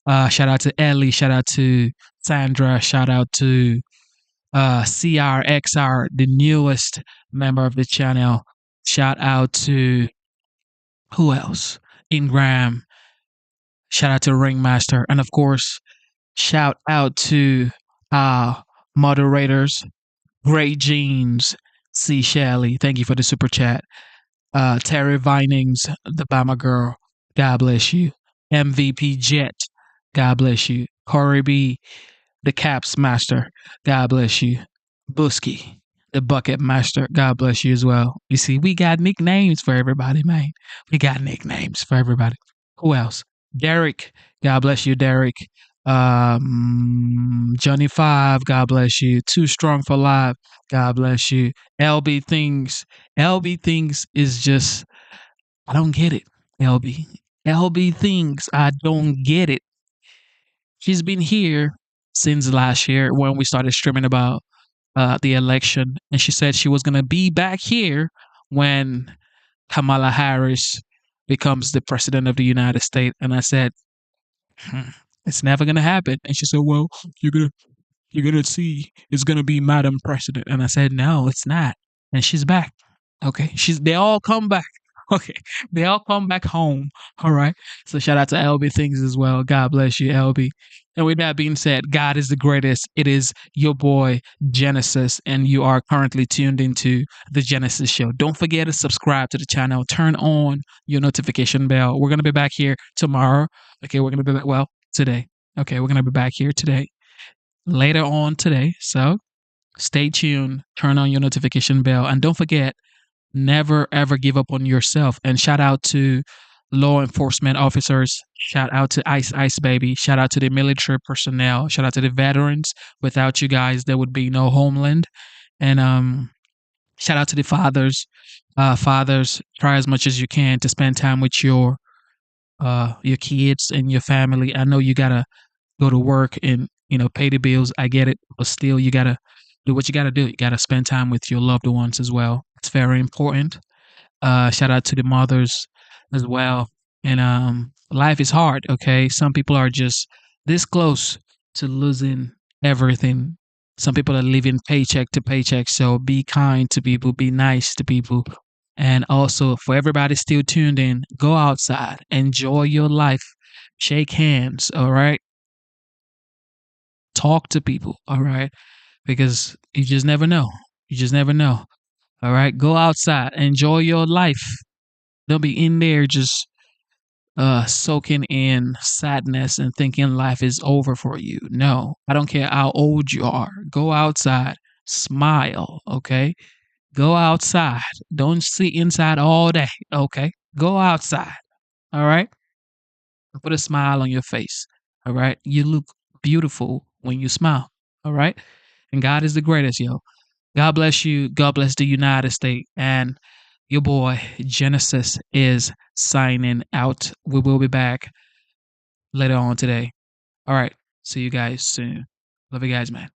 Shout out to Ellie. Shout out to Sandra. Shout out to CRXR, the newest member of the channel. Shout out to who else? Ingram. Shout out to Ringmaster. And of course, shout out to moderators, Great Jeans, C. Shelley. Thank you for the super chat. Terry Vinings, the Bama girl. God bless you. MVP Jet. God bless you. Corey B, the Caps Master. God bless you. Busky, the Bucket Master. God bless you as well. You see, we got nicknames for everybody, man. We got nicknames for everybody. Who else? Derek. God bless you, Derek. Johnny 5. God bless you. Too Strong for Live. God bless you. LB Things. LB Things is just, I don't get it. LB Things. I don't get it. She's been here since last year when we started streaming about the election, and she said she was going to be back here when Kamala Harris becomes the president of the United States. And I said, it's never going to happen. And she said, well, you're going to see it's going to be Madam President. And I said, no, it's not. And she's back. Okay. They all come back. Okay. They all come back home. All right. So shout out to LB Things as well. God bless you, LB. And with that being said, God is the greatest. It is your boy, Genesis, and you are currently tuned into the Genesis Show. Don't forget to subscribe to the channel. Turn on your notification bell. We're going to be back here tomorrow. Okay. We're going to be back, today. Okay. We're going to be back here today. Later on today. So stay tuned. Turn on your notification bell. And don't forget, never, ever give up on yourself. And shout out to law enforcement officers. Shout out to Ice Baby. Shout out to the military personnel. Shout out to the veterans. Without you guys, there would be no homeland. And shout out to the fathers. Fathers, try as much as you can to spend time with your kids and your family. I know you gotta go to work and pay the bills. I get it, but still, you gotta do what you gotta do. You gotta spend time with your loved ones as well. It's very important. Shout out to the mothers as well. And life is hard, okay? Some people are just this close to losing everything. Some people are living paycheck to paycheck. So be kind to people, be nice to people. And also, for everybody still tuned in, go outside, enjoy your life, shake hands, all right? Talk to people, all right? Because you just never know. You just never know. All right? Go outside, enjoy your life. Don't be in there just soaking in sadness and thinking life is over for you. No, I don't care how old you are. Go outside, smile, okay? Go outside. Don't sit inside all day, okay? Go outside, all right? Put a smile on your face, all right? You look beautiful when you smile, all right? And God is the greatest, yo. God bless you. God bless the United States. And your boy, Genesis, is signing out. We will be back later on today. All right. See you guys soon. Love you guys, man.